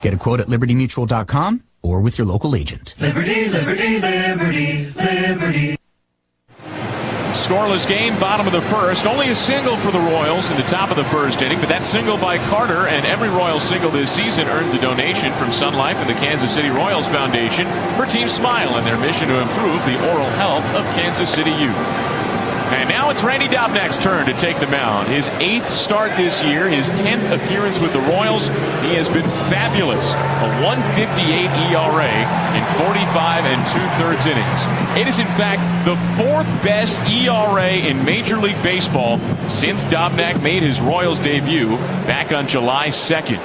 Get a quote at libertymutual.com or with your local agent. Liberty, liberty, liberty, liberty. Scoreless game, bottom of the first. Only a single for the Royals in the top of the first inning, but that single by Carter, and every Royals single this season earns a donation from Sun Life and the Kansas City Royals Foundation for Team Smile and their mission to improve the oral health of Kansas City youth. And now it's Randy Dobnak's turn to take the mound. His 8th start this year, his 10th appearance with the Royals. He has been fabulous. A 1.58 ERA in 45 2/3 innings. It is, in fact, the 4th best ERA in Major League Baseball since Dobnak made his Royals debut back on July 2nd.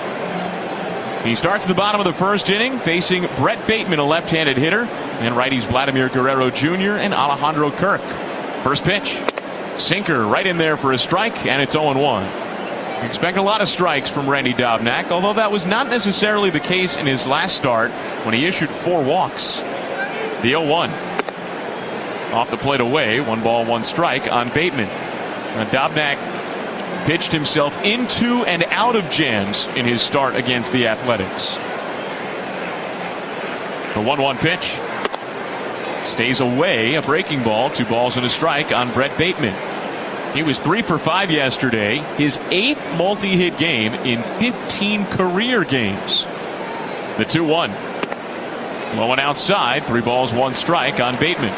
He starts the bottom of the first inning facing Brett Bateman, a left-handed hitter, and righties Vladimir Guerrero Jr. and Alejandro Kirk. First pitch, sinker right in there for a strike, and it's 0-1. Expect a lot of strikes from Randy Dobnak, although that was not necessarily the case in his last start when he issued 4 walks. The 0-1. Off the plate away, 1 ball, 1 strike on Bateman. Now Dobnak pitched himself into and out of jams in his start against the Athletics. The 1-1 pitch. Stays away, a breaking ball, 2 balls and a strike on Brett Bateman. He was 3 for 5 yesterday, his 8th multi-hit game in 15 career games. The 2-1. Low and outside, 3 balls, 1 strike on Bateman.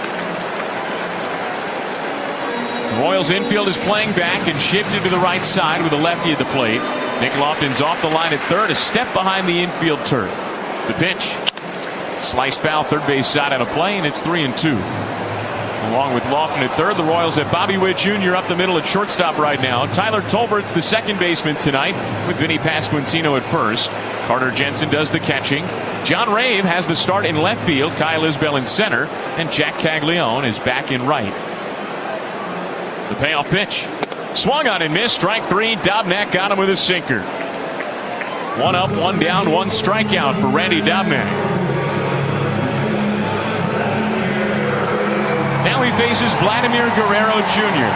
The Royals infield is playing back and shifted to the right side with a lefty at the plate. Nick Lofton's off the line at third, a step behind the infield turf. The pitch. Sliced foul, third base side on a play, and it's 3-2. Along with Lofton at third, the Royals have Bobby Witt Jr. up the middle at shortstop right now. Tyler Tolbert's the second baseman tonight with Vinny Pasquantino at first. Carter Jensen does the catching. John Rave has the start in left field. Kyle Isbell in center, and Jack Caglione is back in right. The payoff pitch. Swung on and missed. Strike 3. Dobnak got him with a sinker. 1 up, 1 down, 1 strikeout for Randy Dobnak. Now he faces Vladimir Guerrero Jr.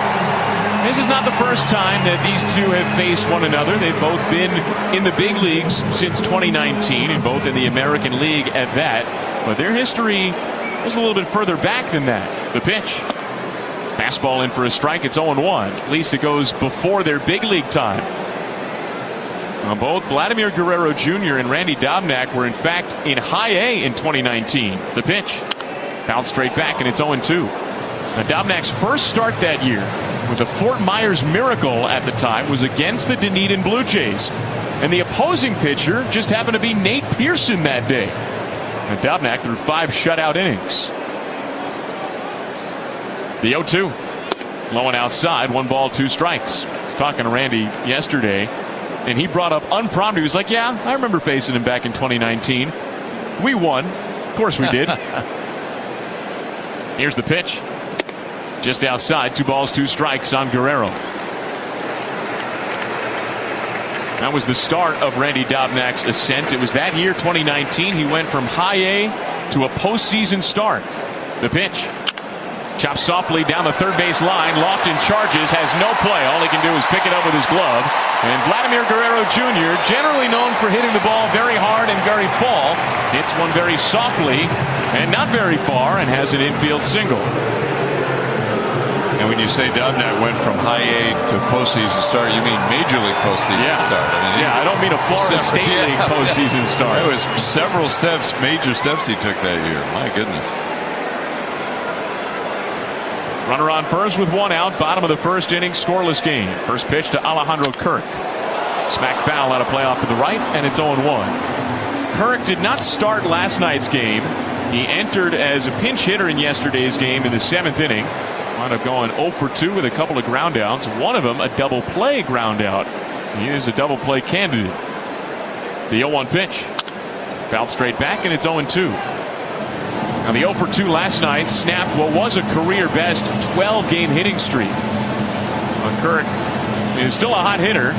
This is not the first time that these two have faced one another. They've both been in the big leagues since 2019, and both in the American League at that. But their history was a little bit further back than that. The pitch. Fastball in for a strike. It's 0-1. At least it goes before their big league time. Now, both Vladimir Guerrero Jr. and Randy Dobnak were in fact in high A in 2019. The pitch. Fouled straight back, and it's 0-2. Now, Dobnak's first start that year with the Fort Myers Miracle at the time was against the Dunedin Blue Jays. And the opposing pitcher just happened to be Nate Pearson that day. And Dobnak threw 5 shutout innings. The 0-2. Low and outside, 1 ball, 2 strikes. I was talking to Randy yesterday, and he brought up unprompted. He was like, yeah, I remember facing him back in 2019. We won. Of course we did. Here's the pitch. Just outside, 2 balls, 2 strikes on Guerrero. That was the start of Randy Dobnak's ascent. It was that year, 2019. He went from high A to a postseason start. The pitch. Chopped softly down the third base line. Lofton charges, has no play. All he can do is pick it up with his glove. And Vladimir Guerrero Jr., generally known for hitting the ball very hard and very full, hits one very softly and not very far, and has an infield single. And when you say Dobnak went from high A to postseason start, you mean Major League postseason start. I don't mean a Florida State League postseason start. It was several steps, major steps he took that year. My goodness. Runner on first with 1 out. Bottom of the first inning, scoreless game. First pitch to Alejandro Kirk. Smack foul out of play off to the right, and it's 0-1. Kirk did not start last night's game. He entered as a pinch hitter in yesterday's game in the 7th inning. Wound up going 0 for 2 with a couple of ground outs. One of them a double play ground out. He is a double play candidate. The 0-1 pitch. Fouled straight back, and it's 0-2. Now, the 0 for 2 last night snapped what was a career best 12-game hitting streak. Kirk is still a hot hitter.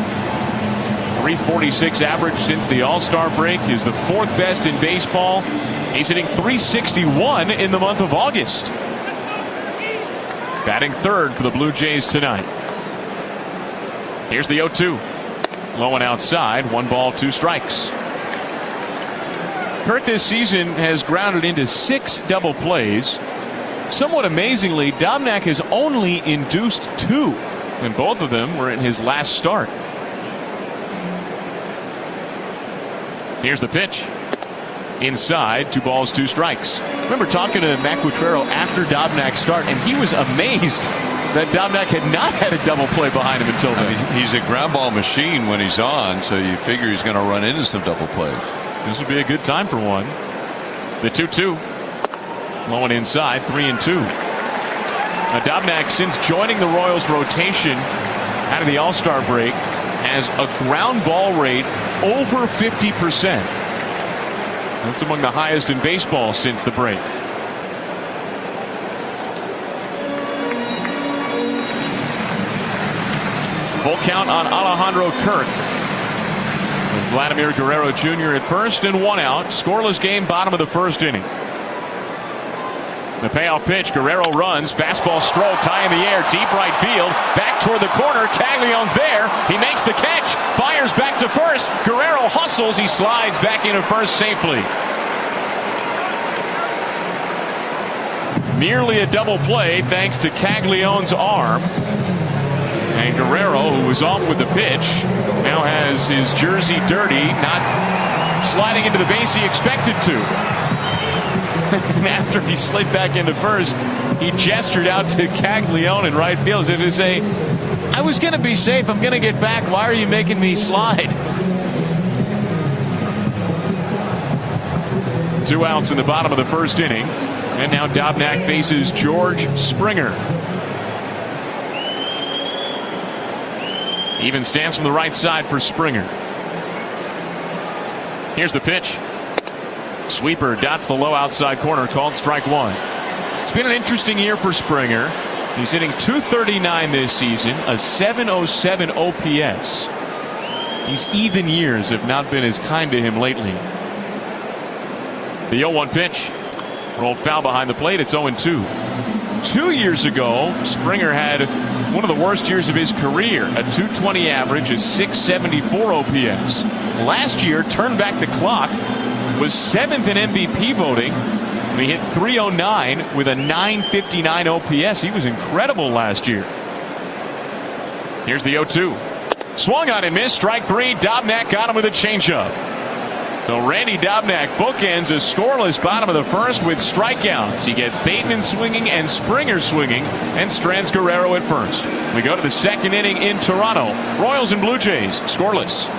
346 average since the All-Star break, is the 4th best in baseball. He's hitting 361 in the month of August. Batting 3rd for the Blue Jays tonight. Here's the 0-2. Low and outside, 1 ball, 2 strikes. Kirk this season has grounded into 6 double plays. Somewhat amazingly, Dobnak has only induced 2, and both of them were in his last start. Here's the pitch. Inside, 2 balls, 2 strikes. Remember talking to Matt Quatrero after Dobnak's start, and he was amazed that Dobnak had not had a double play behind him until then. I mean, he's a ground ball machine when he's on, so you figure he's going to run into some double plays. This would be a good time for one. The 2-2. Low and inside, 3-2. Now Dobnak, since joining the Royals rotation out of the All-Star break, has a ground ball rate over 50%. That's among the highest in baseball since the break. Full count on Alejandro Kirk. With Vladimir Guerrero Jr. at first and 1 out. Scoreless game, bottom of the first inning. The payoff pitch. Guerrero runs. Fastball stroke, high in the air, deep right field. Back toward the corner. Caglianone's there. He makes the catch. Fires back to first. Guerrero hustles. He slides back into first safely. Nearly a double play thanks to Caglianone's arm. And Guerrero, who was off with the pitch, now has his jersey dirty, not sliding into the base he expected to. And after he slid back into first, he gestured out to Caglianone in right field as if to say, I was going to be safe. I'm going to get back. Why are you making me slide? 2 outs in the bottom of the first inning. And now Dobnak faces George Springer. Even stance from the right side for Springer. Here's the pitch. Sweeper dots the low outside corner, called strike 1. It's been an interesting year for Springer. He's hitting .239 this season, a .707 OPS. These even years have not been as kind to him lately. The 0-1 pitch. Rolled foul behind the plate. It's 0-2. 2 years ago, Springer had one of the worst years of his career. A .220 average, a .674 OPS. Last year, turned back the clock, was 7th in MVP voting when he hit .309 with a .959 OPS. He was incredible last year. Here's the 0-2. Swung on and missed. Strike 3. Dobnak got him with a changeup. So Randy Dobnak bookends a scoreless bottom of the first with strikeouts. He gets Bateman swinging and Springer swinging and strands Guerrero at first. We go to the second inning in Toronto. Royals and Blue Jays scoreless.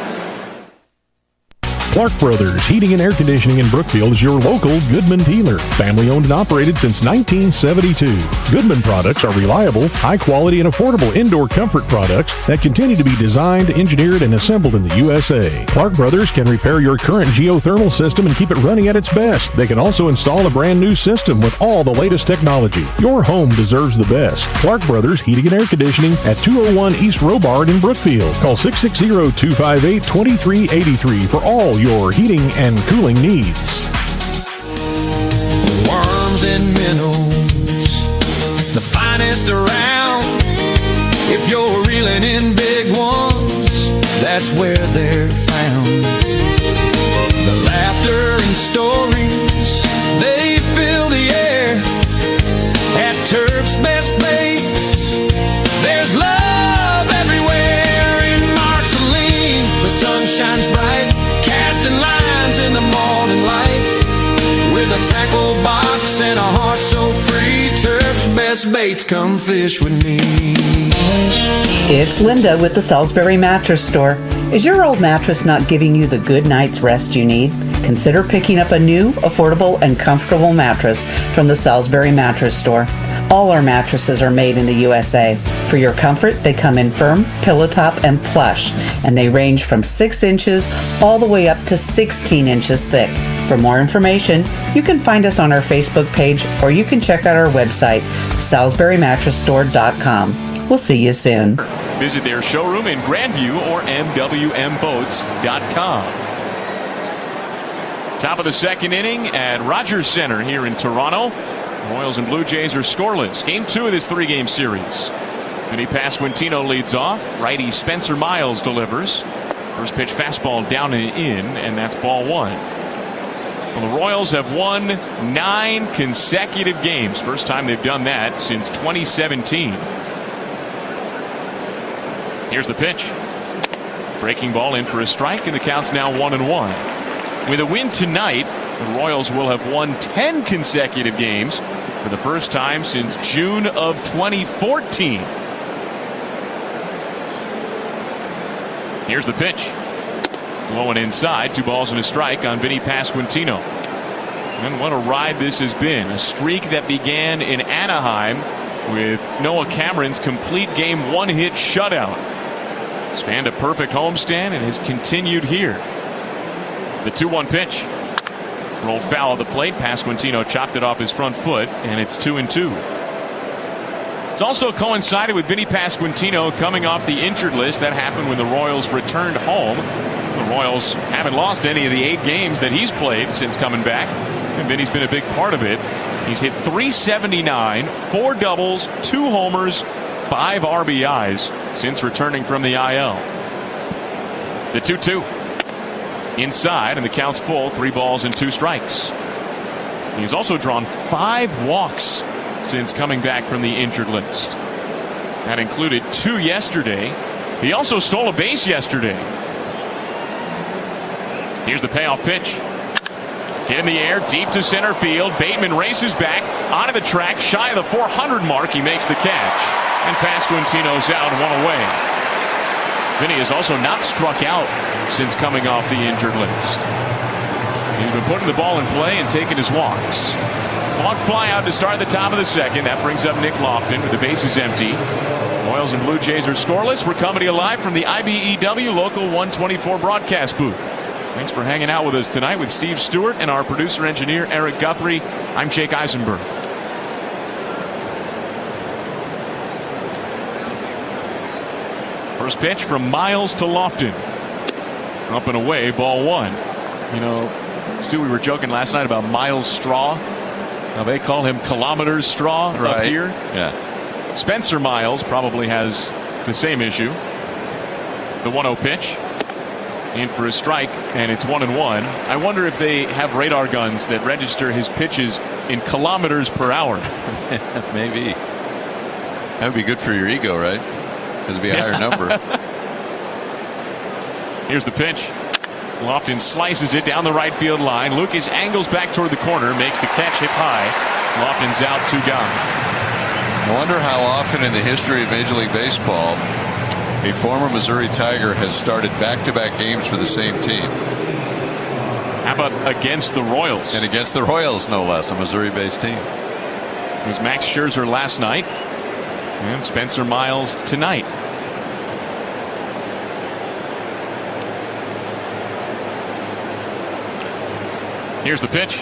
Clark Brothers Heating and Air Conditioning in Brookfield is your local Goodman dealer. Family owned and operated since 1972. Goodman products are reliable, high quality, and affordable indoor comfort products that continue to be designed, engineered, and assembled in the USA. Clark Brothers can repair your current geothermal system and keep it running at its best. They can also install a brand new system with all the latest technology. Your home deserves the best. Clark Brothers Heating and Air Conditioning at 201 East Robard in Brookfield. Call 660-258-2383 for all your heating and cooling needs. Worms and minnows, the finest around. If you're reeling in big ones, that's where they're found. The laughter and stories, they fill the air at Terp's Best Baits. There's love everywhere in Marceline. The sun shines bright, casting lines in the morning light. With a tackle box and a heart so free, Terp's Best Baits, come fish with me. It's Linda with the Salisbury Mattress Store. Is your old mattress not giving you the good night's rest you need? Consider picking up a new, affordable, and comfortable mattress from the Salisbury Mattress Store. All our mattresses are made in the USA. For your comfort, they come in firm, pillow top, and plush, and they range from 6 inches all the way up to 16 inches thick. For more information, you can find us on our Facebook page, or you can check out our website, SalisburyMattressStore.com. We'll see you soon. Visit their showroom in Grandview or MWMBoats.com. Top of the second inning at Rogers Center here in Toronto. Royals and Blue Jays are scoreless. Game 2 of this 3-game series. Vinny Pasquantino leads off. Righty Spencer Miles delivers. First pitch fastball down and in, and that's ball 1. Well, the Royals have won 9 consecutive games. First time they've done that since 2017. Here's the pitch. Breaking ball in for a strike, and the count's now 1-1. With a win tonight, the Royals will have won 10 consecutive games for the first time since June of 2014. Here's the pitch. Low and inside, 2 balls and a strike on Vinny Pasquantino. And what a ride this has been. A streak that began in Anaheim with Noah Cameron's complete game 1-hit shutout. Spanned a perfect homestand and has continued here. The 2-1 pitch. Rolled foul at the plate. Pasquantino chopped it off his front foot, and it's 2-2. It's also coincided with Vinny Pasquantino coming off the injured list. That happened when the Royals returned home. The Royals haven't lost any of the 8 games that he's played since coming back, and Vinny's been a big part of it. He's hit .379, 4 doubles, 2 homers, 5 RBIs since returning from the IL. The 2-2. Inside, and the count's full, 3 balls and 2 strikes. He's also drawn 5 walks since coming back from the injured list. That included 2 yesterday. He also stole a base yesterday. Here's the payoff pitch. Hit in the air, deep to center field. Bateman races back, onto the track, shy of the 400 mark. He makes the catch, and Pasquantino's out, 1 away. Vinny has also not struck out since coming off the injured list. He's been putting the ball in play and taking his walks. Long fly out to start the top of the second. That brings up Nick Lofton with the bases empty. Royals and Blue Jays are scoreless. We're coming to you live from the IBEW Local 124 broadcast booth. Thanks for hanging out with us tonight with Steve Stewart and our producer-engineer Eric Guthrie. I'm Jake Eisenberg. First pitch from Miles to Lofton. Up and away, ball 1. You know, Stu, we were joking last night about Miles Straw. Now they call him Kilometers Straw up here. Yeah. Spencer Miles probably has the same issue. The 1-0 pitch. In for a strike, and it's 1-1. I wonder if they have radar guns that register his pitches in kilometers per hour. Maybe. That would be good for your ego, right? Because it'd be a higher number. Here's the pitch. Lofton slices it down the right field line. Lucas angles back toward the corner, makes the catch hit high. Lofton's out, 2 gone. I wonder how often in the history of Major League Baseball a former Missouri Tiger has started back-to-back games for the same team. How about against the Royals? And against the Royals, no less, a Missouri-based team. It was Max Scherzer last night, and Spencer Miles tonight. Here's the pitch.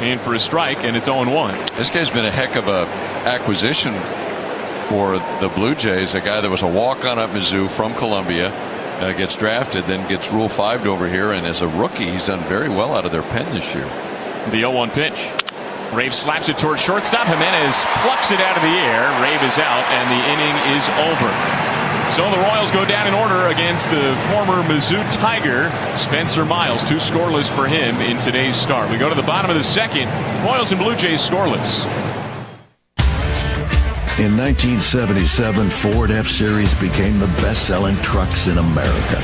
In for a strike, and it's 0-1. This guy's been a heck of a acquisition for the Blue Jays. A guy that was a walk-on at Mizzou from Columbia, gets drafted, then gets Rule 5'd over here, and as a rookie, he's done very well out of their pen this year. The 0-1 pitch. Rave slaps it towards shortstop. Jimenez plucks it out of the air. Rave is out, and the inning is over. So the Royals go down in order against the former Mizzou Tiger, Spencer Miles. 2 scoreless for him in today's start. We go to the bottom of the second. Royals and Blue Jays scoreless. In 1977, Ford F-Series became the best-selling trucks in America.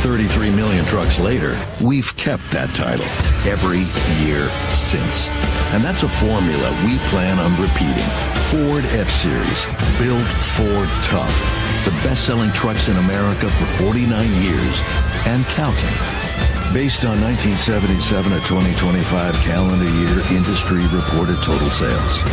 33 million trucks later, we've kept that title every year since. And that's a formula we plan on repeating. Ford F-Series, built Ford tough. The best-selling trucks in America for 49 years and counting. Based on 1977 to 2025 calendar year industry reported total sales.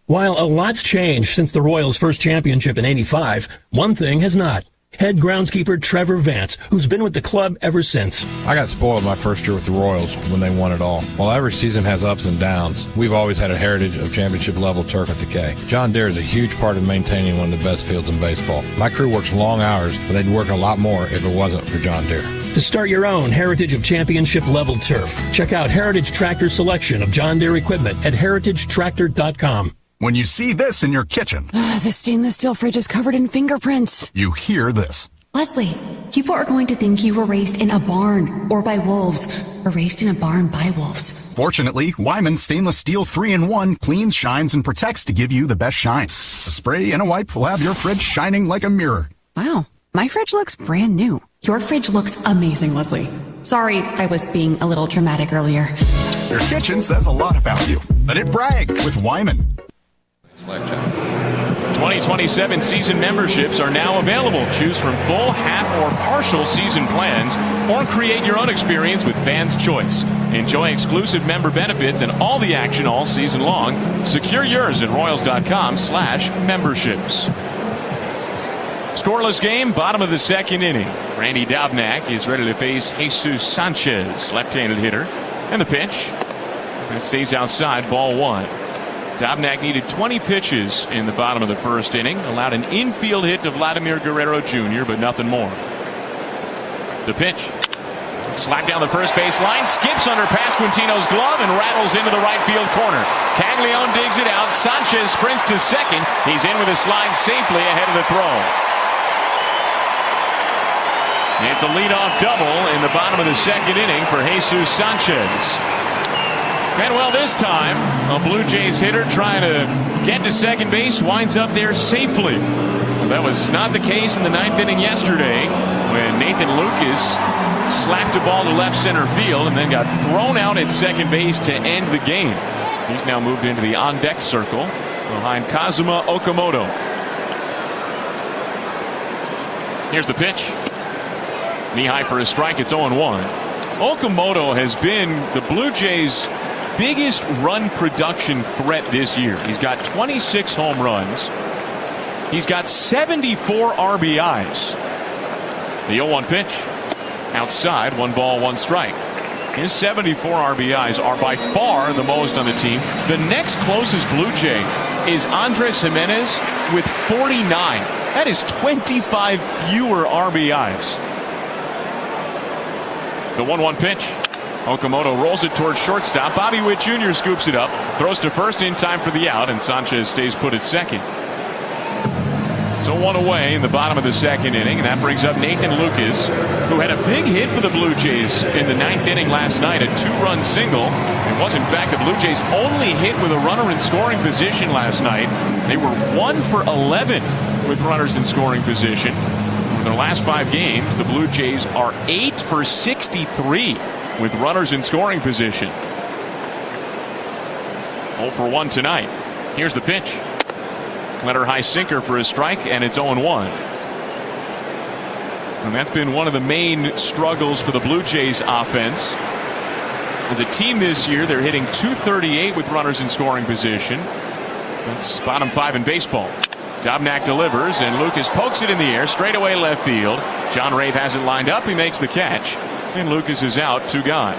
While a lot's changed since the Royals' first championship in '85, one thing has not. Head groundskeeper Trevor Vance, who's been with the club ever since. I got spoiled my first year with the Royals when they won it all. While every season has ups and downs, we've always had a heritage of championship-level turf at the K. John Deere is a huge part of maintaining one of the best fields in baseball. My crew works long hours, but they'd work a lot more if it wasn't for John Deere. To start your own heritage of championship-level turf, check out Heritage Tractor's selection of John Deere equipment at heritagetractor.com. When you see this in your kitchen, the stainless steel fridge is covered in fingerprints. You hear this. Leslie, people are going to think you were raised in a barn or by wolves, or raised in a barn by wolves. Fortunately, Wyman's stainless steel 3-in-1 cleans, shines, and protects to give you the best shine. A spray and a wipe will have your fridge shining like a mirror. Wow, my fridge looks brand new. Your fridge looks amazing, Leslie. Sorry, I was being a little dramatic earlier. Your kitchen says a lot about you. Let it brag with Wyman. 2027 season memberships are now available. Choose from full, half, or partial season plans, or create your own experience with Fans Choice. Enjoy exclusive member benefits and all the action all season long. Secure yours at Royals.com/memberships. Scoreless game, bottom of the second inning. Randy Dobnak is ready to face Jesus Sanchez, left-handed hitter. And the pitch. That stays outside, ball one. Dobnak needed 20 pitches in the bottom of the first inning. Allowed an infield hit to Vladimir Guerrero Jr., but nothing more. The pitch. Slapped down the first base line. Skips under Pasquantino's glove and rattles into the right field corner. Caglione digs it out. Sanchez sprints to second. He's in with a slide safely ahead of the throw. It's a leadoff double in the bottom of the second inning for Jesus Sanchez. And well, this time, a Blue Jays hitter trying to get to second base winds up there safely. That was not the case in the ninth inning yesterday when Nathan Lucas slapped a ball to left center field and then got thrown out at second base to end the game. He's now moved into the on-deck circle behind Kazuma Okamoto. Here's the pitch. Knee high for a strike. It's 0-1. Okamoto has been the Blue Jays' biggest run production threat this year. He's got 26 home runs. He's got 74 RBIs. The 0-1 pitch. Outside, 1 ball, 1 strike. His 74 RBIs are by far the most on the team. The next closest Blue Jay is Andres Jimenez with 49. That is 25 fewer RBIs. The 1-1 pitch. Okamoto rolls it towards shortstop. Bobby Witt Jr. scoops it up, throws to first in time for the out, and Sanchez stays put at second. So 1 away in the bottom of the second inning, and that brings up Nathan Lucas, who had a big hit for the Blue Jays in the ninth inning last night, a 2-run single. It was, in fact, the Blue Jays' only hit with a runner in scoring position last night. They were 1 for 11 with runners in scoring position. In their last 5 games, the Blue Jays are 8 for 63 with runners in scoring position. 0 for 1 tonight. Here's the pitch. Letter high sinker for a strike, and it's 0-1. And that's been one of the main struggles for the Blue Jays offense. As a team this year, they're hitting .238 with runners in scoring position. That's bottom 5 in baseball. Dobnak delivers, and Lucas pokes it in the air, straight away left field. John Rave has it lined up. He makes the catch, and Lucas is out, 2 gone.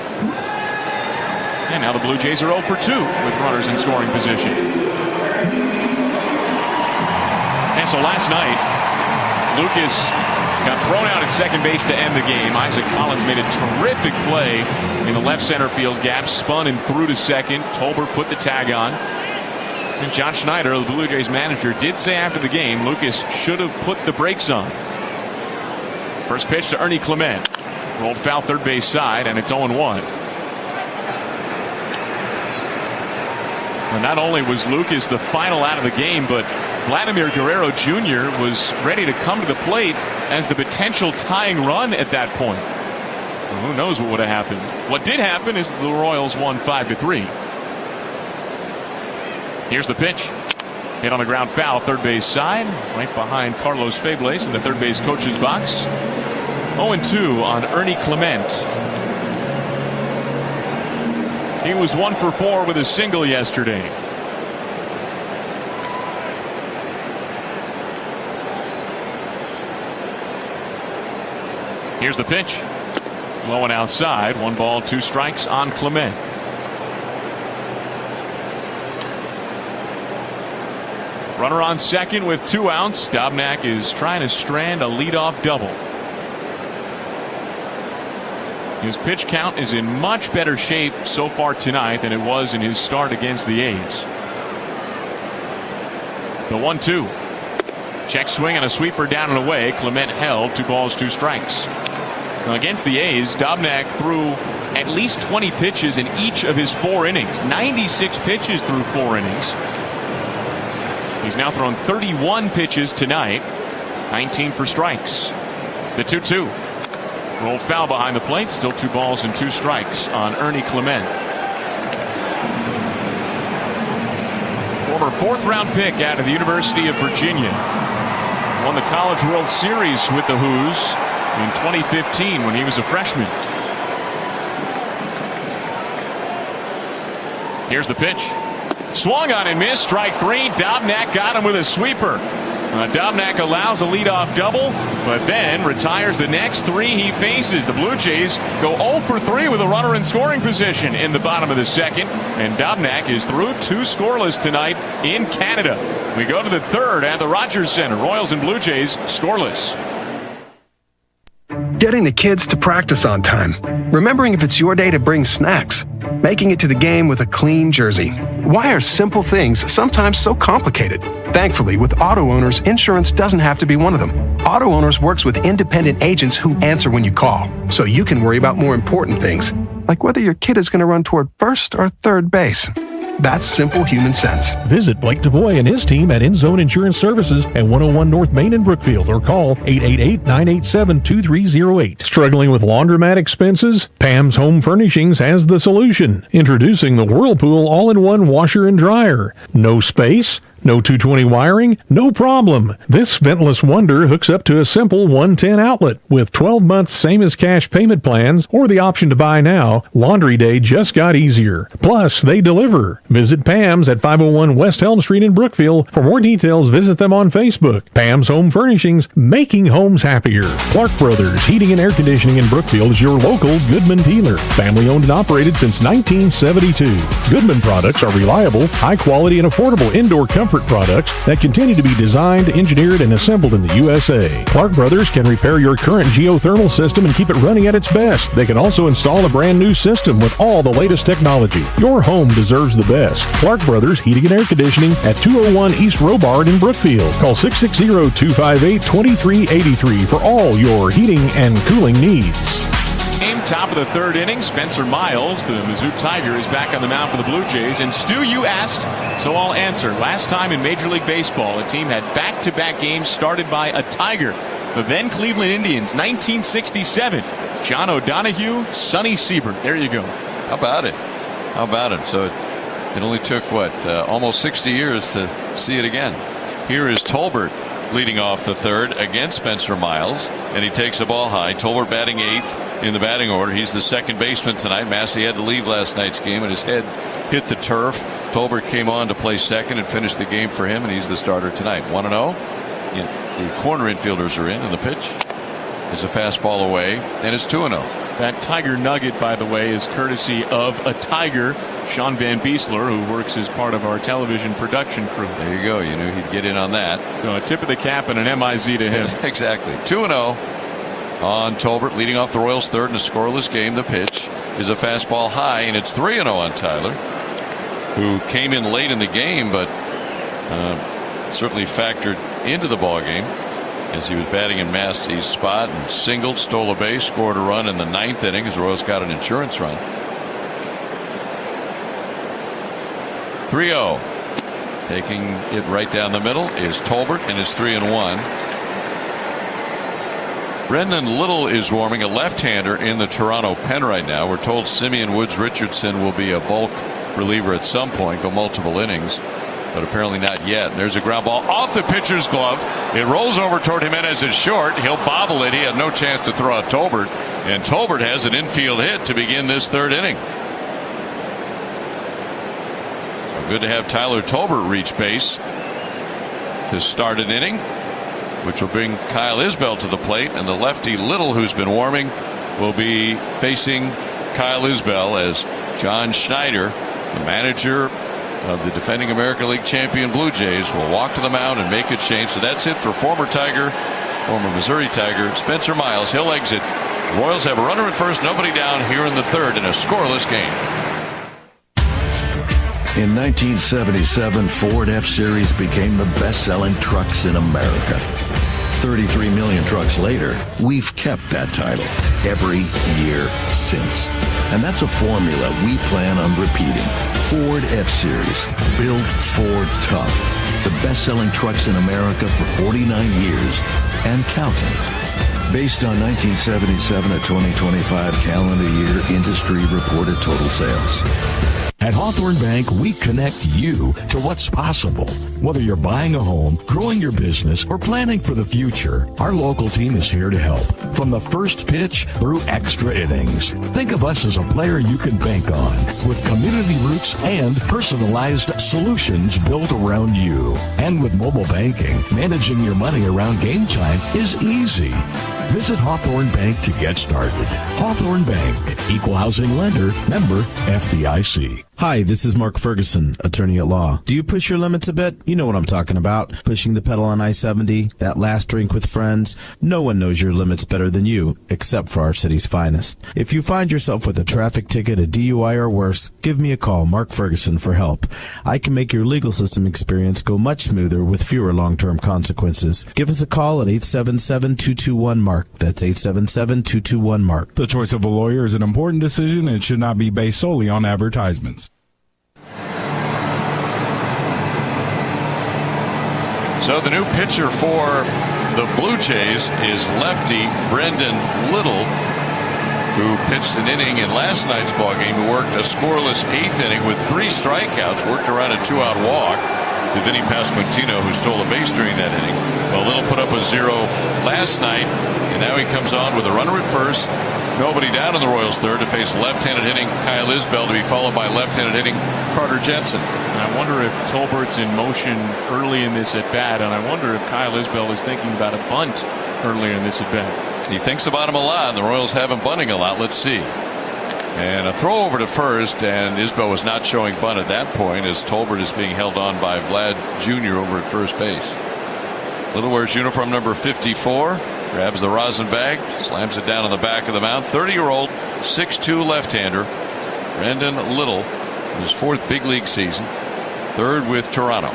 And now the Blue Jays are 0 for 2 with runners in scoring position. And so last night, Lucas got thrown out at second base to end the game. Isaac Collins made a terrific play in the left center field gap, spun and threw to second. Tolbert put the tag on. And John Schneider, the Blue Jays manager, did say after the game Lucas should have put the brakes on. First pitch to Ernie Clement. Rolled foul third base side, and it's 0-1. And not only was Lucas the final out of the game, but Vladimir Guerrero Jr. was ready to come to the plate as the potential tying run at that point. Well, who knows what would have happened. What did happen is the Royals won 5-3. Here's the pitch. Hit on the ground foul, third base side, right behind Carlos Febles in the third base coach's box. 0-2 on Ernie Clement. He was 1 for 4 with a single yesterday. Here's the pitch. Low and outside. 1 ball, 2 strikes on Clement. Runner on second with 2 outs. Dobnak is trying to strand a leadoff double. His pitch count is in much better shape so far tonight than it was in his start against the A's. The 1-2. Check swing and a sweeper down and away. Clement held. 2 balls, 2 strikes. Now against the A's, Dobnak threw at least 20 pitches in each of his 4 innings. 96 pitches through 4 innings. He's now thrown 31 pitches tonight. 19 for strikes. The 2-2. Rolled foul behind the plate. Still 2 balls and 2 strikes on Ernie Clement. Former 4th-round pick out of the University of Virginia. Won the College World Series with the Hoos in 2015 when he was a freshman. Here's the pitch. Swung on and missed. Strike 3. Dobnak got him with a sweeper. Dobnak allows a leadoff double, but then retires the next 3 he faces. The Blue Jays go 0 for 3 with a runner in scoring position in the bottom of the 2nd, and Dobnak is through 2 scoreless tonight in Canada. We go to the 3rd at the Rogers Center. Royals and Blue Jays scoreless. Getting the kids to practice on time. Remembering if it's your day to bring snacks. Making it to the game with a clean jersey. Why are simple things sometimes so complicated? Thankfully, with Auto Owners, insurance doesn't have to be one of them. Auto Owners works with independent agents who answer when you call, so you can worry about more important things, like whether your kid is going to run toward first or third base. That's simple human sense. Visit Blake DeVoy and his team at InZone Insurance Services at 101 North Main in Brookfield or call 888-987-2308. Struggling with laundromat expenses? Pam's Home Furnishings has the solution. Introducing the Whirlpool all-in-one washer and dryer. No space? No 220 wiring? No problem. This ventless wonder hooks up to a simple 110 outlet with 12 months same as cash payment plans or the option to buy now. Laundry day just got easier. Plus, they deliver. Visit Pam's at 501 West Elm Street in Brookfield. For more details, visit them on Facebook. Pam's Home Furnishings, making homes happier. Clark Brothers Heating and Air Conditioning in Brookfield is your local Goodman dealer. Family owned and operated since 1972. Goodman products are reliable, high quality, and affordable indoor comfort products that continue to be designed, engineered, and assembled in the USA. Clark Brothers can repair your current geothermal system and keep it running at its best. They can also install a brand new system with all the latest technology. Your home deserves the best. Clark Brothers Heating and Air Conditioning at 201 East Robard in Brookfield. Call 660-258-2383 for all your heating and cooling needs. Top of the 3rd inning, Spencer Miles, the Mizzou Tiger, is back on the mound for the Blue Jays. And Stu, you asked, so I'll answer. Last time in Major League Baseball, a team had back-to-back games started by a Tiger. The then Cleveland Indians, 1967. John O'Donohue, Sonny Siebert. There you go. How about it? How about it? So it only took, almost 60 years to see it again. Here is Tolbert leading off the 3rd against Spencer Miles, and he takes the ball high. Tolbert batting 8th in the batting order. He's the 2nd baseman tonight. Massey had to leave last night's game, and his head hit the turf. Tolbert came on to play 2nd and finished the game for him, and he's the starter tonight. 1-0. The corner infielders are in, and the pitch is a fastball away, and it's 2-0. That Tiger Nugget, by the way, is courtesy of a Tiger, Sean Van Beesler, who works as part of our television production crew. There you go. You knew he'd get in on that. So a tip of the cap and an MIZ to him. Exactly. 2-0 on Tolbert, leading off the Royals' 3rd in a scoreless game. The pitch is a fastball high, and it's 3-0 on Tyler, who came in late in the game, but certainly factored into the ball game as he was batting in Massey's spot and singled, stole a base, scored a run in the 9th inning as the Royals got an insurance run. 3-0. Taking it right down the middle is Tolbert, and it's 3-1. Brendan Little is warming, a left-hander in the Toronto pen right now. We're told Simeon Woods Richardson will be a bulk reliever at some point, go multiple innings, but apparently not yet. And there's a ground ball off the pitcher's glove. It rolls over toward Jimenez. It's short. He'll bobble it. He had no chance to throw out Tolbert, and Tolbert has an infield hit to begin this 3rd inning. So good to have Tyler Tolbert reach base to start an inning, which will bring Kyle Isbell to the plate, and the lefty Little, who's been warming, will be facing Kyle Isbell as John Schneider, the manager of the defending American League champion Blue Jays, will walk to the mound and make a change. So that's it for former Missouri Tiger, Spencer Miles. He'll exit. The Royals have a runner at first, nobody down here in the 3rd in a scoreless game. In 1977, Ford F-Series became the best-selling trucks in America. 33 million trucks later, we've kept that title every year since. And that's a formula we plan on repeating. Ford F-Series, built Ford tough. The best-selling trucks in America for 49 years and counting. Based on 1977 to 2025 calendar year industry reported total sales. At Hawthorne Bank, we connect you to what's possible. Whether you're buying a home, growing your business, or planning for the future, our local team is here to help. From the first pitch through extra innings. Think of us as a player you can bank on, with community roots and personalized solutions built around you. And with mobile banking, managing your money around game time is easy. Visit Hawthorne Bank to get started. Hawthorne Bank, equal housing lender, member FDIC. Hi, this is Mark Ferguson, attorney at law. Do you push your limits a bit? You know what I'm talking about. Pushing the pedal on I-70, that last drink with friends. No one knows your limits better than you, except for our city's finest. If you find yourself with a traffic ticket, a DUI, or worse, give me a call, Mark Ferguson, for help. I can make your legal system experience go much smoother with fewer long-term consequences. Give us a call at 877-221-MARK. That's 877-221-MARK. The choice of a lawyer is an important decision and should not be based solely on advertisements. So the new pitcher for the Blue Jays is lefty Brendan Little, who pitched an inning in last night's ballgame. Who worked a scoreless 8th inning with 3 strikeouts, worked around a 2-out walk to Vinny Pasquantino, who stole a base during that inning. Well, Little put up a 0 last night, and now he comes on with a runner at first. Nobody down in the Royals third to face left-handed hitting Kyle Isbell, to be followed by left-handed hitting Carter Jensen. And I wonder if Tolbert's in motion early in this at-bat, and I wonder if Kyle Isbell is thinking about a bunt earlier in this at-bat. He thinks about him a lot, and the Royals have him bunting a lot. Let's see. And a throw over to first, and Isbell was not showing bunt at that point, as Tolbert is being held on by Vlad Jr. over at first base. Little wears uniform number 54. Grabs the rosin bag, slams it down on the back of the mound. 30-year-old, 6'2" left-hander, Brendan Little, his 4th big league season, 3rd with Toronto.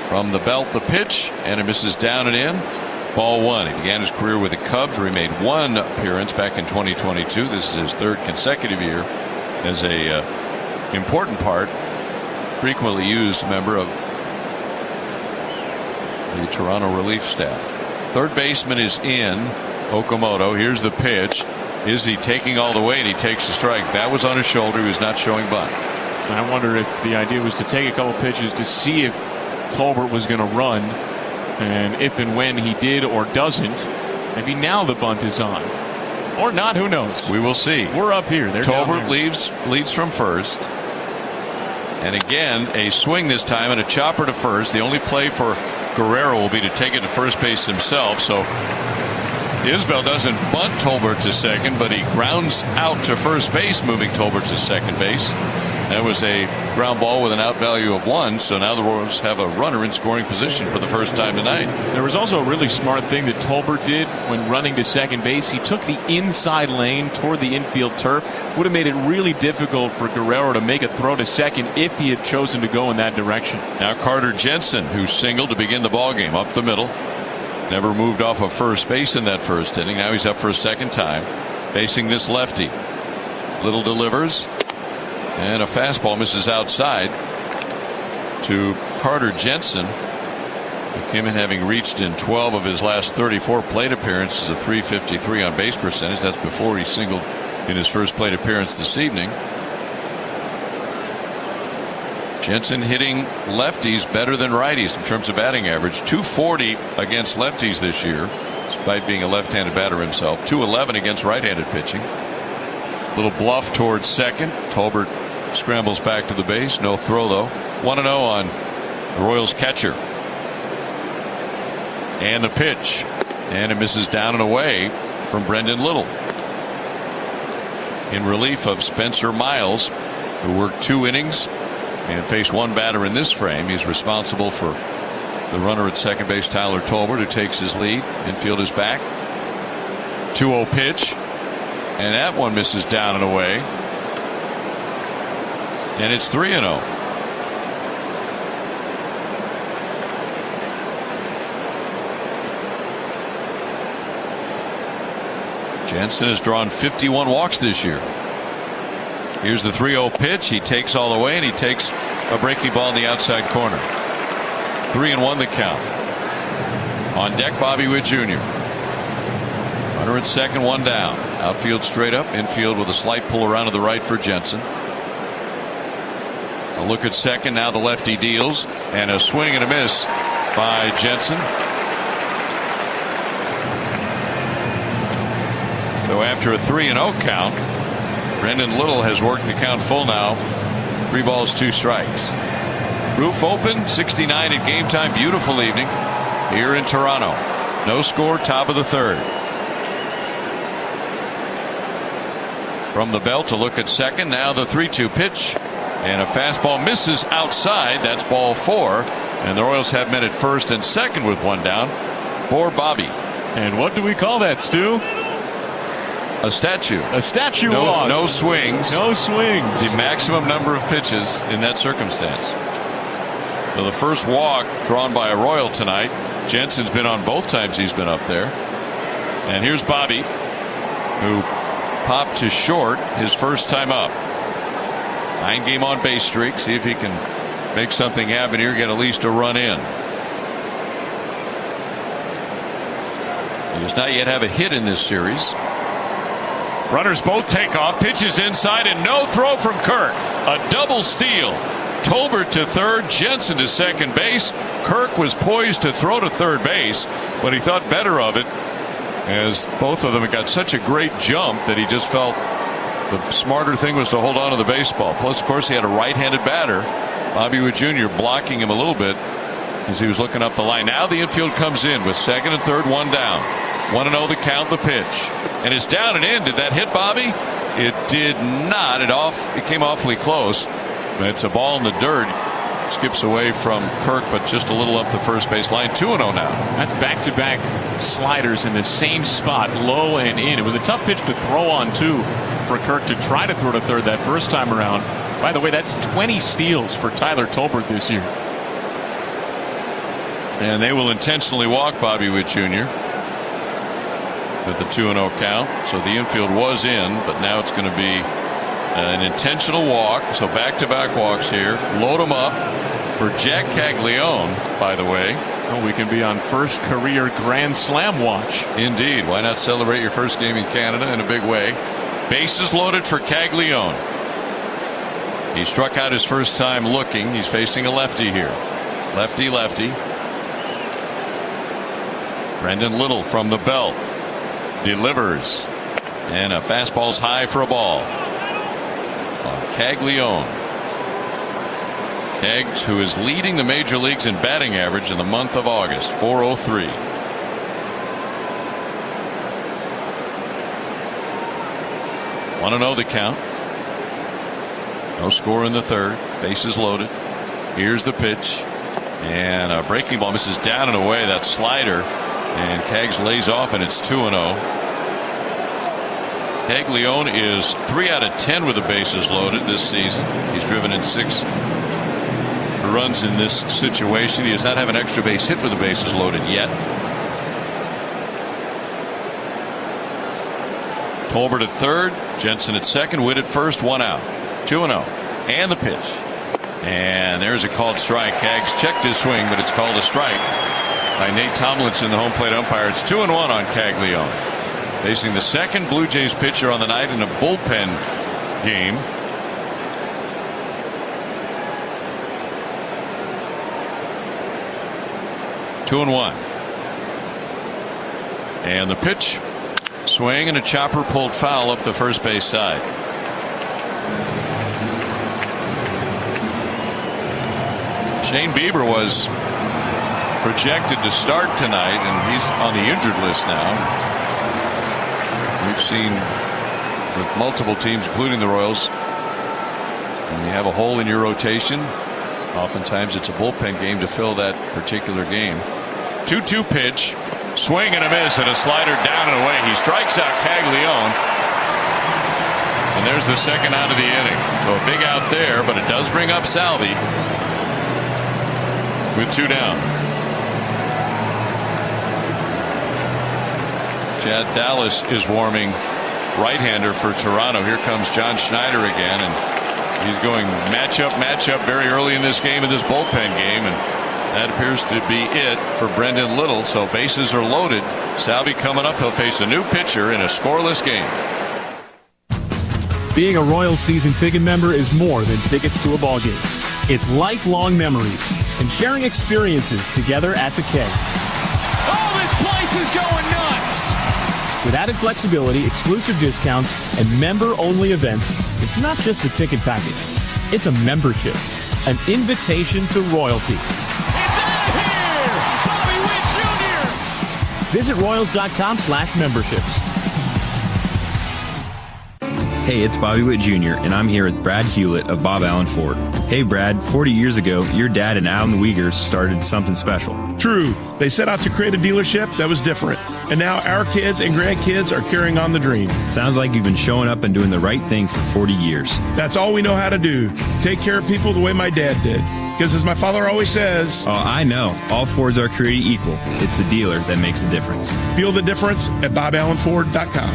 From the belt, the pitch, and it misses down and in. Ball 1. He began his career with the Cubs, where he made 1 appearance back in 2022. This is his 3rd consecutive year as a important part, frequently used member of the Toronto relief staff. Third baseman is in. Okamoto. Here's the pitch. Is he taking all the way, and he takes the strike? That was on his shoulder. He was not showing bunt. I wonder if the idea was to take a couple pitches to see if Tolbert was going to run, and if and when he did or doesn't, maybe now the bunt is on. Or not, who knows? We will see. We're up here. Tolbert leads from first. And again, a swing this time and a chopper to first. The only play for Guerrero will be to take it to first base himself. So Isbell doesn't bunt Tolbert to second, but he grounds out to first base, moving Tolbert to second base. That was a ground ball with an out value of 1. So now the Royals have a runner in scoring position for the first time tonight. There was also a really smart thing that Tolbert did when running to second base. He took the inside lane toward the infield turf. Would have made it really difficult for Guerrero to make a throw to second if he had chosen to go in that direction. Now Carter Jensen, who singled to begin the ballgame up the middle. Never moved off of first base in that first inning. Now he's up for a second time, facing this lefty. Little delivers, and a fastball misses outside to Carter Jensen, who came in having reached in 12 of his last 34 plate appearances, a .353 on base percentage. That's before he singled in his first plate appearance this evening. Jensen hitting lefties better than righties in terms of batting average. .240 against lefties this year, despite being a left-handed batter himself. .211 against right-handed pitching. Little bluff towards second. Tolbert scrambles back to the base. No throw, though. 1-0 on the Royals catcher. And the pitch. And it misses down and away from Brendan Little. In relief of Spencer Miles, who worked 2 innings and faced 1 batter in this frame. He's responsible for the runner at second base, Tyler Tolbert, who takes his lead. Infield is back. 2-0 pitch, and that one misses down and away. And it's 3-0. Jensen has drawn 51 walks this year. Here's the 3-0 pitch. He takes all the way, and he takes a breaking ball in the outside corner. 3-1 the count. On deck, Bobby Witt Jr. Runner at second, one down. Outfield straight up, infield with a slight pull around to the right for Jensen. A look at second, now the lefty deals, and a swing and a miss by Jensen. So after a 3-0 count, Brendan Little has worked the count full now. 3 balls, 2 strikes. Roof open, 69 at game time. Beautiful evening here in Toronto. No score, top of the 3rd. From the belt to look at second, now the 3-2 pitch, and a fastball misses outside. That's ball 4, and the Royals have men at first and second with 1 down for Bobby. And what do we call that, Stu? A statue. A statue walk. No swings. No swings. The maximum number of pitches in that circumstance. So the first walk drawn by a Royal tonight. Jensen's been on both times he's been up there. And here's Bobby, who popped to short his first time up. 9-game on base streak. See if he can make something happen here, get at least a run in. He does not yet have a hit in this series. Runners both take off. Pitches inside and no throw from Kirk. A double steal. Tolbert to third, Jensen to second base. Kirk was poised to throw to third base, but he thought better of it, as both of them got such a great jump that he just felt the smarter thing was to hold on to the baseball. Plus, of course, he had a right-handed batter, Bobby Witt Jr., blocking him a little bit as he was looking up the line. Now the infield comes in with second and third, 1 down. 1-0 the count, the pitch. And it's down and in. Did that hit Bobby? It did not. It came awfully close. It's a ball in the dirt. Skips away from Kirk, but just a little up the first base line. 2-0 now. That's back-to-back sliders in the same spot, low and in. It was a tough pitch to throw on, too, for Kirk to try to throw to third that first time around. By the way, that's 20 steals for Tyler Tolbert this year. And they will intentionally walk Bobby Witt Jr. with the 2-0 count. So the infield was in, but now it's going to be an intentional walk. So back-to-back walks here. Load them up for Jack Caglione, by the way. Oh, we can be on first career Grand Slam watch. Indeed. Why not celebrate your first game in Canada in a big way? Bases loaded for Caglione. He struck out his first time looking. He's facing a lefty here. Lefty, lefty. Brendan Little from the belt delivers, and a fastball's high for a ball on Caglione. Keggs, who is leading the major leagues in batting average in the month of August, 403. Want to know the count? No score in the third. Bases loaded. Here's the pitch, and a breaking ball misses down and away. That slider. And Keggs lays off, and it's 2-0. Caglione is 3 out of 10 with the bases loaded this season. He's driven in 6 runs in this situation. He does not have an extra base hit with the bases loaded yet. Tolbert at third, Jensen at second, Witt at first, 1 out. 2-0. And the pitch. And there's a called strike. Keggs checked his swing, but it's called a strike by Nate Tomlinson, the home plate umpire. It's 2-1 on Caglione. Facing the second Blue Jays pitcher on the night in a bullpen game. Two and 1. And the pitch. Swing and a chopper pulled foul up the first base side. Shane Bieber was projected to start tonight, and he's on the injured list now. We've seen with multiple teams, including the Royals, when you have a hole in your rotation, oftentimes it's a bullpen game to fill that particular game. 2-2 pitch, swing and a miss, and a slider down and away. He strikes out Caglione, and there's the second out of the inning. So a big out there, but it does bring up Salvi with 2 down. Chad Dallas is warming right-hander for Toronto. Here comes John Schneider again, and he's going matchup very early in this game, in this bullpen game, and that appears to be it for Brendan Little. So bases are loaded. Salvi coming up. He'll face a new pitcher in a scoreless game. Being a Royals season ticket member is more than tickets to a ball game. It's lifelong memories and sharing experiences together at the K. Oh, this place is going nuts! With added flexibility, exclusive discounts, and member-only events, it's not just a ticket package. It's a membership, an invitation to royalty. It's out of here! Bobby Witt Jr.! Visit royals.com/memberships. Hey, it's Bobby Witt Jr., and I'm here with Brad Hewlett of Bob Allen Ford. Hey, Brad, 40 years ago, your dad and Alan Wiegers started something special. True. They set out to create a dealership that was different. And now our kids and grandkids are carrying on the dream. Sounds like you've been showing up and doing the right thing for 40 years. That's all we know how to do. Take care of people the way my dad did. Because as my father always says... Oh, I know. All Fords are created equal. It's the dealer that makes a difference. Feel the difference at BobAllenFord.com.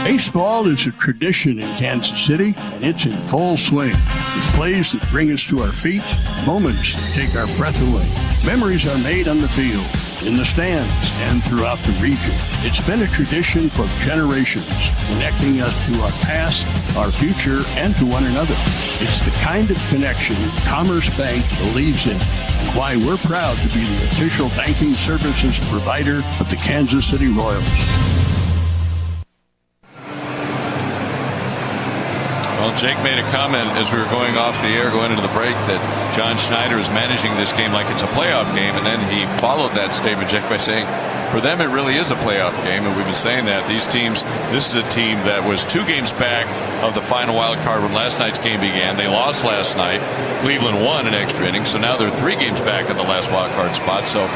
Baseball is a tradition in Kansas City, and it's in full swing. With plays that bring us to our feet, moments that take our breath away. Memories are made on the field, in the stands, and throughout the region. It's been a tradition for generations, connecting us to our past, our future, and to one another. It's the kind of connection Commerce Bank believes in, and why we're proud to be the official banking services provider of the Kansas City Royals. Well, Jake made a comment as we were going off the air, going into the break, that John Schneider is managing this game like it's a playoff game, and then he followed that statement, Jake, by saying, for them it really is a playoff game, and we've been saying that. These teams, this is a team that was 2 games back of the final wild card when last night's game began. They lost last night. Cleveland won an extra inning, so now they're 3 games back in the last wild card spot, so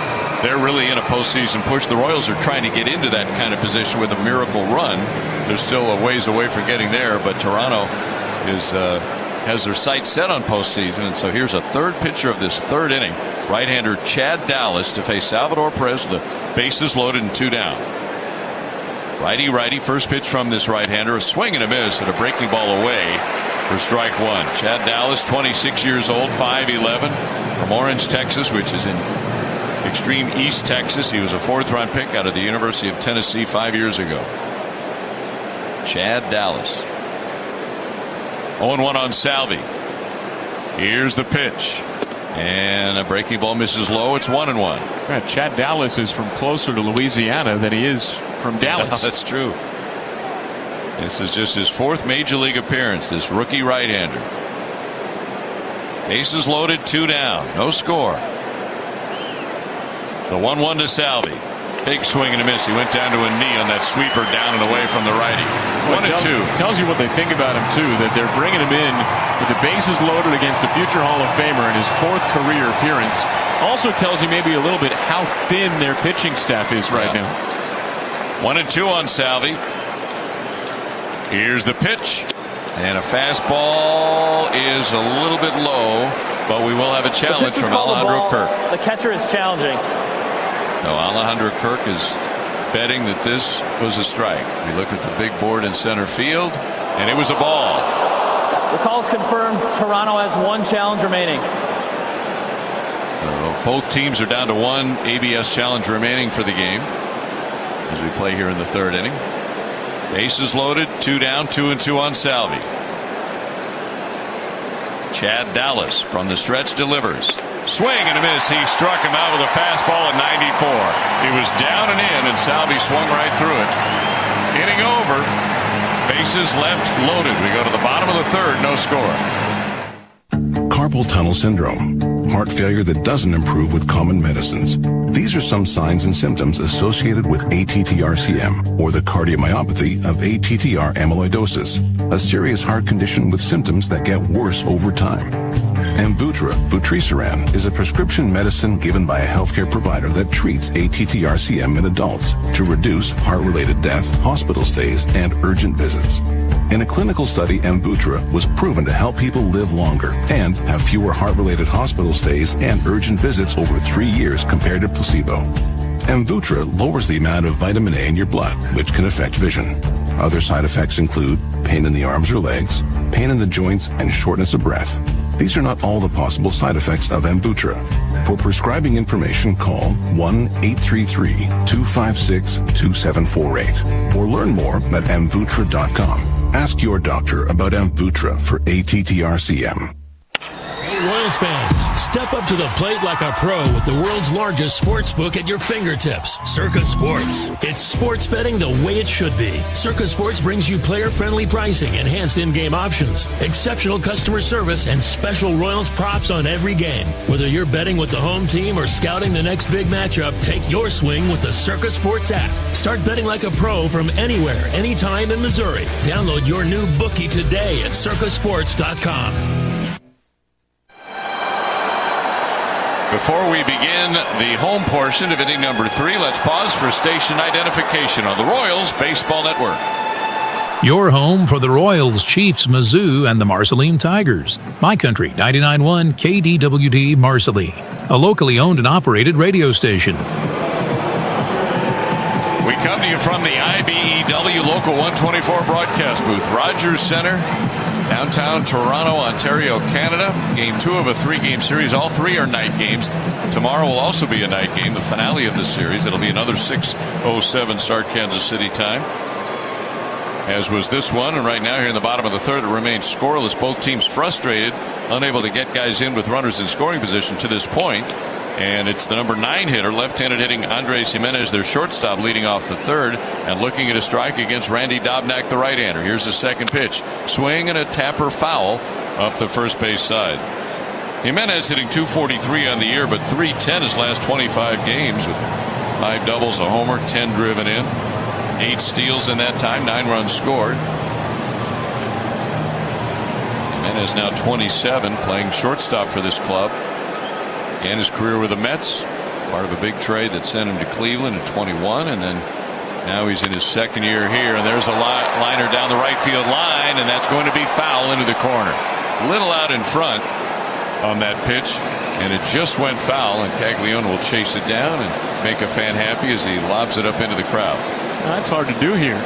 they're really in a postseason push. The Royals are trying to get into that kind of position with a miracle run. They're still a ways away from getting there, but Toronto has their sights set on postseason, and so here's a third pitcher of this third inning. Right-hander Chad Dallas to face Salvador Perez with the bases loaded and 2 down. Righty, first pitch from this right-hander, a swing and a miss, and a breaking ball away for strike 1. Chad Dallas, 26 years old, 5'11", from Orange, Texas, which is in extreme East Texas. He was a 4th-round pick out of the University of Tennessee 5 years ago. Chad Dallas. 0-1 on Salvi. Here's the pitch. And a breaking ball misses low. It's 1-1. Yeah, Chad Dallas is from closer to Louisiana than he is from Dallas. No, that's true. This is just his 4th major league appearance, this rookie right-hander. Bases loaded, 2 down. No score. The 1-1 to Salvi. Big swing and a miss. He went down to a knee on that sweeper down and away from the righty. 1-2. Tells you what they think about him too, that they're bringing him in with the bases loaded against a future Hall of Famer in his 4th career appearance. Also tells you maybe a little bit how thin their pitching staff is right now. 1-2 on Salvi. Here's the pitch, and a fastball is a little bit low, but we will have a challenge from Alejandro Kirk. The catcher is challenging. No, Alejandro Kirk is betting that this was a strike. We look at the big board in center field, and it was a ball. The call is confirmed. Toronto has 1 challenge remaining. Both teams are down to 1 ABS challenge remaining for the game as we play here in the 3rd inning. Bases loaded, 2 down, 2-2 on Salvi. Chad Dallas from the stretch delivers. Swing and a miss. He struck him out with a fastball at 94. He was down and in, and Salvi swung right through it. Inning over. Bases left loaded. We go to the bottom of the 3rd. No score. Carpal tunnel syndrome. Heart failure that doesn't improve with common medicines. These are some signs and symptoms associated with ATTR-CM, or the cardiomyopathy of ATTR amyloidosis, a serious heart condition with symptoms that get worse over time. Amvuttra, vutrisiran, is a prescription medicine given by a healthcare provider that treats ATTR-CM in adults to reduce heart-related death, hospital stays, and urgent visits. In a clinical study, Amvuttra was proven to help people live longer and have fewer heart-related hospital stays and urgent visits over 3 years compared to placebo. Amvuttra lowers the amount of vitamin A in your blood, which can affect vision. Other side effects include pain in the arms or legs, pain in the joints, and shortness of breath. These are not all the possible side effects of Amvuttra. For prescribing information, call 1-833-256-2748 or learn more at amvuttra.com. Ask your doctor about Amvuttra for ATTRCM. Royals fans, step up to the plate like a pro with the world's largest sports book at your fingertips, Circa Sports. It's sports betting the way it should be. Circa Sports brings you player-friendly pricing, enhanced in-game options, exceptional customer service, and special Royals props on every game. Whether you're betting with the home team or scouting the next big matchup, take your swing with the Circa Sports app. Start betting like a pro from anywhere, anytime in Missouri. Download your new bookie today at circasports.com. Before we begin the home portion of inning number 3, let's pause for station identification on the Royals Baseball Network. Your home for the Royals, Chiefs, Mizzou, and the Marceline Tigers. My Country 99.1 KDWD Marceline, a locally owned and operated radio station. We come to you from the IBEW Local 124 broadcast booth, Rogers Center, downtown Toronto, Ontario, Canada. Game 2 of a 3-game series. All 3 are night games. Tomorrow will also be a night game, the finale of the series. It'll be another 6:07 start Kansas City time, as was this one. And right now here in the bottom of the third, it remains scoreless. Both teams frustrated, unable to get guys in with runners in scoring position to this point. And it's the number 9 hitter, left-handed hitting Andres Jimenez, their shortstop, leading off the third and looking at a strike against Randy Dobnak, the right-hander. Here's the second pitch. Swing and a tapper foul up the first base side. Jimenez hitting .243 on the year, but .310 his last 25 games with 5 doubles, a homer, 10 driven in, 8 steals in that time, 9 runs scored. Jimenez now 27, playing shortstop for this club. And his career with the Mets, part of a big trade that sent him to Cleveland at 21, and then now he's in his second year here, and there's a liner down the right field line, and that's going to be foul into the corner. Little out in front on that pitch, and it just went foul, and Caglione will chase it down and make a fan happy as he lobs it up into the crowd. That's hard to do here.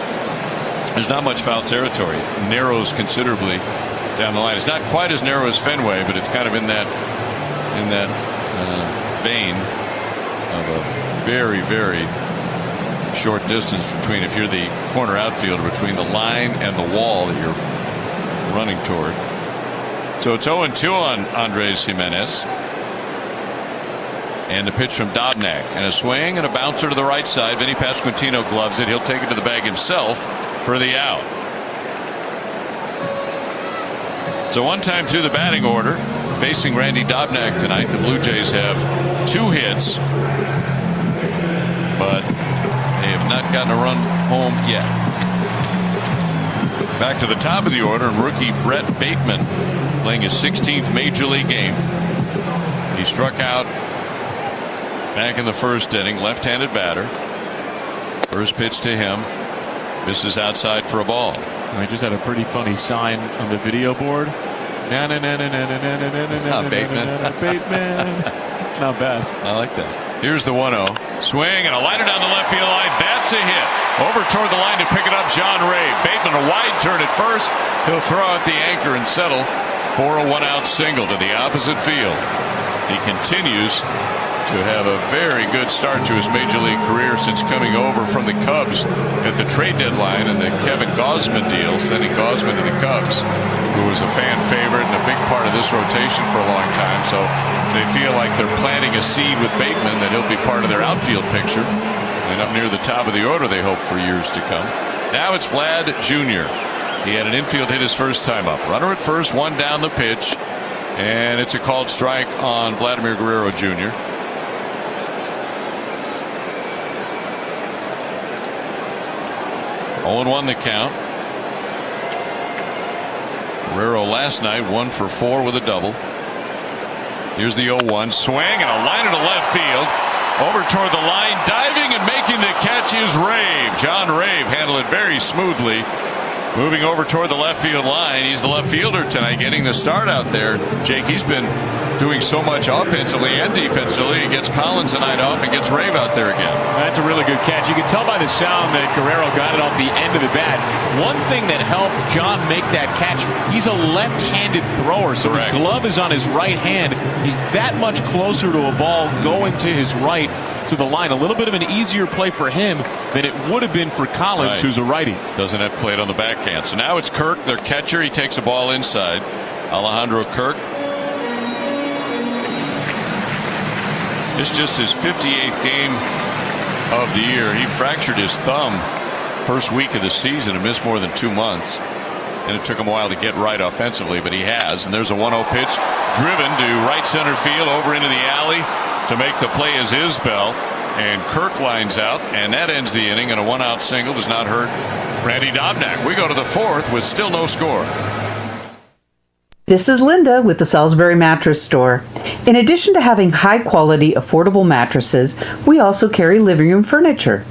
There's not much foul territory. It narrows considerably down the line. It's not quite as narrow as Fenway, but it's kind of in that vein of a very, very short distance between, if you're the corner outfielder, between the line and the wall that you're running toward. So it's 0-2 on Andres Jimenez. And the pitch from Dobnak, and a swing and a bouncer to the right side. Vinny Pasquantino gloves it. He'll take it to the bag himself for the out. So one time through the batting order, facing Randy Dobnak tonight, the Blue Jays have 2 hits, but they have not gotten a run home yet. Back to the top of the order, and rookie Brett Bateman playing his 16th major league game. He struck out back in the first inning, left-handed batter. First pitch to him, misses outside for a ball. I just had a pretty funny sign on the video board. Bateman. Bateman. It's not bad. I like that. Here's the 1-0. Swing and a liner down the left field line. That's a hit. Over toward the line to pick it up, John Ray. Bateman a wide turn at first. He'll throw out the anchor and settle for a 1-out single to the opposite field. He continues to have a very good start to his major league career since coming over from the Cubs at the trade deadline and the Kevin Gausman deal, sending Gausman to the Cubs, who was a fan favorite and a big part of this rotation for a long time. So they feel like they're planting a seed with Bateman that he'll be part of their outfield picture, and up near the top of the order they hope for years to come. Now it's Vlad Jr. He had an infield hit his first time up. Runner at first, 1 down the pitch, and it's a called strike on Vladimir Guerrero Jr. 0-1 the count. Guerrero last night 1 for 4 with a double. Here's the 0-1 swing and a liner to left field. Over toward the line, diving and making the catch is Rave. John Rave handled it very smoothly moving over toward the left field line. He's the left fielder tonight, getting the start out there. Jake, he's been doing so much offensively and defensively. He gets Collins a night off and gets Rave out there again. That's a really good catch. You can tell by the sound that Guerrero got it off the end of the bat. One thing that helped John make that catch, he's a left-handed thrower, so his glove is on his right hand. He's that much closer to a ball going to his right to the line. A little bit of an easier play for him than it would have been for Collins, who's a righty. Doesn't have played on the backhand. So now it's Kirk, their catcher. He takes a ball inside. Alejandro Kirk. It's just his 58th game of the year. He fractured his thumb first week of the season and missed more than 2 months. And it took him a while to get right offensively, but he has. And there's a 1-0 pitch driven to right center field over into the alley. To make the play is Isbell, and Kirk lines out, and that ends the inning. And a 1-out single does not hurt Randy Dobnak. We go to the 4th with still no score. This is Linda with the Salisbury Mattress Store. In addition to having high-quality, affordable mattresses, we also carry living room furniture.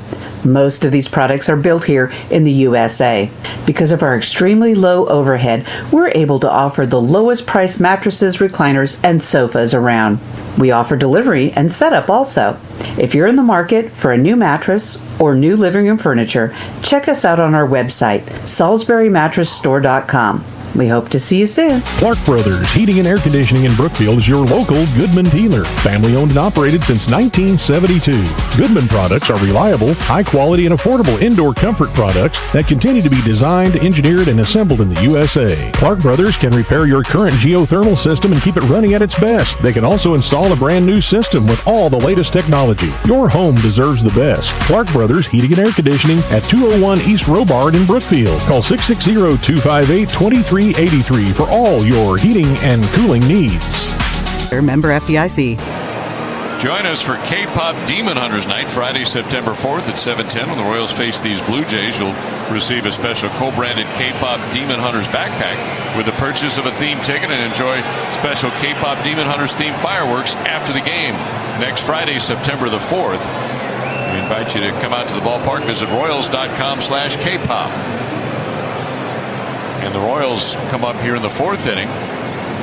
Most of these products are built here in the USA. Because of our extremely low overhead, we're able to offer the lowest price mattresses, recliners, and sofas around. We offer delivery and setup also. If you're in the market for a new mattress or new living room furniture, check us out on our website, SalisburyMattressStore.com. We hope to see you soon. Clark Brothers Heating and Air Conditioning in Brookfield is your local Goodman dealer. Family owned and operated since 1972. Goodman products are reliable, high quality, and affordable indoor comfort products that continue to be designed, engineered, and assembled in the USA. Clark Brothers can repair your current geothermal system and keep it running at its best. They can also install a brand new system with all the latest technology. Your home deserves the best. Clark Brothers Heating and Air Conditioning at 201 East Robard in Brookfield. Call 660-258-2383 for all your heating and cooling needs. Member FDIC. Join us for K-Pop Demon Hunters Night, Friday, September 4th at 7:10. When the Royals face these Blue Jays, you'll receive a special co-branded K-Pop Demon Hunters backpack with the purchase of a theme ticket and enjoy special K-Pop Demon Hunters themed fireworks after the game. Next Friday, September the 4th. We invite you to come out to the ballpark. Visit Royals.com/K-Pop. And the Royals come up here in the 4th inning,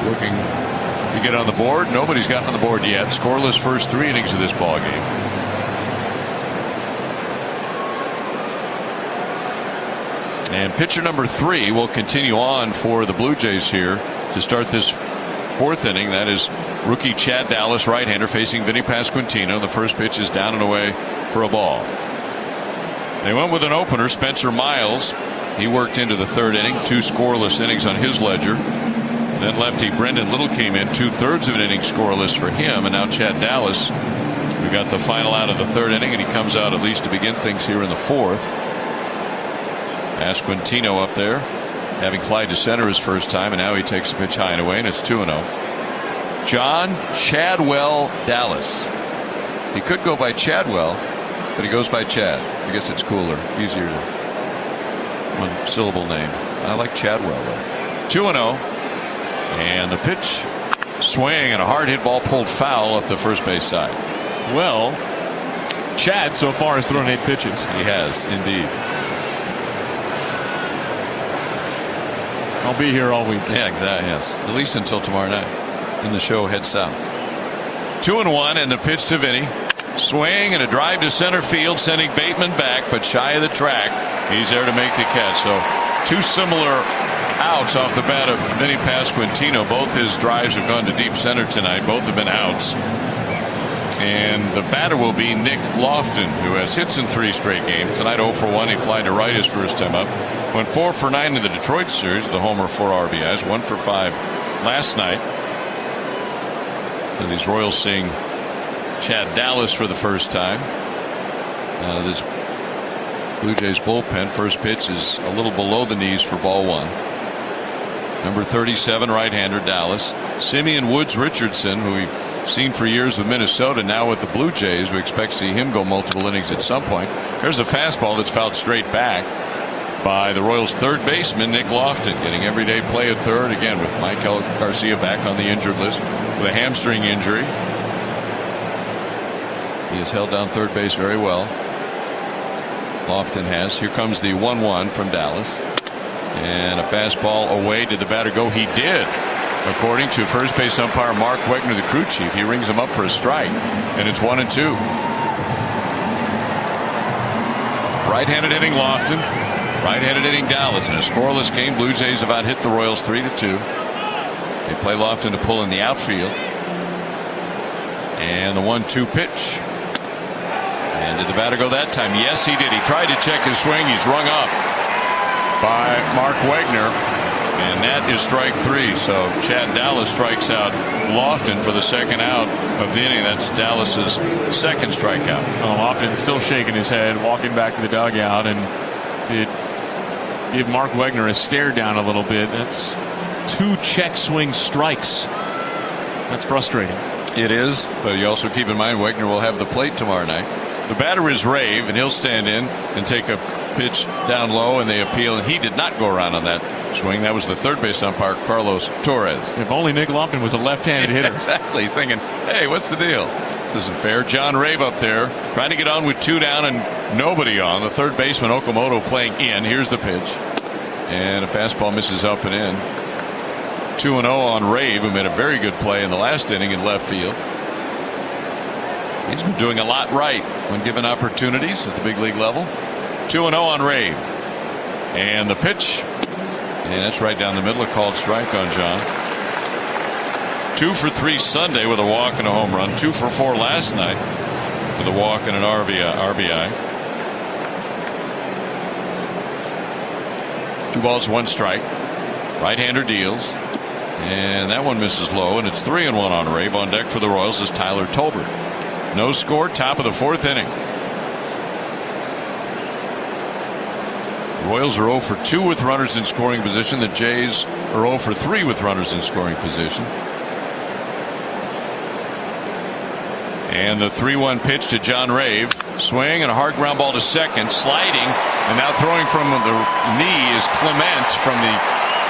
looking to get on the board. Nobody's gotten on the board yet. Scoreless first 3 innings of this ball game. And pitcher number 3 will continue on for the Blue Jays here to start this 4th inning. That is rookie Chad Dallas, right-hander, facing Vinny Pasquantino. The first pitch is down and away for a ball. They went with an opener, Spencer Miles. He worked into the 3rd inning, 2 scoreless innings on his ledger. Then lefty Brendan Little came in, 2/3 of an inning scoreless for him. And now Chad Dallas, we got the final out of the 3rd inning, and he comes out at least to begin things here in the 4th. Pasquantino up there, having flied to center his first time, and now he takes a pitch high and away, and it's 2-0. John Chadwell Dallas. He could go by Chadwell, but he goes by Chad. I guess it's cooler, easier to one syllable name. I like Chadwell though. 2-0, and the pitch, swing, and a hard hit ball pulled foul up the first base side. Well, Chad so far has thrown 8 pitches. He has indeed. I'll be here all week. Yeah, exactly. Yes, at least until tomorrow night. Then the show heads south. 2-1, and the pitch to Vinny. Swing and a drive to center field, sending Bateman back, but shy of the track. He's there to make the catch. So 2 similar outs off the bat of Vinny Pasquantino. Both his drives have gone to deep center tonight. Both have been outs. And the batter will be Nick Lofton, who has hits in 3 straight games. Tonight 0 for 1. He flied to right his first time up. Went 4 for 9 in the Detroit series. The homer, 4 RBIs. 1 for 5 last night. And these Royals seeing Chad Dallas for the first time. This Blue Jays bullpen, first pitch is a little below the knees for ball 1. Number 37, right-hander Dallas. Simeon Woods Richardson, who we've seen for years with Minnesota, now with the Blue Jays. We expect to see him go multiple innings at some point. There's a fastball that's fouled straight back by the Royals' 3rd baseman, Nick Lofton, getting everyday play at 3rd, again with Michael Garcia back on the injured list with a hamstring injury. He has held down 3rd base very well. Lofton has. Here comes the 1-1 from Dallas. And a fastball away. Did the batter go? He did. According to first base umpire Mark Wegner, the crew chief, he rings him up for a strike, and it's 1-2. Right-handed hitting Lofton, right-handed hitting Dallas. In a scoreless game, Blue Jays have out-hit the Royals 3-2. They play Lofton to pull in the outfield. And the 1-2 pitch. And did the batter go that time? Yes, he did. He tried to check his swing. He's rung up by Mark Wegner. And that is strike 3. So Chad Dallas strikes out Lofton for the second out of the inning. That's Dallas's second strikeout. Well, Lofton still shaking his head, walking back to the dugout, and did give Mark Wegner a stare down a little bit. That's 2 check swing strikes. That's frustrating. It is, but you also keep in mind Wegner will have the plate tomorrow night. The batter is Rave, and he'll stand in and take a pitch down low, and they appeal, and he did not go around on that swing. That was the third base umpire, Carlos Torres. If only Nick Lofton was a left-handed hitter. Exactly. He's thinking, hey, what's the deal? This isn't fair. John Rave up there trying to get on with 2 down and nobody on. The third baseman, Okamoto, playing in. Here's the pitch. And a fastball misses up and in. 2-0 on Rave, who made a very good play in the last inning in left field. He's been doing a lot right when given opportunities at the big league level. 2-0 on Rave. And the pitch. And that's right down the middle. A called strike on John. 2 for 3 Sunday with a walk and a home run. 2 for 4 last night with a walk and an RBI. 2 balls, 1 strike. Right-hander deals. And that one misses low. And it's 3-1 on Rave. On deck for the Royals is Tyler Tolbert. No score. Top of the 4th inning. Royals are 0 for 2 with runners in scoring position. The Jays are 0 for 3 with runners in scoring position. And the 3-1 pitch to John Rave. Swing and a hard ground ball to second. Sliding and now throwing from the knee is Clement from the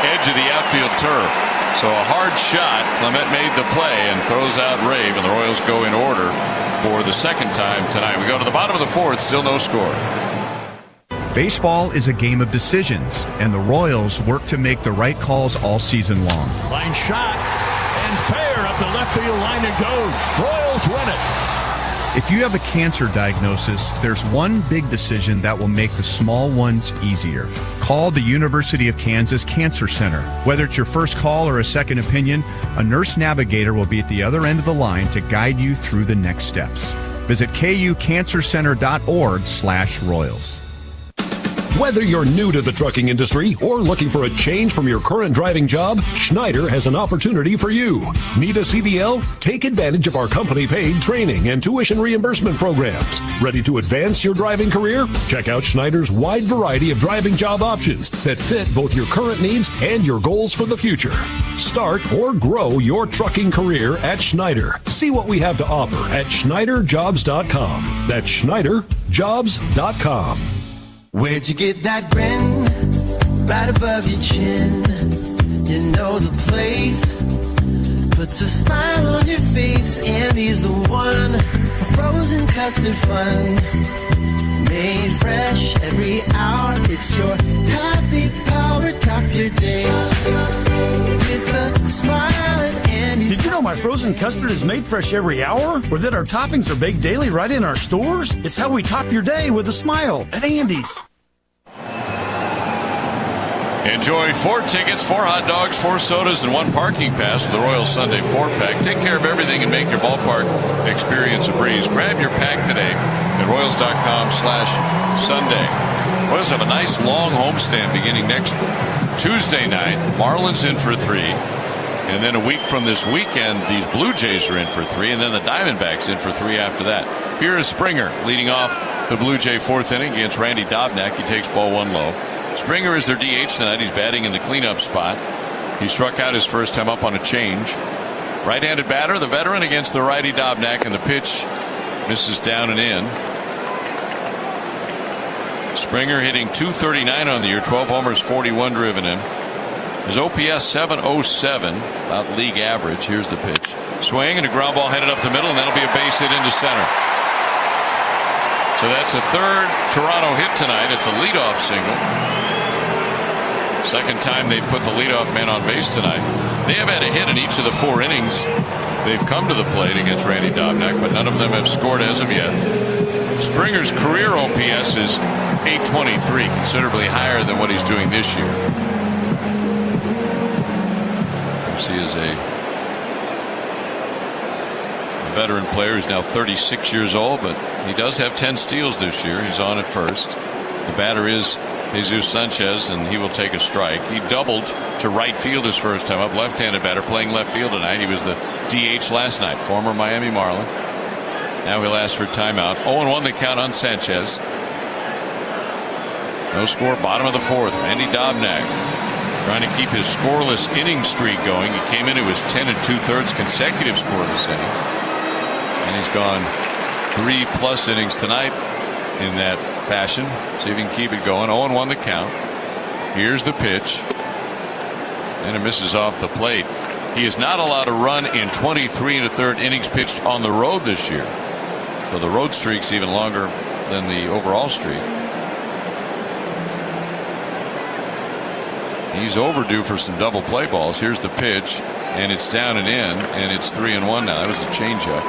edge of the outfield turf. So a hard shot. Clement made the play and throws out Rave, and the Royals go in order for the second time tonight. We go to the bottom of the 4th. Still no score. Baseball is a game of decisions, and the Royals work to make the right calls all season long. Line shot, and fair up the left field line it goes. Royals win it. If you have a cancer diagnosis, there's one big decision that will make the small ones easier. Call the University of Kansas Cancer Center. Whether it's your first call or a second opinion, a nurse navigator will be at the other end of the line to guide you through the next steps. Visit kucancercenter.org/Royals. Whether you're new to the trucking industry or looking for a change from your current driving job, Schneider has an opportunity for you. Need a CDL? Take advantage of our company-paid training and tuition reimbursement programs. Ready to advance your driving career? Check out Schneider's wide variety of driving job options that fit both your current needs and your goals for the future. Start or grow your trucking career at Schneider. See what we have to offer at SchneiderJobs.com. That's SchneiderJobs.com. Where'd you get that grin? Right above your chin. You know the place. Puts a smile on your face. Andy's the one. Frozen custard fun. Made fresh every hour. It's your happy power. Top your day. With a smile and Andy's. Did you know my frozen custard is made fresh every hour? Or that our toppings are baked daily right in our stores? It's how we top your day with a smile at Andy's. Enjoy 4 tickets, 4 hot dogs, 4 sodas, and 1 parking pass with the Royal Sunday 4-pack. Take care of everything and make your ballpark experience a breeze. Grab your pack today at Royals.com/Sunday. Royals have a nice long homestand beginning next Tuesday night. Marlins in for 3. And then a week from this weekend, these Blue Jays are in for 3. And then the Diamondbacks in for 3 after that. Here is Springer leading off the Blue Jay 4th inning against Randy Dobnak. He takes ball 1 low. Springer is their DH tonight. He's batting in the cleanup spot. He struck out his first time up on a change. Right-handed batter, the veteran against the righty Dobnak, and the pitch misses down and in. Springer hitting .239 on the year, 12 homers, 41 driven in. His OPS .707, about league average. Here's the pitch. Swing and a ground ball headed up the middle, and that'll be a base hit into center. So that's the 3rd Toronto hit tonight. It's a leadoff single. Second time they put the leadoff man on base tonight. They have had a hit in each of the 4 innings. They've come to the plate against Randy Dobnak, but none of them have scored as of yet. Springer's career OPS is 823, considerably higher than what he's doing this year. He is a veteran player who's now 36 years old, but he does have 10 steals this year. He's on at first. The batter is Jesus Sanchez, and he will take a strike. He doubled to right field his first time up. Left-handed batter playing left field tonight. He was the DH last night, former Miami Marlin. Now he'll ask for timeout. 0-1 the count on Sanchez. No score, bottom of the 4th. Randy Dobnak trying to keep his scoreless inning streak going. He came in, it was 10 2/3 consecutive scoreless innings. And he's gone 3+ innings tonight in that fashion. See if he can keep it going. 0-1 the count. Here's the pitch. And it misses off the plate. He is not allowed to run in 23 1/3 innings pitched on the road this year. So the road streak's even longer than the overall streak. He's overdue for some double play balls. Here's the pitch, and it's down and in, and it's 3-1 now. That was a changeup.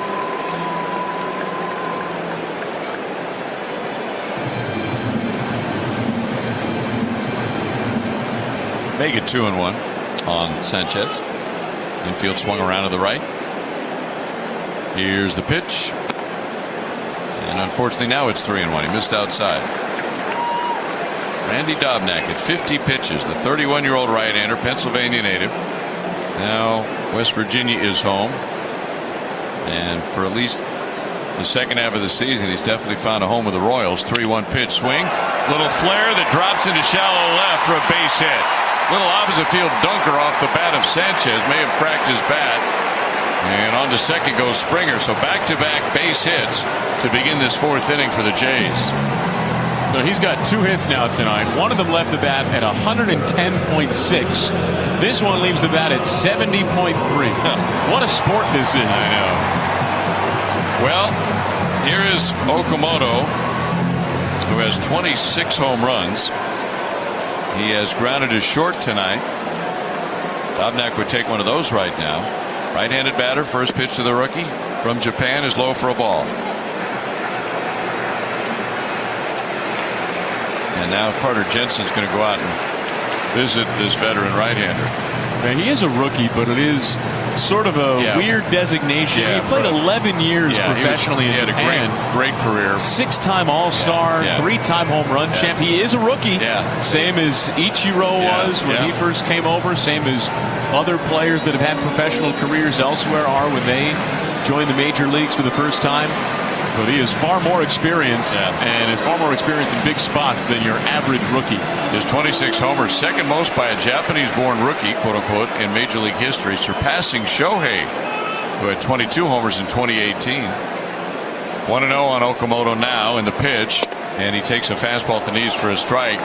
Make it 2-1 on Sanchez. Infield swung around to the right. Here's the pitch. And unfortunately now it's 3-1. He missed outside. Randy Dobnak at 50 pitches. The 31-year-old right-hander, Pennsylvania native. Now West Virginia is home. And for at least the second half of the season, he's definitely found a home with the Royals. 3-1 pitch swing. Little flare that drops into shallow left for a base hit. Little opposite field dunker off the bat of Sanchez. May have cracked his bat. And on to second goes Springer. So back-to-back base hits to begin this 4th inning for the Jays. So he's got 2 hits now tonight. One of them left the bat at 110.6. This one leaves the bat at 70.3. What a sport this is. I know. Well, here is Okamoto, who has 26 home runs. He has grounded his short tonight. Dobnak would take one of those right now. Right-handed batter, first pitch to the rookie from Japan is low for a ball. And now Carter Jensen's going to go out and visit this veteran right-hander. Man, he is a rookie, but it is sort of a weird designation. He played 11 years professionally in Japan. He had a great career. 6-time All-Star, 3-time home run champ. He is a rookie. Same as Ichiro was when he first came over. Same as other players that have had professional careers elsewhere are when they join the major leagues for the first time. But he is far more experienced and is far more experienced in big spots than your average rookie. His 26 homers, second most by a Japanese-born rookie, quote-unquote, in Major League history, surpassing Shohei, who had 22 homers in 2018. 1-0 on Okamoto now in the pitch, and he takes a fastball at the knees for a strike.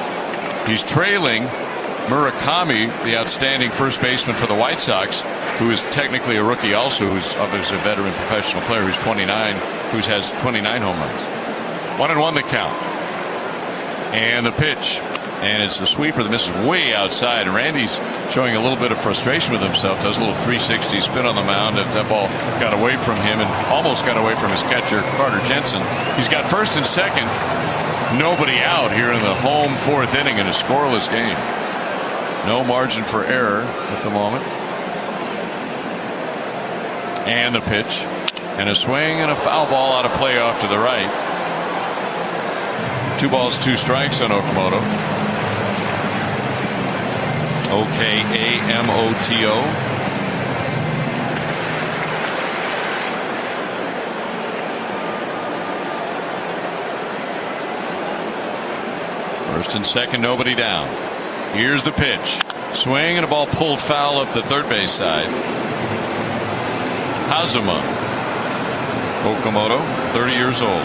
He's trailing Murakami, the outstanding first baseman for the White Sox, who is technically a rookie also, who's obviously a veteran professional player who's 29, who has 29 home runs. 1-1 the count. And the pitch. And it's the sweeper that misses way outside. And Randy's showing a little bit of frustration with himself. Does a little 360 spin on the mound as that ball got away from him and almost got away from his catcher, Carter Jensen. He's got first and second. Nobody out here in the home 4th inning in a scoreless game. No margin for error at the moment. And the pitch. And a swing and a foul ball out of play off to the right. 2 balls, 2 strikes on Okamoto. Okamoto. First and second, nobody down. Here's the pitch. Swing and a ball pulled foul up the third base side. Hazuma. Okamoto, 30 years old.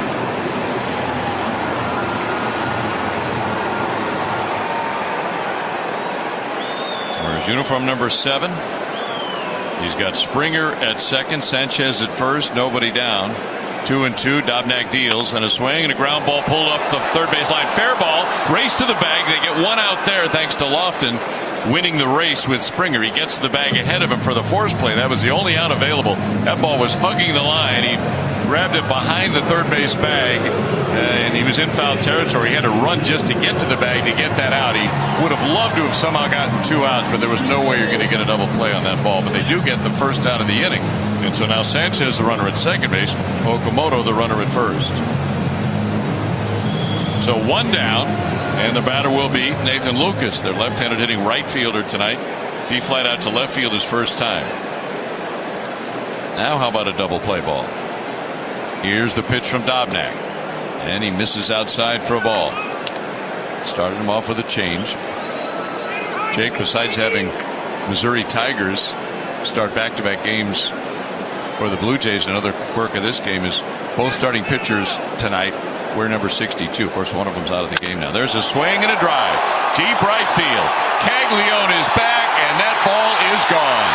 There's uniform number 7. He's got Springer at second, Sanchez at first, nobody down. 2-2. Dobnak deals and a swing and a ground ball pulled up the third base line. Fair ball. Race to the bag. They get one out there thanks to Lofton winning the race with Springer. He gets to the bag ahead of him for the force play. That was the only out available. That ball was hugging the line. He grabbed it behind the third base bag, and he was in foul territory. He had to run just to get to the bag to get that out. He would have loved to have somehow gotten 2 outs, but there was no way you're going to get a double play on that ball. But they do get the first out of the inning. And so now Sanchez, the runner at second base, Okamoto, the runner at first. So one down, and the batter will be Nathan Lucas, their left-handed hitting right fielder tonight. He flied out to left field his first time. Now how about a double play ball? Here's the pitch from Dobnak, and he misses outside for a ball. Started him off with a change. Jake, besides having Missouri Tigers start back-to-back games for the Blue Jays, another quirk of this game is both starting pitchers tonight wear number 62. Of course, one of them's out of the game now. There's a swing and a drive. Deep right field. Caglione is back, and that ball is gone.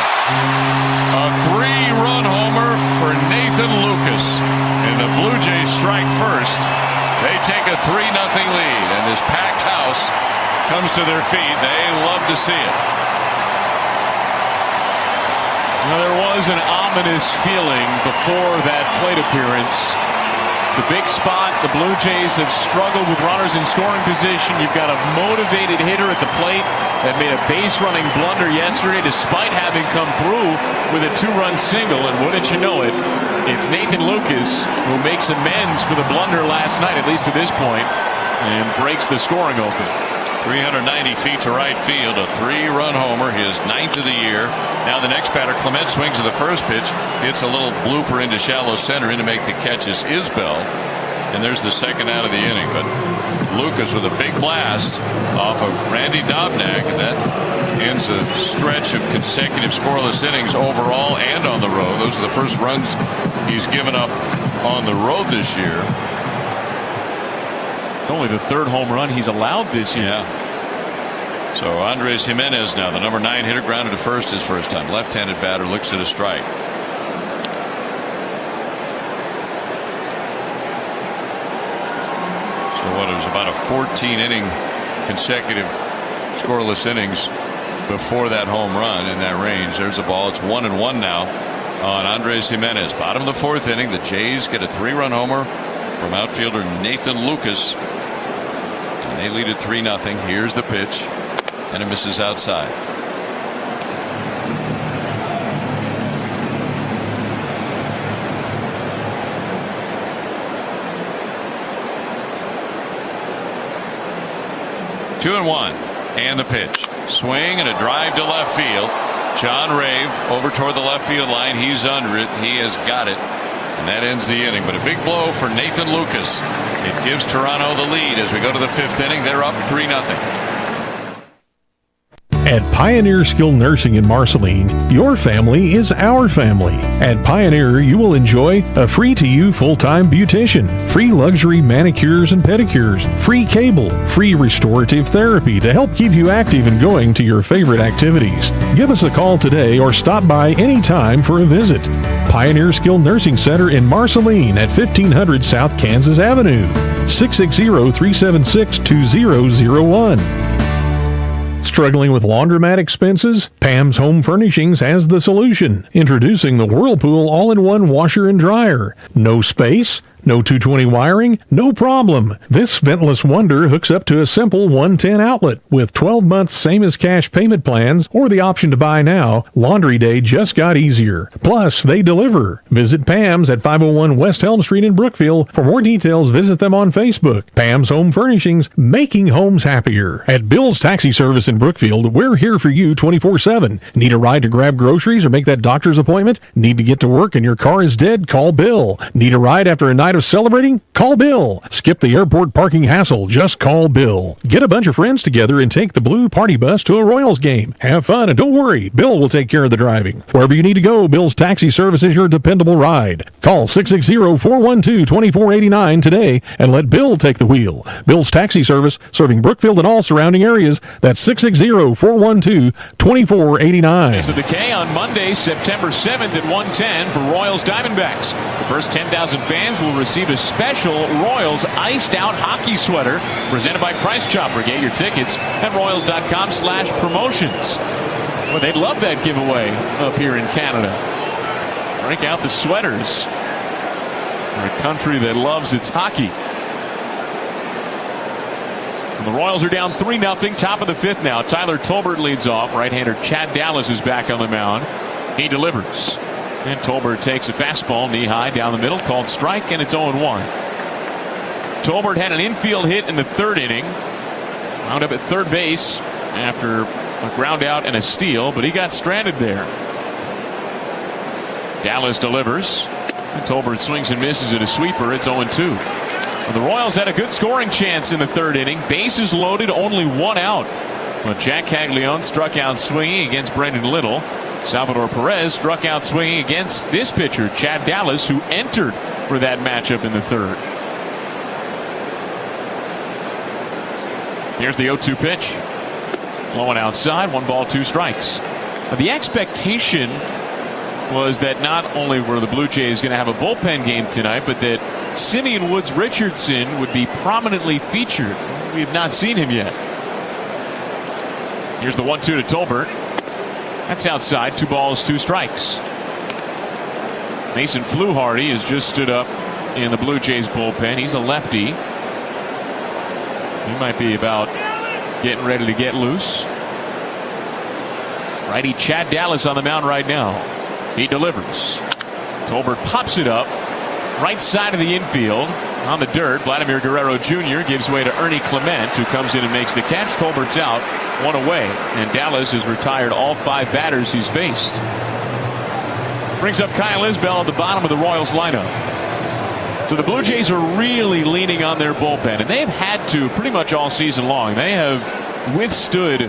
A 3-run homer for Nathan Lucas. And the Blue Jays strike first. They take a 3-0 lead, and this packed house comes to their feet. They love to see it. Now, there was an ominous feeling before that plate appearance. It's a big spot. The Blue Jays have struggled with runners in scoring position. You've got a motivated hitter at the plate that made a base-running blunder yesterday despite having come through with a 2-run single. And wouldn't you know it, it's Nathan Lucas who makes amends for the blunder last night, at least to this point, and breaks the scoring open. 390 feet to right field, a 3-run homer, his 9th of the year. Now the next batter, Clement, swings at the first pitch, hits a little blooper into shallow center. In to make the catch is Isbell, and there's the second out of the inning. But Lucas with a big blast off of Randy Dobnak, and that ends a stretch of consecutive scoreless innings overall and on the road. Those are the first runs he's given up on the road this year. It's only the 3rd home run he's allowed this year. Yeah. So Andres Jimenez now, the number 9 hitter, grounded to first his first time. Left-handed batter looks at a strike. So what, it was about a 14-inning consecutive scoreless innings before that home run in that range. There's the ball. It's 1-1 now on Andres Jimenez. Bottom of the 4th inning, the Jays get a 3-run homer from outfielder Nathan Lucas. And they lead it 3-0. Here's the pitch, and it misses outside. Two and one, and the pitch. Swing and a drive to left field. John Rave over toward the left field line. He's under it. He has got it. And that ends the inning. But a big blow for Nathan Lucas. It gives Toronto the lead as we go to the 5th inning. They're up 3-0. At Pioneer Skilled Nursing in Marceline, your family is our family. At Pioneer, you will enjoy a free-to-you full-time beautician, free luxury manicures and pedicures, free cable, free restorative therapy to help keep you active and going to your favorite activities. Give us a call today or stop by anytime for a visit. Pioneer Skilled Nursing Center in Marceline at 1500 South Kansas Avenue, 660-376-2001. Struggling with laundromat expenses? Pam's Home Furnishings has the solution. Introducing the Whirlpool all-in-one washer and dryer. No space? No 220 wiring? No problem. This ventless wonder hooks up to a simple 110 outlet. With 12 months same as cash payment plans or the option to buy now, laundry day just got easier. Plus, they deliver. Visit Pam's at 501 West Helm Street in Brookfield. For more details, visit them on Facebook. Pam's Home Furnishings, making homes happier. At Bill's Taxi Service in Brookfield, we're here for you 24/7. Need a ride to grab groceries or make that doctor's appointment? Need to get to work and your car is dead? Call Bill. Need a ride after a night of celebrating? Call Bill. Skip the airport parking hassle. Just call Bill. Get a bunch of friends together and take the Blue Party Bus to a Royals game. Have fun and don't worry, Bill will take care of the driving. Wherever you need to go, Bill's taxi service is your dependable ride. Call 660-412-2489 today and let Bill take the wheel. Bill's taxi service, serving Brookfield and all surrounding areas. That's 660-412-2489. Race of the K on Monday, September 7th at 1:10 for Royals Diamondbacks. The first 10,000 fans will receive a special Royals iced out hockey sweater presented by Price Chopper. Get your tickets at royals.com/promotions. Well, they'd love that giveaway up here in Canada. Break out the sweaters for a country that loves its hockey. And the Royals are down 3-0, top of the 5th now. Tyler Tolbert leads off. Right-hander Chad Dallas is back on the mound. He delivers. And Tolbert takes a fastball knee-high down the middle, called strike, and it's 0-1. Tolbert had an infield hit in the 3rd inning. Wound up at third base after a ground out and a steal, but he got stranded there. Dallas delivers. And Tolbert swings and misses at a sweeper. It's 0-2. Well, the Royals had a good scoring chance in the 3rd inning. Bases loaded, only 1 out. But Jack Caglione struck out swinging against Brendan Little. Salvador Perez struck out swinging against this pitcher, Chad Dallas, who entered for that matchup in the 3rd. Here's the 0-2 pitch. Blowing outside, 1 ball, 2 strikes. Now, the expectation was that not only were the Blue Jays going to have a bullpen game tonight, but that Simeon Woods Richardson would be prominently featured. We have not seen him yet. Here's the 1-2 to Tolbert. That's outside, 2 balls, 2 strikes. Mason Fluharty has just stood up in the Blue Jays bullpen. He's a lefty. He might be about getting ready to get loose. Righty Chad Dallas on the mound right now. He delivers. Tolbert pops it up. Right side of the infield. On the dirt, Vladimir Guerrero Jr. gives way to Ernie Clement, who comes in and makes the catch. Tolbert's out, 1 away. And Dallas has retired all 5 batters he's faced. Brings up Kyle Isbell at the bottom of the Royals lineup. So the Blue Jays are really leaning on their bullpen, and they've had to pretty much all season long. They have withstood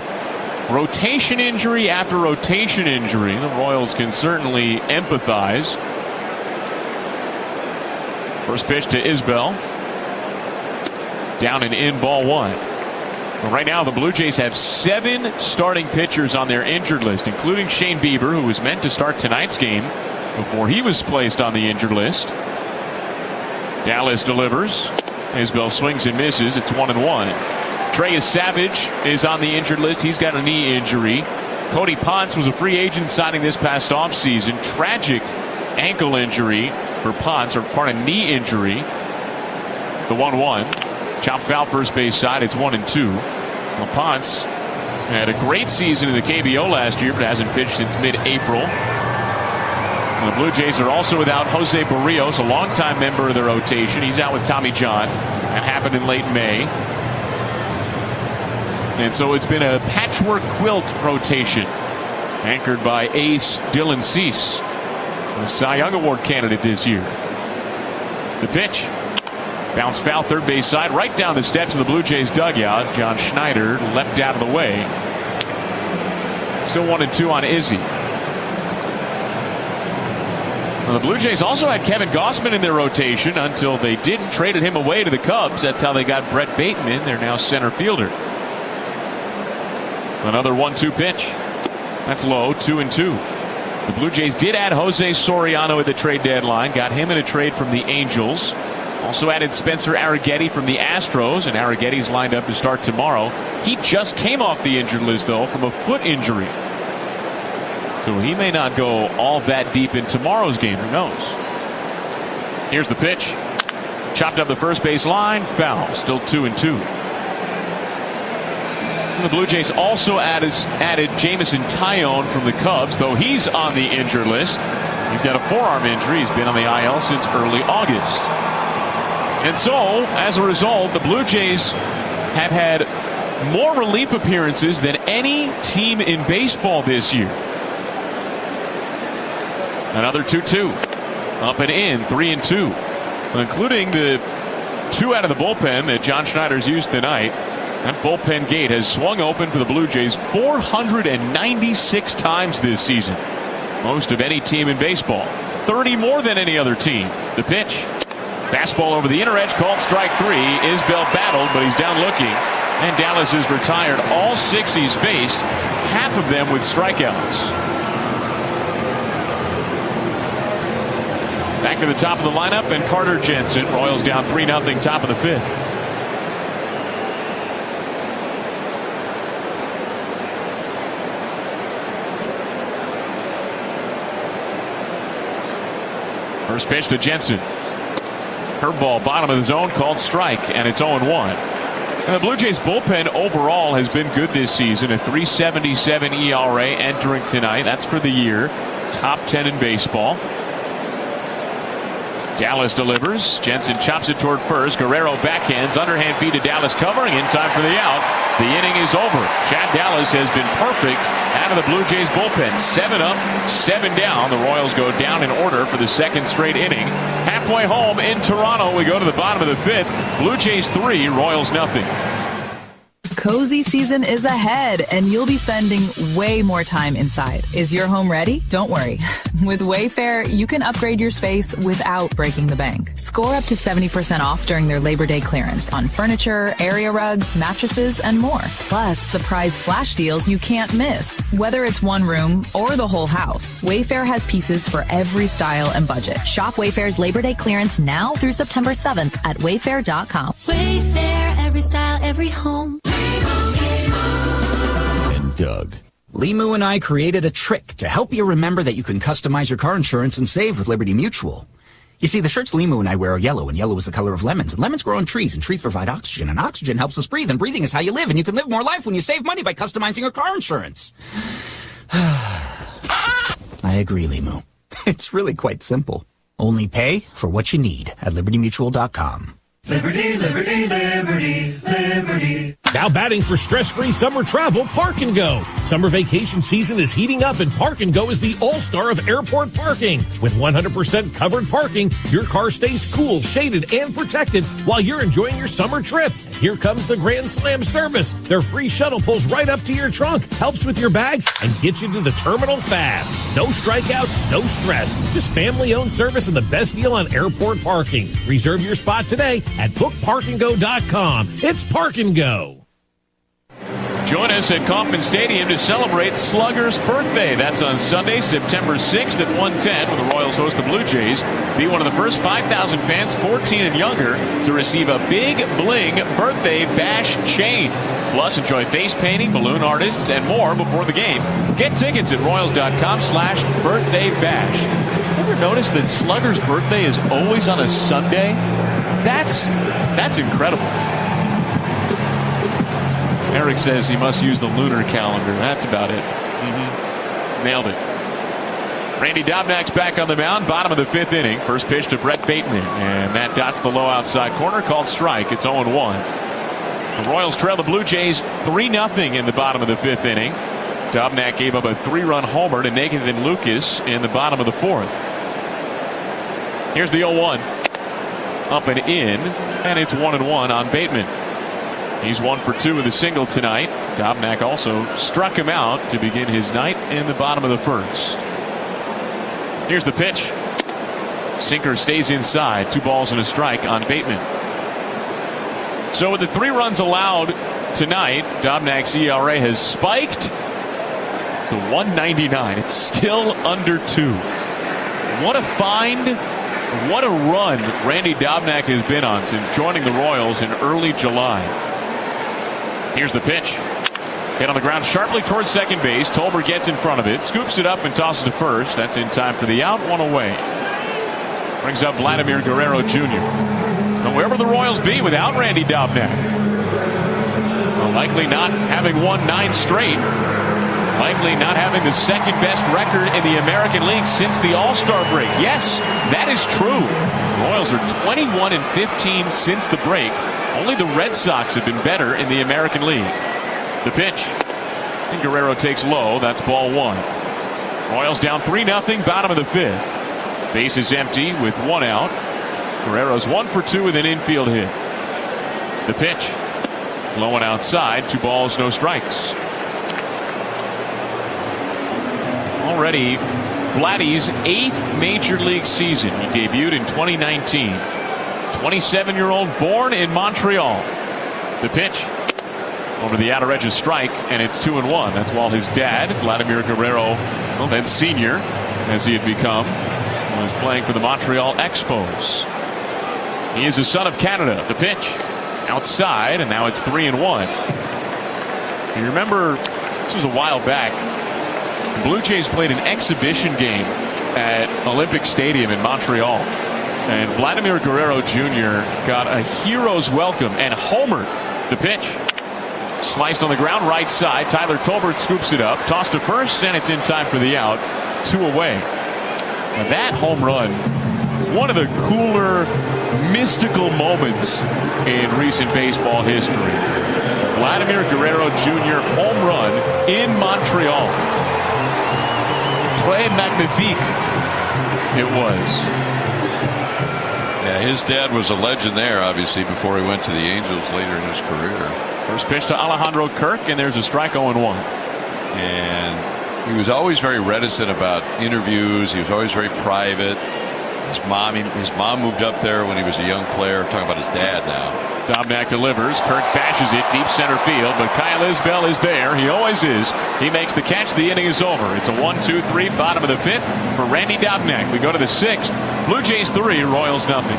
rotation injury after rotation injury. The Royals can certainly empathize. First pitch to Isbell. Down and in, ball 1. Well, right now the Blue Jays have 7 starting pitchers on their injured list, including Shane Bieber, who was meant to start tonight's game before he was placed on the injured list. Dallas delivers. Isbell swings and misses. It's 1-1. Trey Savage is on the injured list. He's got a knee injury. Cody Ponce was a free agent signing this past offseason. Tragic ankle injury for Ponce, or part of knee injury. The 1-1. Chop foul first base side. It's 1-2. Well, Ponce had a great season in the KBO last year, but hasn't pitched since mid-April. The Blue Jays are also without Jose Barrios, a longtime member of the rotation. He's out with Tommy John. That happened in late May. And so it's been a patchwork quilt rotation, anchored by ace Dylan Cease, the Cy Young Award candidate this year. The pitch. Bounce foul, third base side, right down the steps of the Blue Jays dugout. John Schneider leapt out of the way. Still 1-2 on Izzy. Well, the Blue Jays also had Kevin Gossman in their rotation until they didn't. Traded him away to the Cubs. That's how they got Brett Bateman. They're now center fielder. Another 1-2 pitch. That's low, 2-2. The Blue Jays did add Jose Soriano at the trade deadline. Got him in a trade from the Angels. Also added Spencer Arrighetti from the Astros, and Arrighetti's lined up to start tomorrow. He just came off the injured list, though, from a foot injury. So he may not go all that deep in tomorrow's game. Who knows? Here's the pitch. Chopped up the first base line. Foul. Still 2-2. And the Blue Jays also added Jameson Taillon from the Cubs, though he's on the injured list. He's got a forearm injury. He's been on the IL since early August. And so, as a result, the Blue Jays have had more relief appearances than any team in baseball this year. Another 2-2. Up and in, 3-2. including the 2 out of the bullpen that John Schneider's used tonight. That bullpen gate has swung open for the Blue Jays 496 times this season. Most of any team in baseball. 30 more than any other team. The pitch. Fastball over the inner edge, called strike 3. Isbell battled, but he's down looking. And Dallas has retired all 6 he's faced, half of them with strikeouts. Back to the top of the lineup, and Carter Jensen. Royals down 3-0, top of the 5th. First pitch to Jensen. Curveball, bottom of the zone, called strike, and it's 0-1. And the Blue Jays bullpen overall has been good this season. A 3.77 ERA entering tonight. That's for the year. Top 10 in baseball. Dallas delivers. Jensen chops it toward first. Guerrero backhands. Underhand feed to Dallas, covering in time for the out. The inning is over. Chad Dallas has been perfect out of the Blue Jays bullpen. 7 up, 7 down. The Royals go down in order for the second straight inning. Halfway home in Toronto, we go to the bottom of the 5th. Blue Jays 3, Royals nothing. Cozy season is ahead, and you'll be spending way more time inside. Is your home ready? Don't worry. With Wayfair, you can upgrade your space without breaking the bank. Score up to 70% off during their Labor Day clearance on furniture, area rugs, mattresses, and more. Plus, surprise flash deals you can't miss. Whether it's one room or the whole house, Wayfair has pieces for every style and budget. Shop Wayfair's Labor Day clearance now through September 7th at wayfair.com. Wayfair, every style, every home. And Doug. Limu and I created a trick to help you remember that you can customize your car insurance and save with Liberty Mutual. You see, the shirts Limu and I wear are yellow, and yellow is the color of lemons. And lemons grow on trees, and trees provide oxygen, and oxygen helps us breathe, and breathing is how you live, and you can live more life when you save money by customizing your car insurance. I agree, Limu. It's really quite simple. Only pay for what you need at libertymutual.com. Liberty, liberty, liberty, liberty. Now batting for stress-free summer travel, Park & Go. Summer vacation season is heating up, and Park & Go is the all-star of airport parking. With 100% covered parking, your car stays cool, shaded, and protected while you're enjoying your summer trip. And here comes the Grand Slam service. Their free shuttle pulls right up to your trunk, helps with your bags, and gets you to the terminal fast. No strikeouts, no stress. Just family-owned service and the best deal on airport parking. Reserve your spot today at bookparkandgo.com. It's Park & Go. Join us at Kauffman Stadium to celebrate Slugger's birthday. That's on Sunday, September 6th at 1:10 when the Royals host the Blue Jays. Be one of the first 5,000 fans, 14 and younger, to receive a Big Bling birthday bash chain. Plus, enjoy face painting, balloon artists, and more before the game. Get tickets at royals.com/birthday bash. Ever notice that Slugger's birthday is always on a Sunday? That's incredible. Eric says he must use the lunar calendar. That's about it. Nailed it. Randy Dobnak's back on the mound, bottom of the 5th inning. First pitch to Brett Bateman, and that dots the low outside corner, called strike. It's 0-1. The Royals trail the Blue Jays 3-0 in the bottom of the 5th inning. Dobnak gave up a 3-run homer to Nathan Lucas in the bottom of the 4th. Here's the 0-1. Up and in, and it's 1-1 on Bateman. He's 1 for 2 with a single tonight. Dobnak also struck him out to begin his night in the bottom of the 1st. Here's the pitch. Sinker stays inside. 2 balls and a strike on Bateman. So with the 3 runs allowed tonight, Dobnak's ERA has spiked to 1.99. It's still under 2. What a find. What a run Randy Dobnak has been on since joining the Royals in early July. Here's the pitch. Hit on the ground sharply towards second base. Tolbert gets in front of it, scoops it up and tosses to first. That's in time for the out, 1 away. Brings up Vladimir Guerrero Jr. But where will the Royals be without Randy Dobnak? Well, likely not having won 9 straight. Likely not having the second best record in the American League since the All-Star break. Yes, that is true. The Royals are 21-15 since the break. Only the Red Sox have been better in the American League. The pitch. And Guerrero takes low. That's ball 1. Royals down 3-0, bottom of the 5th. Base is empty with 1 out. Guerrero's 1 for 2 with an infield hit. The pitch. Low and outside. 2 balls, no strikes. Already Vladdy's 8th major league season. He debuted in 2019. 27-year-old born in Montreal. The pitch. Over the outer edge of strike, and it's 2-1. That's while his dad, Vladimir Guerrero, well, then senior, as he had become, was playing for the Montreal Expos. He is a son of Canada. The pitch. Outside, and now it's 3-1. You remember, this was a while back. The Blue Jays played an exhibition game at Olympic Stadium in Montreal, and Vladimir Guerrero Jr. got a hero's welcome and homered. The pitch. Sliced on the ground, right side. Tyler Tolbert scoops it up, tossed to first, and it's in time for the out. 2 away. Now that home run is one of the cooler, mystical moments in recent baseball history. Vladimir Guerrero Jr. home run in Montreal. Très magnifique it was. Yeah, his dad was a legend there, obviously, before he went to the Angels later in his career. First pitch to Alejandro Kirk, and there's a strike 0-1. And he was always very reticent about interviews. He was always very private. His mom moved up there when he was a young player. I'm talking about his dad now. Dobnak delivers. Kirk bashes it deep center field, but Kyle Isbell is there. He always is. He makes the catch. The inning is over. It's a 1-2-3, bottom of the 5th for Randy Dobnak. We go to the 6th. Blue Jays 3, Royals nothing.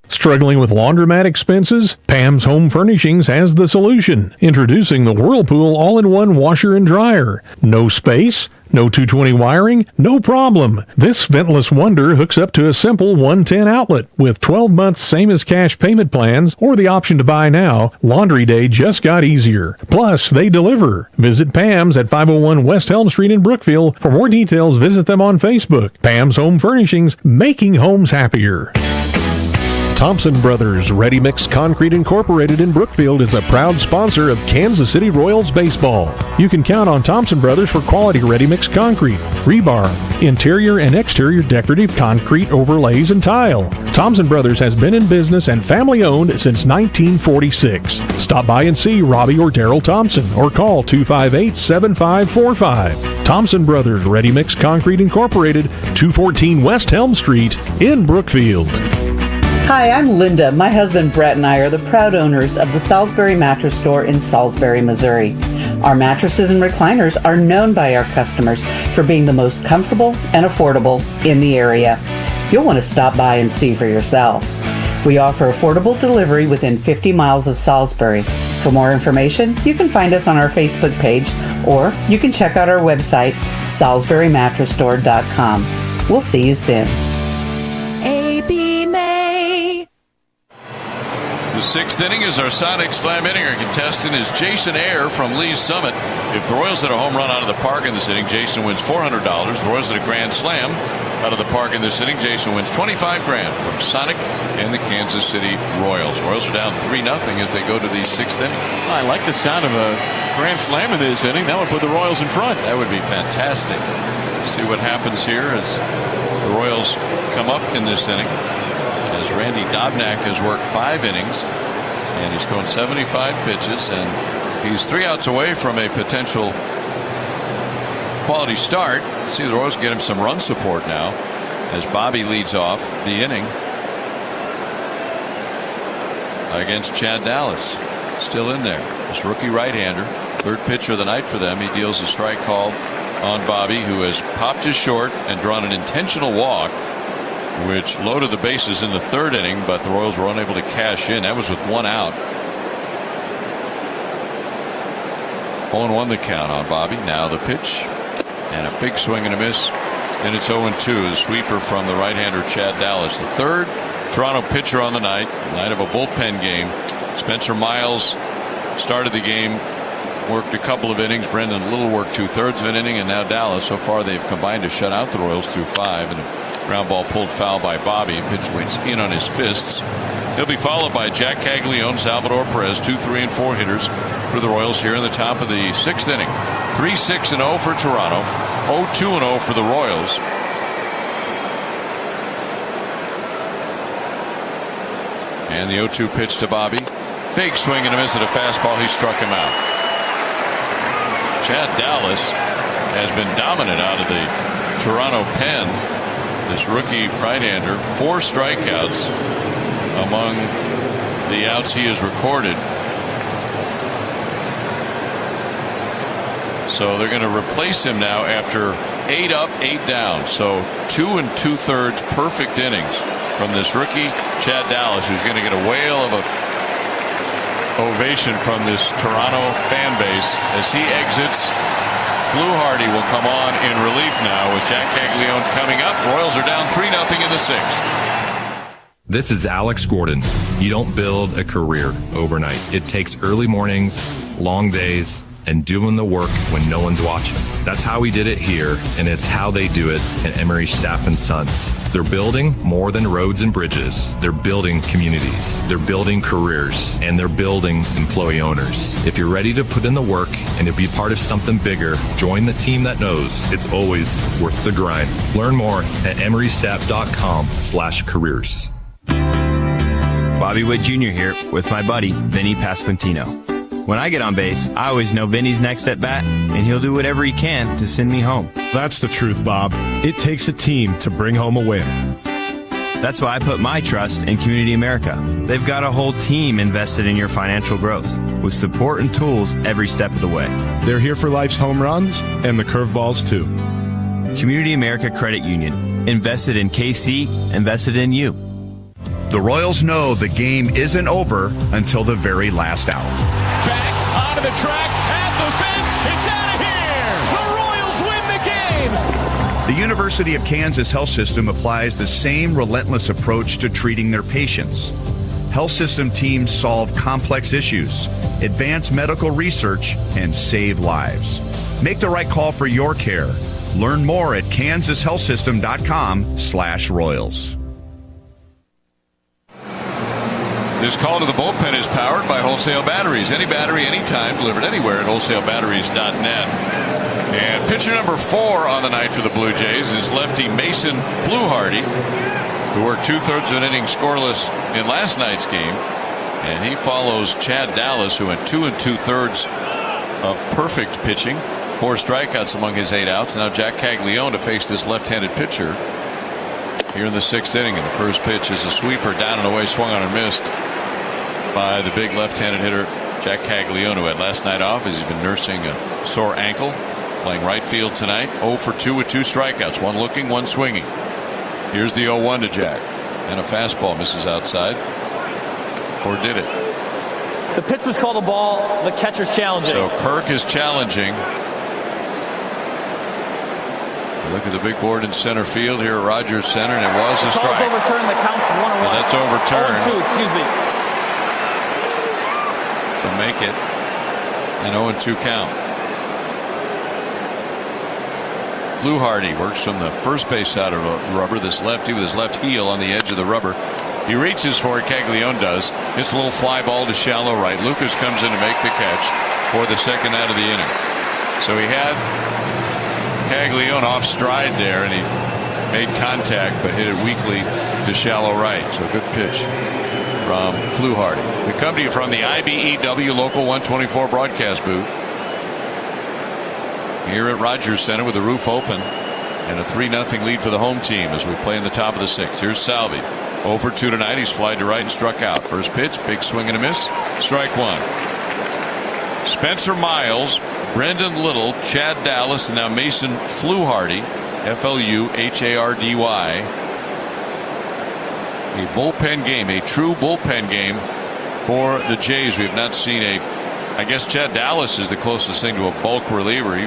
Struggling with laundromat expenses? Pam's Home Furnishings has the solution. Introducing the Whirlpool all-in-one washer and dryer. No space? No 220 wiring? No problem. This ventless wonder hooks up to a simple 110 outlet. With 12 months same as cash payment plans or the option to buy now, laundry day just got easier. Plus, they deliver. Visit Pam's at 501 West Elm Street in Brookfield. For more details, visit them on Facebook. Pam's Home Furnishings, making homes happier. Thompson Brothers Ready Mix Concrete Incorporated in Brookfield is a proud sponsor of Kansas City Royals baseball. You can count on Thompson Brothers for quality ready mix concrete, rebar, interior and exterior decorative concrete overlays, and tile. Thompson Brothers has been in business and family owned since 1946. Stop by and see Robbie or Daryl Thompson or call 258-7545. Thompson Brothers Ready Mix Concrete Incorporated, 214 West Elm Street in Brookfield. Hi, I'm Linda. My husband Brett and I are the proud owners of the Salisbury Mattress Store in Salisbury, Missouri. Our mattresses and recliners are known by our customers for being the most comfortable and affordable in the area. You'll want to stop by and see for yourself. We offer affordable delivery within 50 miles of Salisbury. For more information, you can find us on our Facebook page, or you can check out our website, salisburymattressstore.com. We'll see you soon. The 6th inning is our Sonic Slam inning. Our contestant is Jason Ayer from Lee's Summit. If the Royals hit a home run out of the park in this inning, Jason wins $400. The Royals hit a grand slam out of the park in this inning, Jason wins $25,000 from Sonic and the Kansas City Royals. Royals are down 3-0 as they go to the 6th inning. I like the sound of a grand slam in this inning. That would put the Royals in front. That would be fantastic. See what happens here as the Royals come up in this inning. As Randy Dobnak has worked 5 innings and he's thrown 75 pitches, and he's 3 outs away from a potential quality start. Let's see if the Royals get him some run support now as Bobby leads off the inning against Chad Dallas. Still in there. This rookie right-hander, 3rd pitcher of the night for them. He deals a strike call on Bobby, who has popped his short and drawn an intentional walk, which loaded the bases in the 3rd inning, but the Royals were unable to cash in. That was with 1 out. 0-1 the count on Bobby. Now the pitch, and a big swing and a miss, and it's 0-2. The sweeper from the right-hander Chad Dallas, the 3rd Toronto pitcher on the night of a bullpen game. Spencer Miles started the game, worked a couple of innings. Brendan Little worked 2/3 of an inning, and now Dallas. So far they've combined to shut out the Royals through 5, and ground ball pulled foul by Bobby. Pitch waits in on his fists. He'll be followed by Jack Caglione, Salvador Perez, 2, 3, and 4 hitters for the Royals here in the top of the 6th inning. 3-6-0 for Toronto, 0-2-0 for the Royals. And the 0-2 pitch to Bobby. Big swing and a miss at a fastball. He struck him out. Chad Dallas has been dominant out of the Toronto pen. This rookie right-hander, 4 strikeouts among the outs he has recorded. So they're going to replace him now after 8 up, 8 down. So 2 2/3 perfect innings from this rookie Chad Dallas, who's going to get a whale of a ovation from this Toronto fan base as he exits. Fluharty will come on in relief now with Jack Caglione coming up. Royals are down 3-0 in the 6th. This is Alex Gordon. You don't build a career overnight. It takes early mornings, long days, and doing the work when no one's watching. That's how we did it here, and it's how they do it at Emery Sapp & Sons. They're building more than roads and bridges. They're building communities. They're building careers, and they're building employee owners. If you're ready to put in the work and to be part of something bigger, join the team that knows it's always worth the grind. Learn more at emerysapp.com/careers. Bobby Witt Jr. here with my buddy, Vinny Pasquantino. When I get on base, I always know Vinny's next at bat, and he'll do whatever he can to send me home. That's the truth, Bob. It takes a team to bring home a win. That's why I put my trust in Community America. They've got a whole team invested in your financial growth, with support and tools every step of the way. They're here for life's home runs and the curveballs, too. Community America Credit Union. Invested in KC, invested in you. The Royals know the game isn't over until the very last out. Back onto the track, at the fence, it's out of here! The Royals win the game! The University of Kansas Health System applies the same relentless approach to treating their patients. Health system teams solve complex issues, advance medical research, and save lives. Make the right call for your care. Learn more at kansashealthsystem.com/Royals. This call to the bullpen is powered by Wholesale Batteries. Any battery, anytime, delivered anywhere at wholesalebatteries.net. And pitcher number 4 on the night for the Blue Jays is lefty Mason Fluharty, who worked 2/3 of an inning scoreless in last night's game. And he follows Chad Dallas, who went 2 2/3 of perfect pitching, 4 strikeouts among his 8 outs. Now Jack Caglione to face this left-handed pitcher here in the 6th inning. And the first pitch is a sweeper down and away, swung on and missed by the big left-handed hitter Jack Caglione, who had last night off as he's been nursing a sore ankle, playing right field tonight. 0 for 2 with 2 strikeouts, 1 looking, 1 swinging. Here's the 0-1 to Jack, and a fastball misses outside, or did it? The pitch was called a ball. The catcher's challenging. So Kirk is challenging. Look at the big board in center field here at Rogers Center, and it was a strike. Overturned. The count's 1-1. Well, that's overturned. 0-2, excuse me. To make it an 0-2 count. Fluharty works from the first base side of the rubber. This lefty with his left heel on the edge of the rubber. He reaches for it. Caglione does. Hits a little fly ball to shallow right. Lucas comes in to make the catch for the second out of the inning. So he had Caglione off stride there, and he made contact but hit it weakly to shallow right. So good pitch from Fluharty. We come to you from the IBEW Local 124 broadcast booth here at Rogers Center with the roof open and a 3-0 lead for the home team as we play in the top of the 6th. Here's Salvi. 0 for 2 tonight. He's flied to right and struck out. First pitch, big swing and a miss. Strike 1. Spencer Miles, Brendan Little, Chad Dallas, and now Mason Fluharty, Fluhardy. A bullpen game, a true bullpen game for the Jays. We have not seen I guess Chad Dallas is the closest thing to a bulk reliever.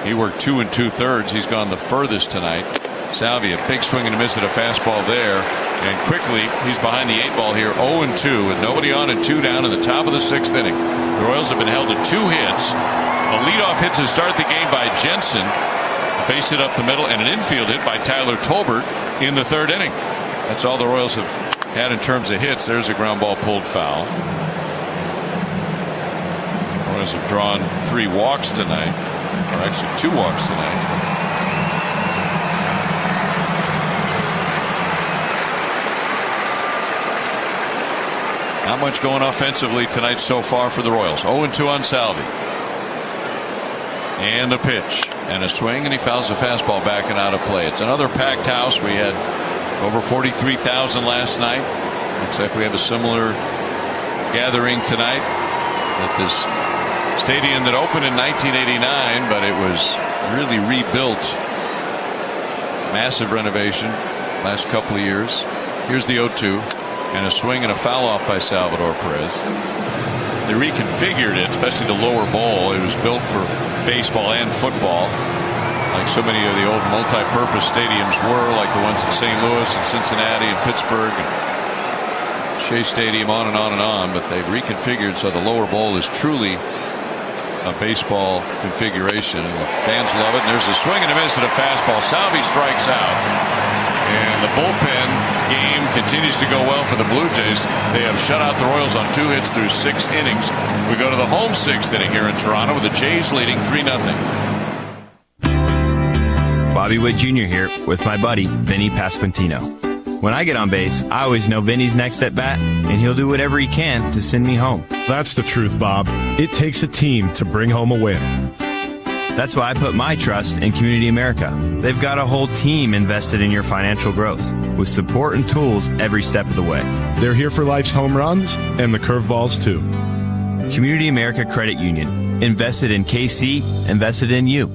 He worked 2 2/3. He's gone the furthest tonight. Salvi, a big swing and a miss at a fastball there. And quickly, he's behind the 8 ball here, 0-2, with nobody on and 2 down in the top of the 6th inning. The Royals have been held to 2 hits. A leadoff hit to start the game by Jensen, a base hit up the middle, and an infield hit by Tyler Tolbert in the 3rd inning. That's all the Royals have had in terms of hits. There's a ground ball pulled foul. The Royals have drawn 3 walks tonight, or actually 2 walks tonight. Not much going offensively tonight so far for the Royals. 0-2 on Salvi. And the pitch and a swing, and he fouls the fastball back and out of play. It's another packed house. We had over 43,000 last night. Looks like we have a similar gathering tonight at this stadium that opened in 1989, but it was really rebuilt. Massive renovation last couple of years. Here's the 0-2 and a swing and a foul off by Salvador Perez. They reconfigured it, especially the lower bowl. It was built for baseball and football, like so many of the old multi-purpose stadiums were, like the ones in St. Louis and Cincinnati and Pittsburgh and Shea Stadium, on and on and on. But they've reconfigured so the lower bowl is truly a baseball configuration. And the fans love it. And there's a swing and a miss at a fastball. Salvi strikes out. And the bullpen game continues to go well for the Blue Jays. They have shut out the Royals on 2 hits through 6 innings. We go to the home 6th inning here in Toronto with the Jays leading 3-0. Bobby Witt Jr. here with my buddy, Vinny Pasquantino. When I get on base, I always know Vinny's next at bat, and he'll do whatever he can to send me home. That's the truth, Bob. It takes a team to bring home a win. That's why I put my trust in Community America. They've got a whole team invested in your financial growth with support and tools every step of the way. They're here for life's home runs and the curveballs, too. Community America Credit Union. Invested in KC, invested in you.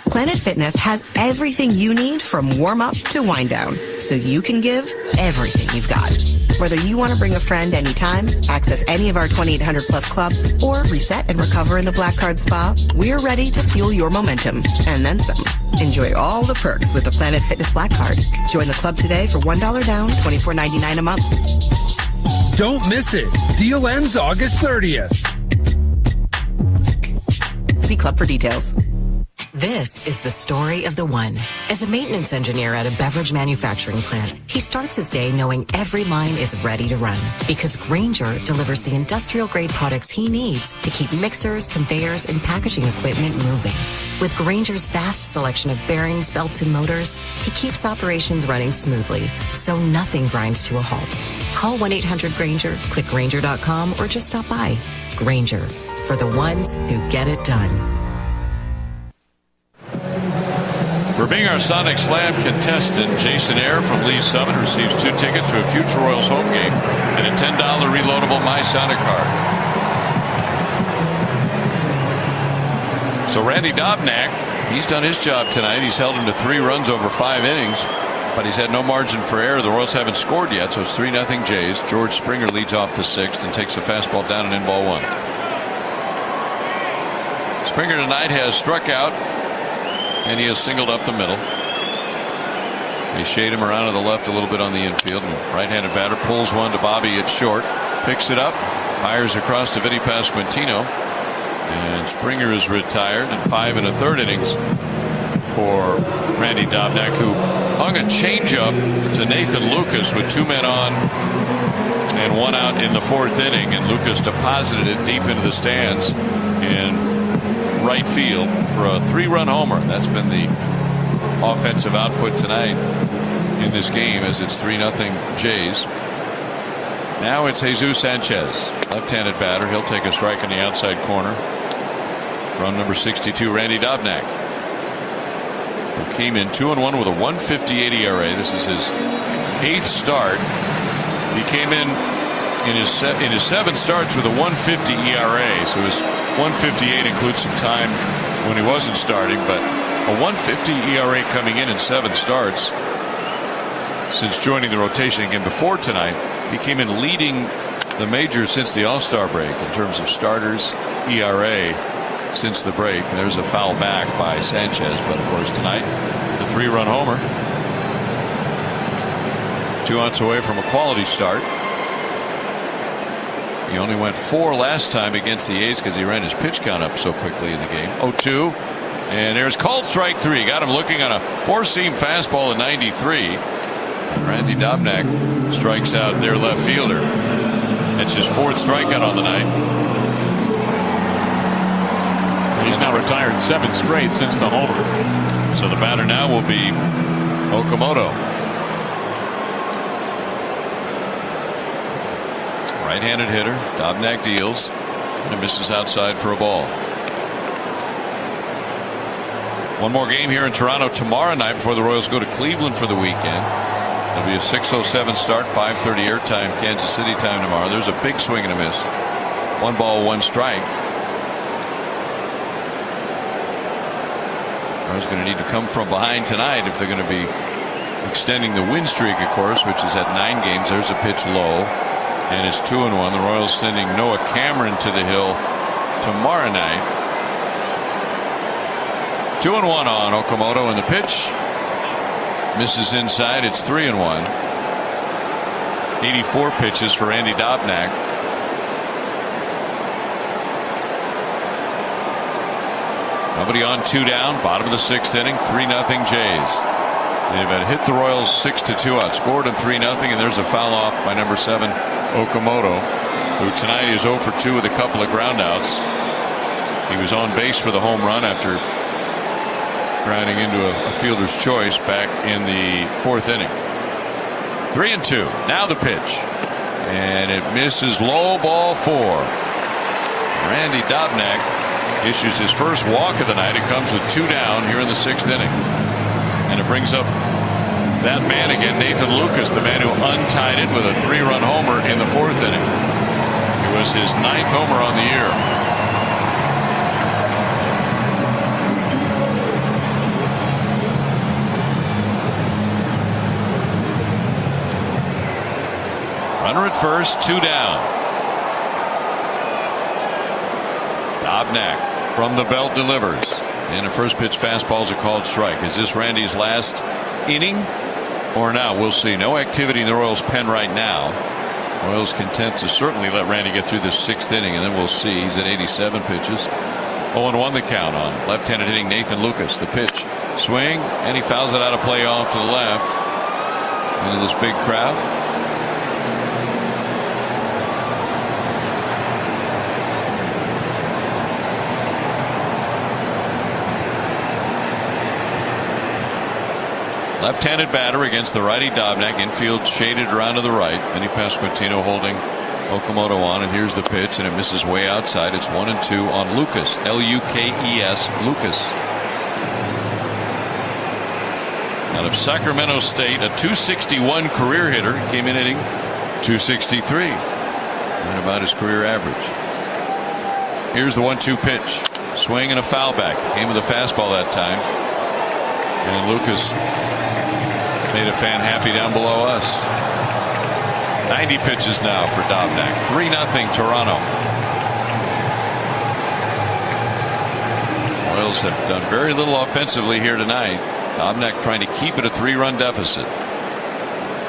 Planet Fitness has everything you need from warm-up to wind-down, so you can give everything you've got. Whether you want to bring a friend anytime, access any of our 2,800-plus clubs, or reset and recover in the Black Card Spa, we're ready to fuel your momentum, and then some. Enjoy all the perks with the Planet Fitness Black Card. Join the club today for $1 down, $24.99 a month. Don't miss it. Deal ends August 30th. See club for details. This is the story of the one. As a maintenance engineer at a beverage manufacturing plant, he starts his day knowing every line is ready to run because Grainger delivers the industrial-grade products he needs to keep mixers, conveyors, and packaging equipment moving. With Grainger's vast selection of bearings, belts, and motors, he keeps operations running smoothly, so nothing grinds to a halt. Call 1-800-GRAINGER, click Grainger.com, or just stop by. Grainger, for the ones who get it done. For being our Sonic Slam contestant, Jason Ayer from Lee's Summit receives 2 tickets to a future Royals home game and a $10 reloadable My Sonic card. So Randy Dobnak, he's done his job tonight. He's held him to 3 runs over 5 innings, but he's had no margin for error. The Royals haven't scored yet, so it's 3-0 Jays. George Springer leads off the 6th and takes a fastball down and in ball 1. Springer tonight has struck out, and he has singled up the middle. They shade him around to the left a little bit on the infield. And right-handed batter pulls one to Bobby at short, picks it up, fires across to Vinny Pasquantino, and Springer is retired in 5 1/3 innings for Randy Dobnak, who hung a changeup to Nathan Lucas with 2 men on and 1 out in the 4th inning, and Lucas deposited it deep into the stands in right field for a 3-run homer. That's been the offensive output tonight in this game, as it's 3-0 Jays. Now it's Jesus Sanchez, left-handed batter. He'll take a strike in the outside corner from number 62, Randy Dobnak, who came in 2-1 with a 1.58 ERA. This is his 8th start. He came in his 7 starts with a 1.50 ERA, so his 1.58 includes some time when he wasn't starting, but a 1.50 ERA coming in 7 starts since joining the rotation again before tonight. He came in leading the majors since the All-Star break in terms of starters ERA since the break. And there's a foul back by Sanchez, but of course tonight the 3-run homer. 2 outs away from a quality start. He only went 4 last time against the A's because he ran his pitch count up so quickly in the game. 0-2, and there's called strike 3. Got him looking on a 4-seam fastball at 93. And Randy Dobnak strikes out their left fielder. It's his 4th strikeout on the night. He's now retired 7 straight since the homer. So the batter now will be Okamoto. Right-handed hitter. Dobnak deals. And it misses outside for a ball. One more game here in Toronto tomorrow night before the Royals go to Cleveland for the weekend. It'll be a 6:07 start, 5:30 airtime, Kansas City time tomorrow. There's a big swing and a miss. 1 ball, 1 strike. Royals going to need to come from behind tonight if they're going to be extending the win streak, of course, which is at 9 games. There's a pitch low, and it's 2-1. The Royals sending Noah Cameron to the hill tomorrow night. 2-1 on Okamoto, and the pitch misses inside. It's 3-1. 84 pitches for Randy Dobnak. Nobody on, 2 down. Bottom of the 6th inning. 3-0 Jays. They've hit the Royals 6-2, outscored them 3-0, and there's a foul off by number 7 Okamoto, who tonight is 0 for 2 with a couple of groundouts. He was on base for the home run after grounding into a fielder's choice back in the 4th inning. 3-2. Now the pitch, and it misses low, ball 4. Randy Dobnak issues his first walk of the night. It comes with 2 down here in the 6th inning, and it brings up that man again, Nathan Lucas, the man who untied it with a 3-run homer in the 4th inning. It was his 9th homer on the year. Runner at first, 2 down. Dobnak from the belt delivers, and a first pitch fastball is a called strike. Is this Randy's last inning or now? We'll see. No activity in the Royals pen right now. Royals content to certainly let Randy get through this 6th inning, and then we'll see. He's at 87 pitches. 0-1 the count on left-handed hitting Nathan Lucas. The pitch, swing, and he fouls it out of play off to the left into this big crowd. Left-handed batter against the righty Dobnak. Infield shaded around to the right. Vinny Pasquantino holding Okamoto on, and here's the pitch, and it misses way outside. It's 1-2 on Lucas. L-U-K-E-S, Lucas. Out of Sacramento State, a .261 career hitter. He came in hitting .263, and about his career average. Here's the 1-2 pitch. Swing and a foul back. Came with a fastball that time, and Lucas made a fan happy down below us. 90 pitches now for Dobnak. 3-0 Toronto. Royals have done very little offensively here tonight. Dobnak trying to keep it a 3-run deficit.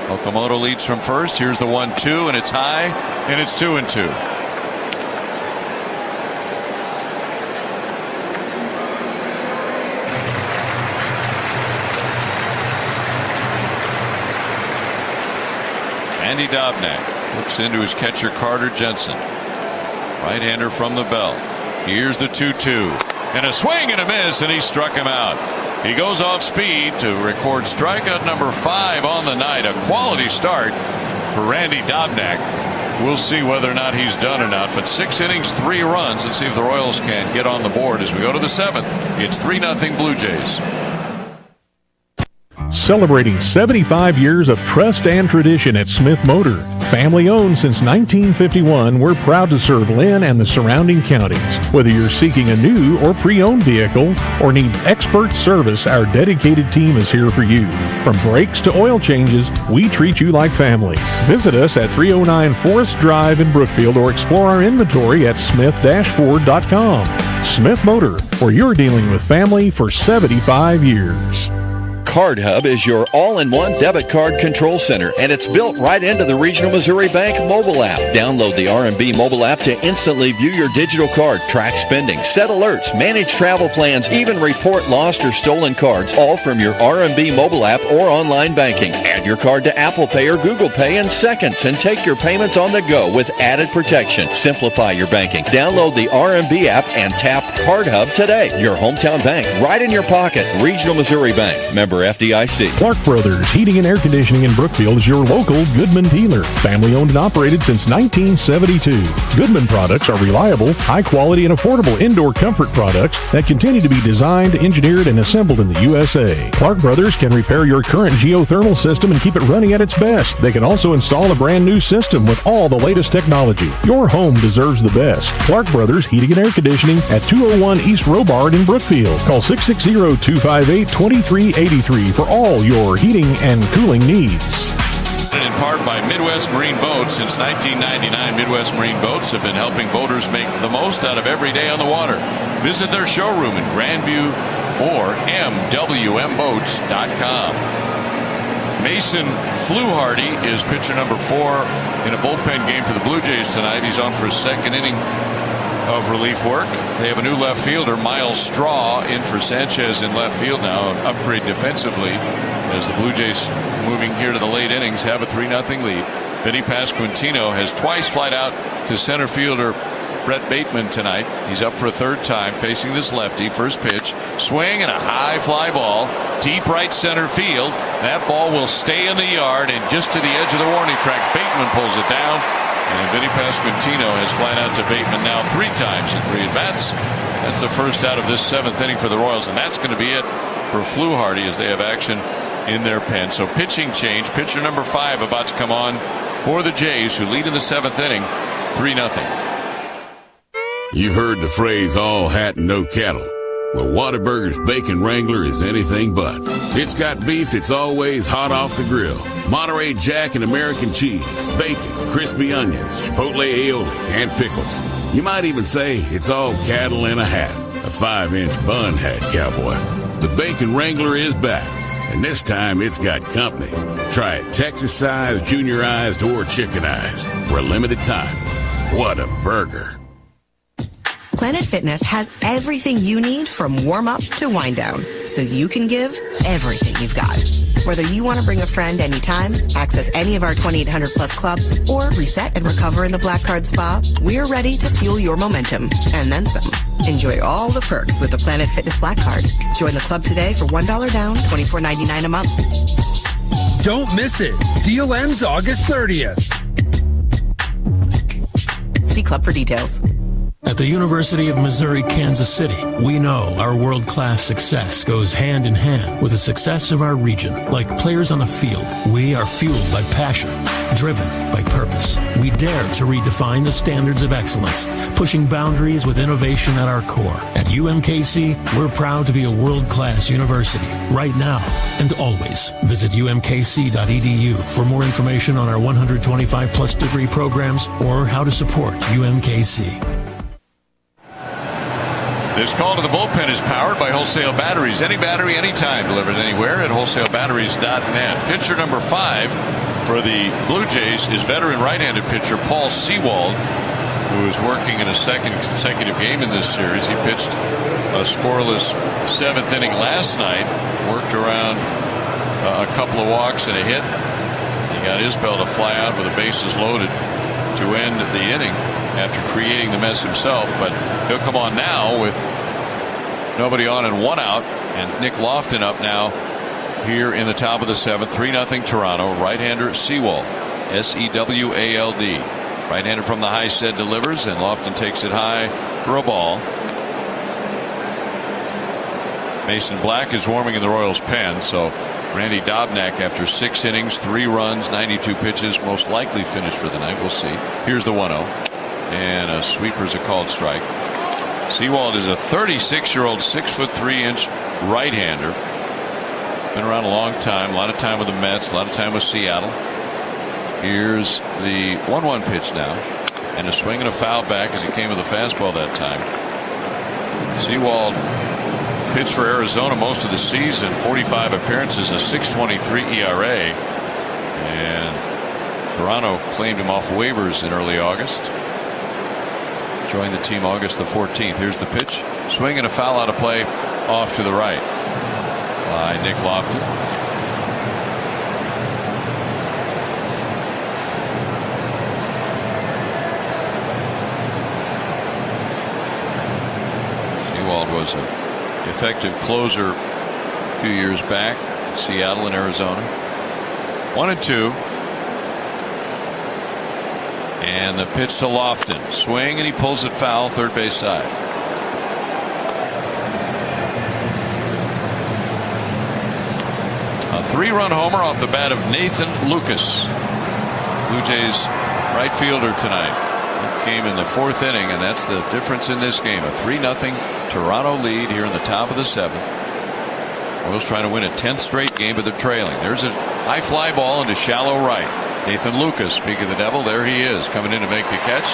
Okamoto leads from first. Here's the 1-2, and it's high, and it's 2-2. Andy Dobnak looks into his catcher Carter Jensen. Right-hander from the belt. Here's the 2-2, and a swing and a miss, and he struck him out. He goes off speed to record strikeout number 5 on the night. A quality start for Randy Dobnak. We'll see whether or not he's done or not, but 6 innings, 3 runs. Let's see if the Royals can get on the board as we go to the 7th. It's 3-0 Blue Jays. Celebrating 75 years of trust and tradition at Smith Motor. Family owned since 1951, we're proud to serve Lynn and the surrounding counties. Whether you're seeking a new or pre-owned vehicle or need expert service, our dedicated team is here for you. From brakes to oil changes, we treat you like family. Visit us at 309 Forest Drive in Brookfield or explore our inventory at smith-ford.com. Smith Motor, where you're dealing with family for 75 years. Card Hub is your all-in-one debit card control center, and it's built right into the Regional Missouri Bank mobile app. Download the RMB mobile app to instantly view your digital card, track spending, set alerts, manage travel plans, even report lost or stolen cards, all from your RMB mobile app or online banking. Add your card to Apple Pay or Google Pay in seconds and take your payments on the go with added protection. Simplify your banking. Download the RMB app and tap Card Hub today. Your hometown bank right in your pocket. Regional Missouri Bank. Member FDIC. Clark Brothers Heating and Air Conditioning in Brookfield is your local Goodman dealer. Family owned and operated since 1972. Goodman products are reliable, high quality, and affordable indoor comfort products that continue to be designed, engineered, and assembled in the USA. Clark Brothers can repair your current geothermal system and keep it running at its best. They can also install a brand new system with all the latest technology. Your home deserves the best. Clark Brothers Heating and Air Conditioning at 201 East Robard in Brookfield. Call 660-258-2383 for all your heating and cooling needs. In part by Midwest Marine Boats. Since 1999, Midwest Marine Boats have been helping boaters make the most out of every day on the water. Visit their showroom in Grandview or mwmboats.com. Mason Fluharty is pitcher number 4 in a bullpen game for the Blue Jays tonight. He's on for his second inning of relief work. They have a new left fielder, Miles Straw, in for Sanchez in left field now. An upgrade defensively as the Blue Jays, moving here to the late innings, have a 3-0 lead. Vinny Pasquantino has twice flied out to center fielder Brett Bateman tonight. He's up for a third time facing this lefty. First pitch, swing and a high fly ball, deep right center field. That ball will stay in the yard and just to the edge of the warning track. Bateman pulls it down, and Vinny Pasquantino has flied out to Bateman now 3 times in 3 at-bats. That's the first out of this 7th inning for the Royals, and that's going to be it for Fluharty as they have action in their pen. So pitching change. Pitcher number 5 about to come on for the Jays, who lead in the 7th inning, 3-0. You've heard the phrase all hat and no cattle. Well, Whataburger's Bacon Wrangler is anything but. It's got beef that's always hot off the grill, Monterey Jack and American cheese, bacon, crispy onions, chipotle aioli, and pickles. You might even say it's all cattle in a hat, a 5-inch bun hat, cowboy. The Bacon Wrangler is back, and this time it's got company. Try it Texas-sized, juniorized, or chickenized for a limited time. What a burger. Planet Fitness has everything you need from warm-up to wind-down, so you can give everything you've got. Whether you want to bring a friend anytime, access any of our 2,800-plus clubs, or reset and recover in the Black Card Spa, we're ready to fuel your momentum, and then some. Enjoy all the perks with the Planet Fitness Black Card. Join the club today for $1 down, $24.99 a month. Don't miss it. Deal ends August 30th. See club for details. At the University of Missouri, Kansas City, we know our world-class success goes hand in hand with the success of our region. Like players on the field, we are fueled by passion, driven by purpose. We dare to redefine the standards of excellence, pushing boundaries with innovation at our core. At UMKC, we're proud to be a world-class university, right now and always. Visit umkc.edu for more information on our 125-plus degree programs or how to support UMKC. This call to the bullpen is powered by Wholesale Batteries. Any battery, anytime, delivered anywhere at wholesalebatteries.net. Pitcher number 5 for the Blue Jays is veteran right-handed pitcher Paul Sewald, who is working in a second consecutive game in this series. He pitched a scoreless 7th inning last night, worked around a couple of walks and a hit. He got Isbell to fly out with the bases loaded to end the inning after creating the mess himself, but he'll come on now with nobody on and 1 out, and Nick Lofton up now here in the top of the 7th. 3-0 Toronto. Right-hander Sewald, S-E-W-A-L-D. Right-hander from the high set delivers, and Lofton takes it high for a ball. Mason Black is warming in the Royals pen, so Randy Dobnak, after 6 innings, 3 runs, 92 pitches, most likely finished for the night. We'll see. Here's the 1-0. And a sweeper's a called strike. Sewald is a 36-year-old, 6'3" right-hander. Been around a long time. A lot of time with the Mets. A lot of time with Seattle. Here's the 1-1 pitch now. And a swing and a foul back as he came with a fastball that time. Sewald pitched for Arizona most of the season. 45 appearances, a 6.23 ERA. And Toronto claimed him off waivers in early August. Joined the team August the 14th. Here's the pitch. Swing and a foul out of play off to the right by Nick Lofton. Sewald was an effective closer a few years back. Seattle and Arizona. 1-2. And the pitch to Lofton. Swing, and he pulls it foul, third base side. A 3-run homer off the bat of Nathan Lucas, Blue Jays right fielder tonight. It came in the 4th inning, and that's the difference in this game. A 3-0 Toronto lead here in the top of the 7th. Royals trying to win a 10th straight game, but they're trailing. There's a high fly ball into shallow right. Nathan Lucas, speaking of the devil, there he is, coming in to make the catch.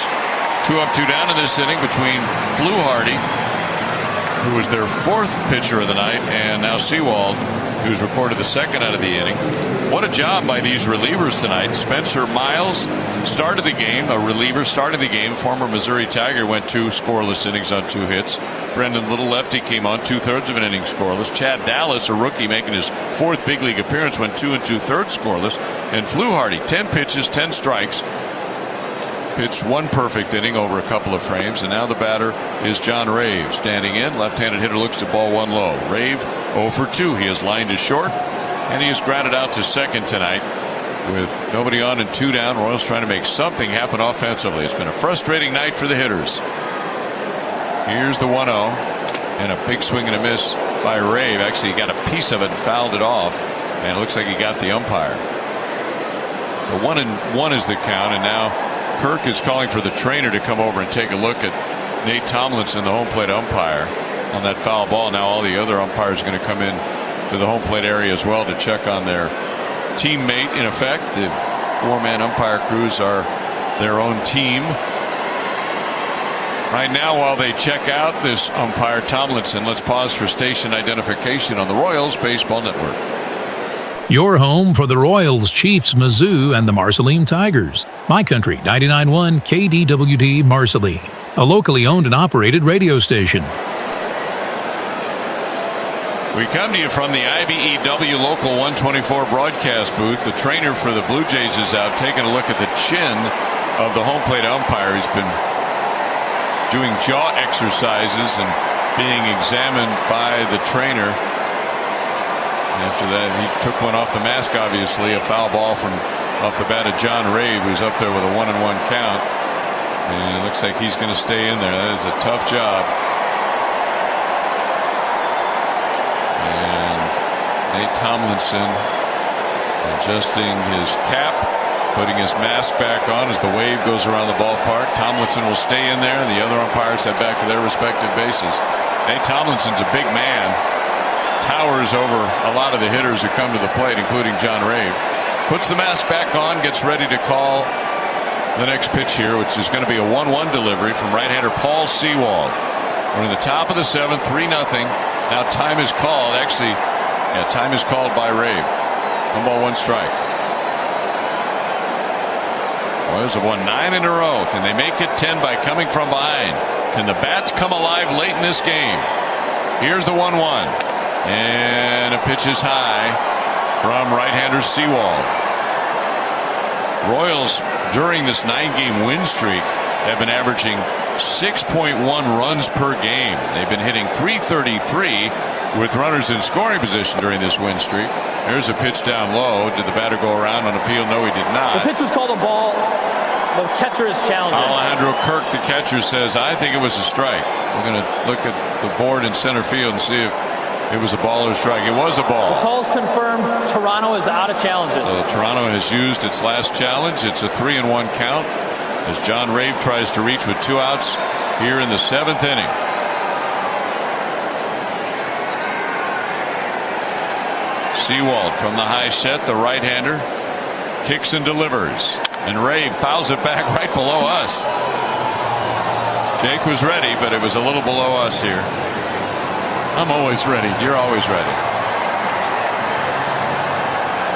2 up, 2 down in this inning between Fluharty, who was their 4th pitcher of the night, and now Sewald, who's recorded the 2nd out of the inning. What a job by these relievers tonight. Spencer Miles started the game, a reliever started the game. Former Missouri Tiger went 2 scoreless innings on 2 hits. Brendan Little, lefty, came on 2/3 of an inning scoreless. Chad Dallas, a rookie making his 4th big league appearance, went 2 2/3 scoreless. And Fluharty, 10 pitches, 10 strikes. Pitched 1 perfect inning over a couple of frames, and now the batter is John Rave, standing in. Left-handed hitter looks at ball 1 low. Rave 0 for 2. He has lined to short, and he is grounded out to second tonight with nobody on and 2 down. Royals trying to make something happen offensively. It's been a frustrating night for the hitters. Here's the 1-0, and a big swing and a miss by Rave. Actually, he got a piece of it and fouled it off, and it looks like he got the umpire. The 1-1 is the count, and now Kirk is calling for the trainer to come over and take a look at Nate Tomlinson, the home plate umpire, on that foul ball. Now all the other umpires are going to come in to the home plate area as well to check on their teammate. In effect, the 4-man umpire crews are their own team. Right now, while they check out this umpire Tomlinson, let's pause for station identification on the Royals Baseball Network. Your home for the Royals, Chiefs, Mizzou, and the Marceline Tigers. My Country 99.1 KDWD Marceline, a locally owned and operated radio station. We come to you from the IBEW Local 124 broadcast booth. The trainer for the Blue Jays is out taking a look at the chin of the home plate umpire. He's been doing jaw exercises and being examined by the trainer. After that, he took one off the mask, obviously, a foul ball from off the bat of John Rave, who's up there with a 1-1 count. And it looks like he's going to stay in there. That is a tough job. And Nate Tomlinson adjusting his cap, putting his mask back on as the wave goes around the ballpark. Tomlinson will stay in there, and the other umpires head back to their respective bases. Nate Tomlinson's a big man. Towers over a lot of the hitters who come to the plate, including John Rave. Puts the mask back on, gets ready to call the next pitch here, which is going to be a 1-1 delivery from right-hander Paul Sewald. We're in the top of the 7th, 3-0. Now time is called. Actually, time is called by Rave. 1-1 strike. Royals have won 9 in a row. Can they make it 10 by coming from behind? Can the bats come alive late in this game? Here's the 1-1. And a pitch is high from right-hander Sewald. Royals, during this 9-game win streak, have been averaging 6.1 runs per game. They've been hitting .333 with runners in scoring position during this win streak. There's a pitch down low. Did the batter go around on appeal? No, he did not. The pitch was called a ball. The catcher is challenging. Alejandro Kirk, the catcher, says, I think it was a strike. We're going to look at the board in center field and see if it was a ball or a strike. It was a ball. The call's confirmed. Toronto is out of challenges. So Toronto has used its last challenge. It's a 3-1 count as John Rave tries to reach with 2 outs here in the 7th inning. Sewald from the high set, the right-hander, kicks and delivers. And Rave fouls it back right below us. Jake was ready, but it was a little below us here. I'm always ready. You're always ready.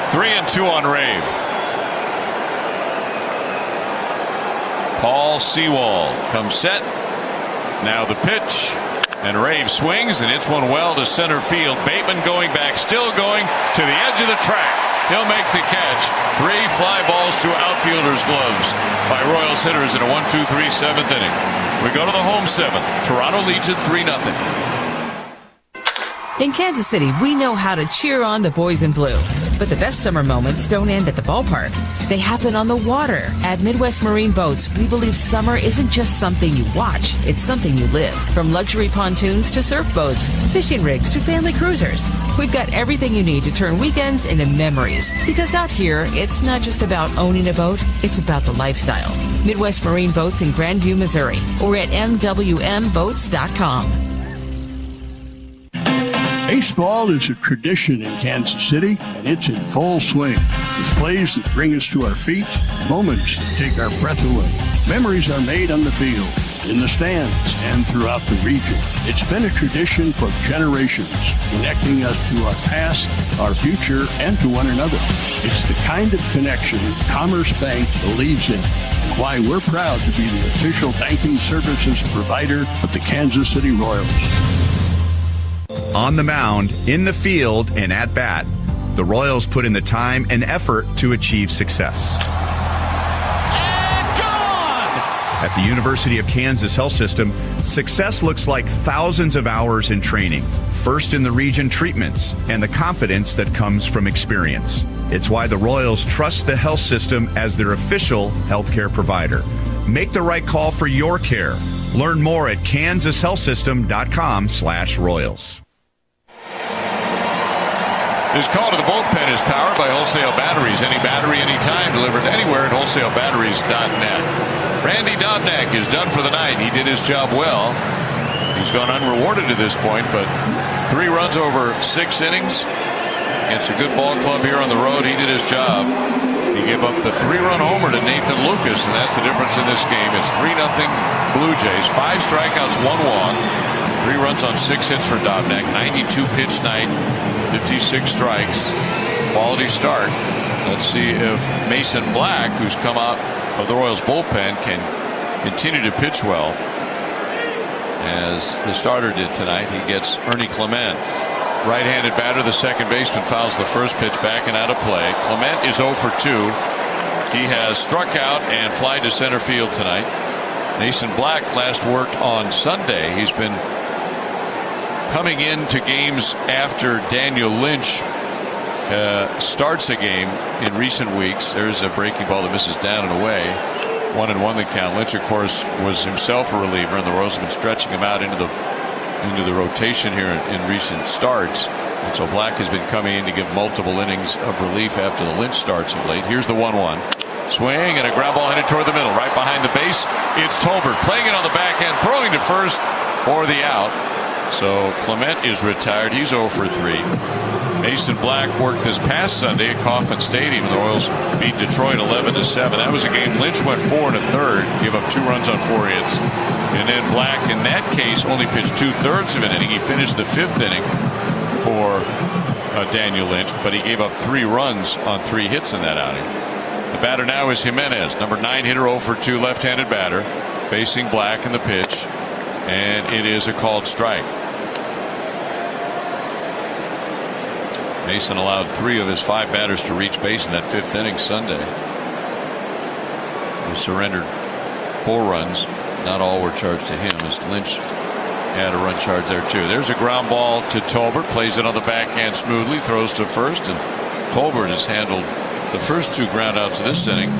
3-2 on Rave. Paul Sewald comes set. Now the pitch. And Rave swings, and it's one well to center field. Bateman going back, still going to the edge of the track. He'll make the catch. 3 fly balls to outfielders' gloves by Royals hitters in a 1-2-3 7th inning. We go to the home 7th. Toronto leads at 3-0. In Kansas City, we know how to cheer on the boys in blue. But the best summer moments don't end at the ballpark. They happen on the water. At Midwest Marine Boats, we believe summer isn't just something you watch, it's something you live. From luxury pontoons to surf boats, fishing rigs to family cruisers, we've got everything you need to turn weekends into memories. Because out here, it's not just about owning a boat, it's about the lifestyle. Midwest Marine Boats in Grandview, Missouri, or at mwmboats.com. Baseball is a tradition in Kansas City, and it's in full swing. With plays that bring us to our feet, moments that take our breath away. Memories are made on the field, in the stands, and throughout the region. It's been a tradition for generations, connecting us to our past, our future, and to one another. It's the kind of connection Commerce Bank believes in, and why we're proud to be the official banking services provider of the Kansas City Royals. On the mound, in the field, and at bat, the Royals put in the time and effort to achieve success. At the University of Kansas Health System, success looks like thousands of hours in training, first in the region treatments, and the confidence that comes from experience. It's why the Royals trust the health system as their official healthcare provider. Make the right call for your care. Learn more at kansashealthsystem.com/Royals. This call to the bullpen is powered by Wholesale Batteries. Any battery, anytime, delivered anywhere at wholesalebatteries.net. Randy Dobnak is done for the night. He did his job well. He's gone unrewarded to this point, but 3 runs over 6 innings against a good ball club here on the road. He did his job. He gave up the 3-run homer to Nathan Lucas, and that's the difference in this game. It's 3-0 Blue Jays. 5 strikeouts, 1 walk. 3 runs on 6 hits for Dobnak. 92 pitch night. 56 strikes. Quality start. Let's see if Mason Black, who's come out of the Royals bullpen, can continue to pitch well as the starter did tonight. He gets Ernie Clement, right-handed batter. The second baseman fouls the first pitch back and out of play. Clement is 0 for 2. He has struck out and flied to center field tonight. Mason Black last worked on Sunday. He's been coming into games after Daniel Lynch starts a game in recent weeks. There's a breaking ball that misses down and away. 1-1 the count. Lynch, of course, was himself a reliever, and the Royals have been stretching him out into the rotation here in recent starts. And so Black has been coming in to give multiple innings of relief after the Lynch starts of late. Here's the 1-1. Swing and a ground ball headed toward the middle. Right behind the base, it's Tolbert playing it on the backhand, throwing to first for the out. So Clement is retired. He's 0 for 3. Mason Black worked this past Sunday at Kauffman Stadium. The Royals beat Detroit 11-7. That was a game Lynch went 4 1/3, gave up 2 runs on 4 hits. And then Black, in that case, only pitched 2/3 of an inning. He finished the 5th inning for Daniel Lynch, but he gave up 3 runs on 3 hits in that outing. The batter now is Jimenez, number 9 hitter, 0 for 2, left-handed batter, facing Black in the pitch, and it is a called strike. Mason allowed 3 of his 5 batters to reach base in that 5th inning Sunday. He surrendered 4 runs. Not all were charged to him, as Lynch had a run charge there too. There's a ground ball to Tolbert. Plays it on the backhand smoothly. Throws to first, and Tolbert has handled the first 2 groundouts of this inning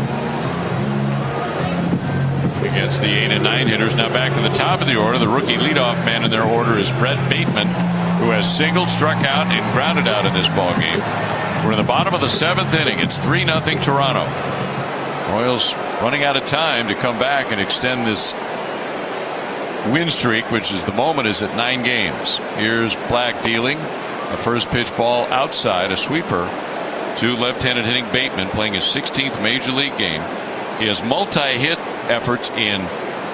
against the 8 and 9 hitters. Now back to the top of the order. The rookie leadoff man in their order is Brett Bateman, who has singled, struck out, and grounded out in this ball game. We're in the bottom of the 7th inning. It's 3-0 Toronto. Royals running out of time to come back and extend this win streak, which is the moment is at 9 games. Here's Black dealing a first pitch ball outside, a sweeper to left-handed hitting Bateman, playing his 16th major league game. He has multi-hit efforts in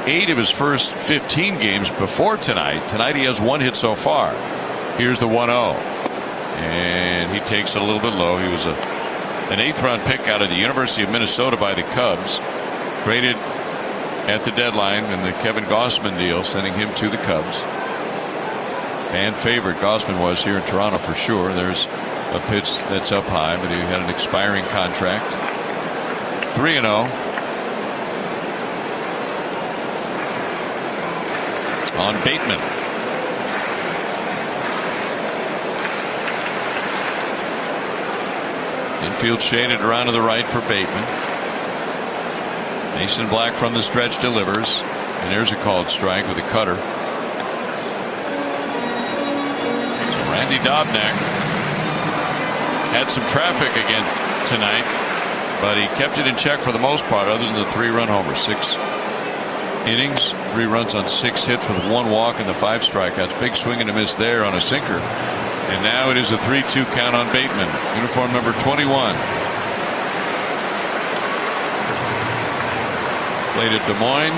8 of his first 15 games before tonight. Tonight he has 1 hit so far. Here's the 1-0, and he takes it a little bit low. He was an 8th round pick out of the University of Minnesota by the Cubs, traded at the deadline in the Kevin Gausman deal, sending him to the Cubs. Fan favorite Gausman was here in Toronto for sure. There's a pitch that's up high, but he had an expiring contract. 3-0 on Bateman. Infield shaded around to the right for Bateman. Mason Black from the stretch delivers, and there's a called strike with a cutter. So Randy Dobnak had some traffic again tonight, but he kept it in check for the most part, other than the 3-run homer. 6 innings, 3 runs on 6 hits with 1 walk and the 5 strikeouts. Big swing and a miss there on a sinker. And now it is a 3-2 count on Bateman, uniform number 21. Played at Des Moines,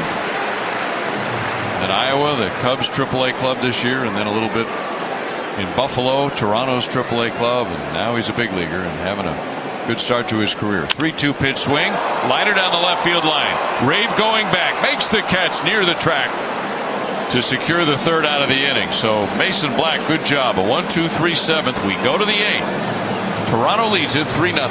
then Iowa, the Cubs AAA club this year, and then a little bit in Buffalo, Toronto's AAA club, and now he's a big leaguer and having a good start to his career. 3-2 pitch swing, liner down the left field line. Rave going back, makes the catch near the track to secure the 3rd out of the inning. So Mason Black, good job. A 1-2-3 7th. We go to the 8th. Toronto leads it 3-0.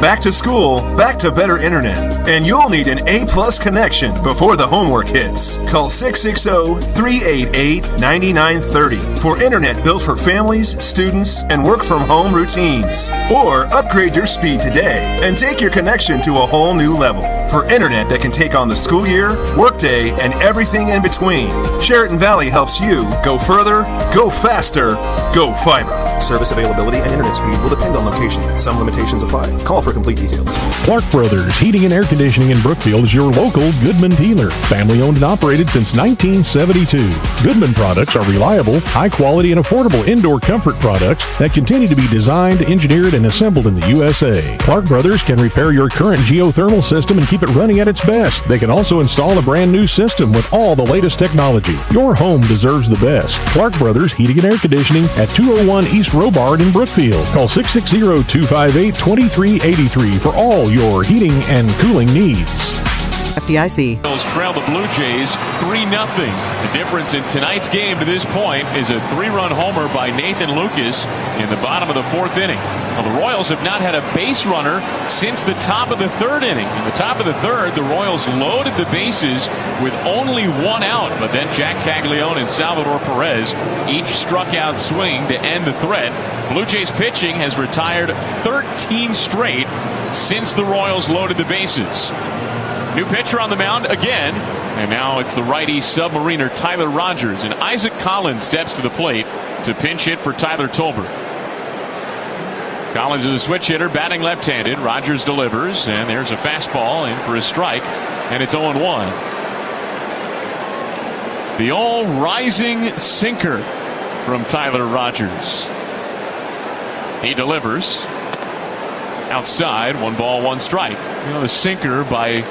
Back to school, back to better internet. And you'll need an A+ connection before the homework hits. Call 660-388-9930 for internet built for families, students, and work from home routines. Or upgrade your speed today and take your connection to a whole new level. For internet that can take on the school year, workday, and everything in between, Sheraton Valley helps you go further, go faster, go fiber. Service availability and internet speed will depend on location. Some limitations apply. Call for complete details. Clark Brothers Heating and Air Conditioning in Brookfield is your local Goodman dealer. Family owned and operated since 1972. Goodman products are reliable, high quality, and affordable indoor comfort products that continue to be designed, engineered, and assembled in the USA. Clark Brothers can repair your current geothermal system and keep it running at its best. They can also install a brand new system with all the latest technology. Your home deserves the best. Clark Brothers Heating and Air Conditioning at 201 East Robard in Brookfield. Call 660-258-2383 for all your heating and cooling needs. FDIC. Trail the Blue Jays 3-0. The difference in tonight's game to this point is a 3-run homer by Nathan Lucas in the bottom of the 4th inning. Well, the Royals have not had a base runner since the top of the 3rd inning. In the top of the 3rd, the Royals loaded the bases with only 1 out, but then Jack Caglione and Salvador Perez each struck out swinging to end the threat. Blue Jays pitching has retired 13 straight since the Royals loaded the bases. New pitcher on the mound again, and now it's the righty submariner Tyler Rogers, and Isaac Collins steps to the plate to pinch hit for Tyler Tolbert. Collins is a switch hitter, batting left-handed. Rogers delivers, and there's a fastball in for a strike, and it's 0-1. The all-rising sinker from Tyler Rogers. He delivers outside, 1 ball, 1 strike. You know, the sinker by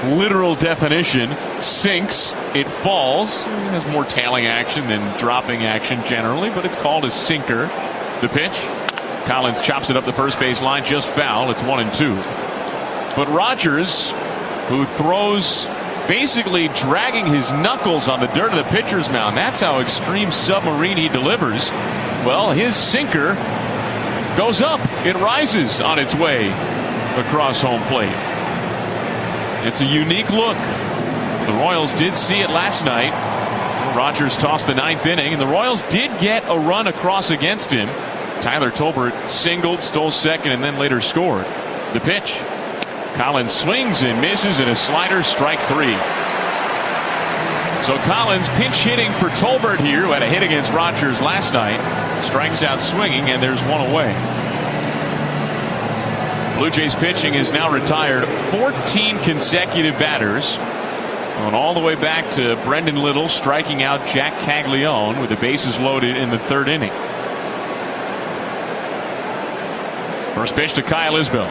literal definition sinks, it falls. It has more tailing action than dropping action generally, but it's called a sinker. The pitch, Collins chops it up the first base line, just foul. It's 1-2. But Rogers, who throws basically dragging his knuckles on the dirt of the pitcher's mound, that's how extreme submarine he delivers. Well, his sinker goes up. It rises on its way across home plate. It's a unique look. The Royals did see it last night. Rogers tossed the 9th inning, and the Royals did get a run across against him. Tyler Tolbert singled, stole second, and then later scored. The pitch. Collins swings and misses, and a slider, strike 3. So Collins pinch hitting for Tolbert here, who had a hit against Rogers last night. Strikes out swinging, and there's 1 away. Blue Jays pitching has now retired 14 consecutive batters. Going all the way back to Brendan Little striking out Jack Caglione with the bases loaded in the 3rd inning. First pitch to Kyle Isbell.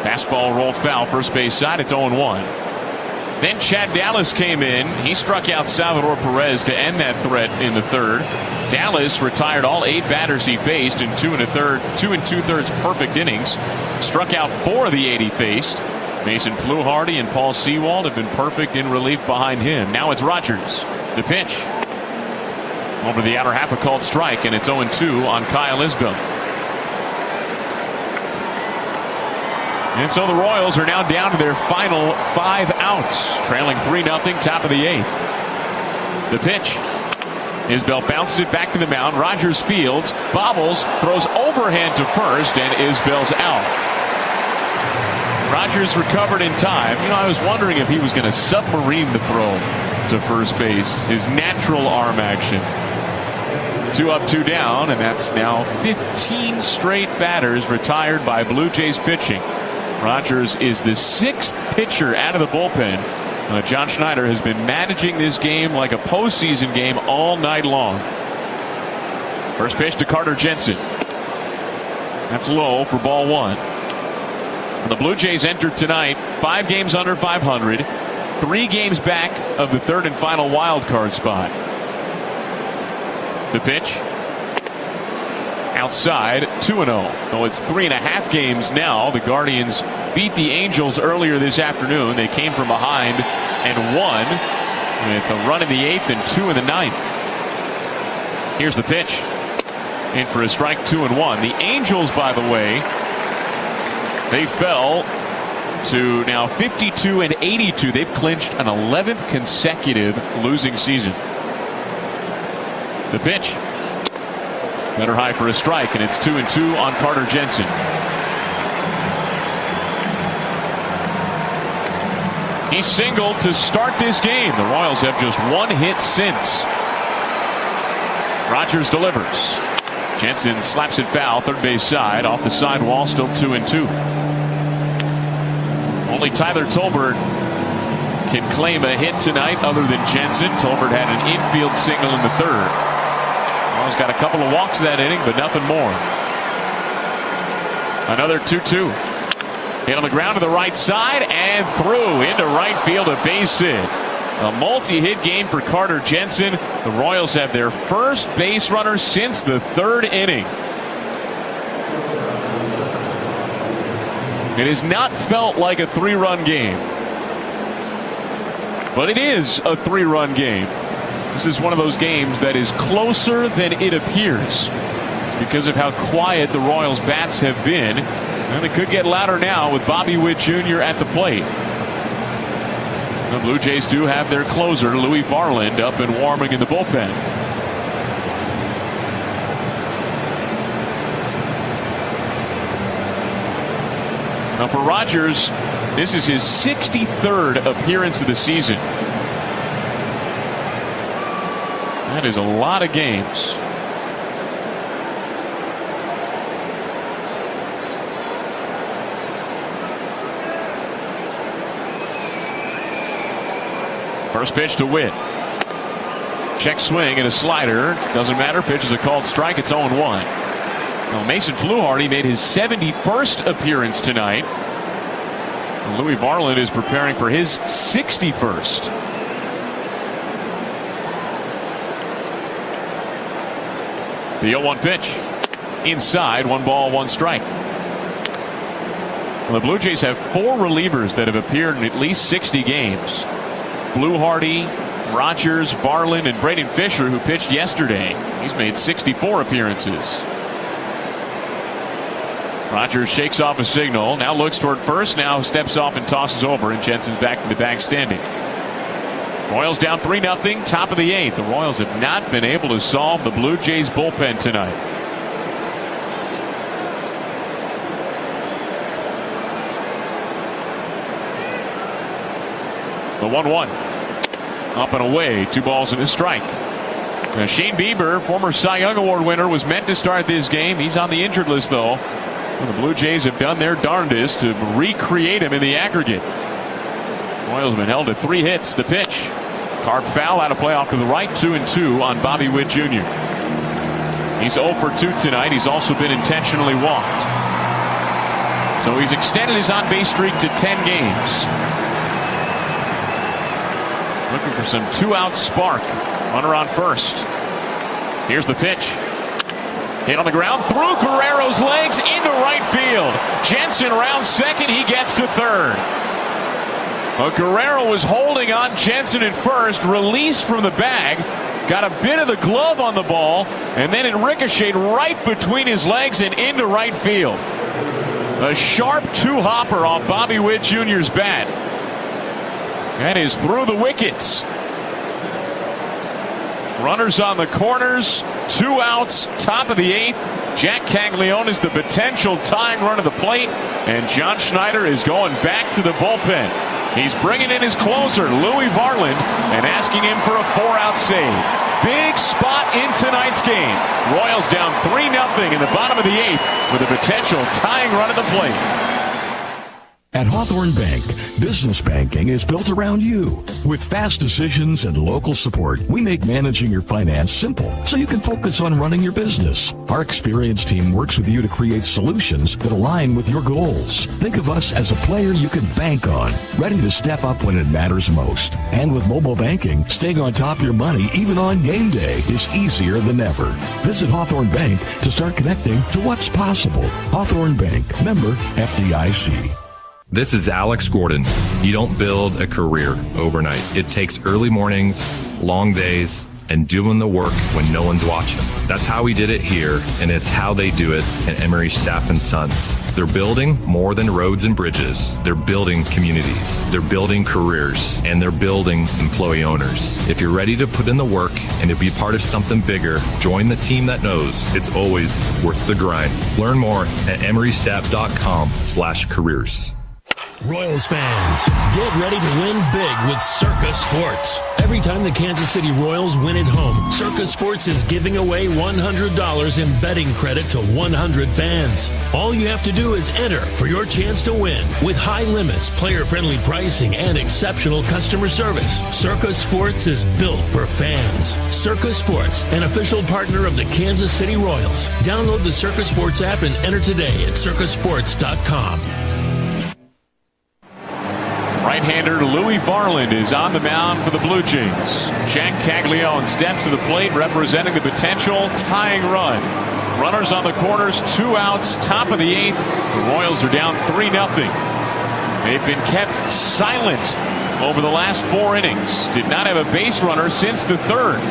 Fastball rolled foul, first base side. It's 0-1. Then Chad Dallas came in. He struck out Salvador Perez to end that threat in the 3rd. Dallas retired all 8 batters he faced in 2 2/3 perfect innings. Struck out 4 of the 8 he faced. Mason Fluharty and Paul Sewald have been perfect in relief behind him. Now it's Rogers. The pitch. Over the outer half, a called strike, and it's 0-2 on Kyle Isbell. And so the Royals are now down to their final 5 outs, trailing 3-0, top of the 8th. The pitch. Isbell bounces it back to the mound. Rogers fields, bobbles, throws overhand to first, and Isbell's out. Rogers recovered in time. I was wondering if he was going to submarine the throw to first base. His natural arm action. 2 up, 2 down, and that's now 15 straight batters retired by Blue Jays pitching. Rogers is the 6th pitcher out of the bullpen. John Schneider has been managing this game like a postseason game all night long. First pitch to Carter Jensen. That's low for ball 1. The Blue Jays entered tonight 5 games under 500, 3 games back of the 3rd and final wild card spot. The pitch outside, 2-0. Though it's 3.5 games now. The Guardians beat the Angels earlier this afternoon. They came from behind and won with a run in the 8th and 2 in the 9th. Here's the pitch. In for a strike, 2-1. The Angels, by the way, they fell to now 52 and 82. They've clinched an 11th consecutive losing season. The pitch. Better high for a strike, and it's 2-2 on Carter Jensen. He singled to start this game. The Royals have just 1 hit since. Rogers delivers. Jensen slaps it foul, third base side, off the sidewall, still 2-2. Only Tyler Tolbert can claim a hit tonight other than Jensen. Tolbert had an infield single in the 3rd. He's got a couple of walks that inning, but nothing more. Another 2-2. Hit on the ground to the right side and through into right field, a base hit. A multi-hit game for Carter Jensen. The Royals have their first base runner since the 3rd inning. It has not felt like a 3-run game, but it is a 3-run game. This is one of those games that is closer than it appears because of how quiet the Royals' bats have been. And it could get louder now with Bobby Witt Jr. at the plate. The Blue Jays do have their closer, Louis Varland, up and warming in the bullpen. Now for Rogers, this is his 63rd appearance of the season. That is a lot of games. First pitch to Witt. Check swing and a slider. Doesn't matter. Pitch is a called strike. It's 0-1. Now Mason Fluharty made his 71st appearance tonight. Louis Varland is preparing for his 61st. The 0-1 pitch. Inside, 1 ball, 1 strike. Well, the Blue Jays have 4 relievers that have appeared in at least 60 games. Fluharty, Rogers, Varland, and Braden Fisher, who pitched yesterday. He's made 64 appearances. Rogers shakes off a signal, now looks toward first, now steps off and tosses over, and Jensen's back to the bag standing. Royals down 3-0, top of the 8th. The Royals have not been able to solve the Blue Jays bullpen tonight. The 1-1. Up and away, 2 balls and a strike. Now Shane Bieber, former Cy Young Award winner, was meant to start this game. He's on the injured list, though. And the Blue Jays have done their darndest to recreate him in the aggregate. Royals have been held to 3 hits. The pitch. Carved foul out of play off to the right. 2-2 on Bobby Witt Jr. He's 0 for 2 tonight. He's also been intentionally walked. So he's extended his on-base streak to 10 games. Looking for some 2-out spark. Runner on first. Here's the pitch. Hit on the ground through Guerrero's legs into right field. Jensen rounds second. He gets to third. Well, Guerrero was holding on Jensen at first. Released from the bag. Got a bit of the glove on the ball. And then it ricocheted right between his legs and into right field. A sharp 2-hopper off Bobby Witt Jr.'s bat. That is through the wickets. Runners on the corners, 2 outs, top of the 8th. Jack Caglione is the potential tying run of the plate, and John Schneider is going back to the bullpen. He's bringing in his closer, Louis Varland, and asking him for a 4-out save. Big spot in tonight's game. Royals down 3-0 in the bottom of the 8th with a potential tying run at the plate. At Hawthorne Bank, business banking is built around you. With fast decisions and local support, we make managing your finance simple so you can focus on running your business. Our experienced team works with you to create solutions that align with your goals. Think of us as a player you can bank on, ready to step up when it matters most. And with mobile banking, staying on top of your money even on game day is easier than ever. Visit Hawthorne Bank to start connecting to what's possible. Hawthorne Bank, member FDIC. This is Alex Gordon. You don't build a career overnight. It takes early mornings, long days, and doing the work when no one's watching. That's how we did it here, and it's how they do it at Emery Sapp & Sons. They're building more than roads and bridges. They're building communities. They're building careers, and they're building employee owners. If you're ready to put in the work and to be part of something bigger, join the team that knows it's always worth the grind. Learn more at emerysapp.com/careers. Royals fans, get ready to win big with Circa Sports. Every time the Kansas City Royals win at home, Circa Sports is giving away $100 in betting credit to 100 fans. All you have to do is enter for your chance to win. With high limits, player-friendly pricing, and exceptional customer service, Circa Sports is built for fans. Circa Sports, an official partner of the Kansas City Royals. Download the Circa Sports app and enter today at circasports.com. Right-hander Louis Varland is on the mound for the Blue Jays. Jack Caglione steps to the plate representing the potential tying run. Runners on the corners, 2 outs, top of the 8th. The Royals are down 3-0. They've been kept silent over the last 4 innings. Did not have a base runner since the 3rd.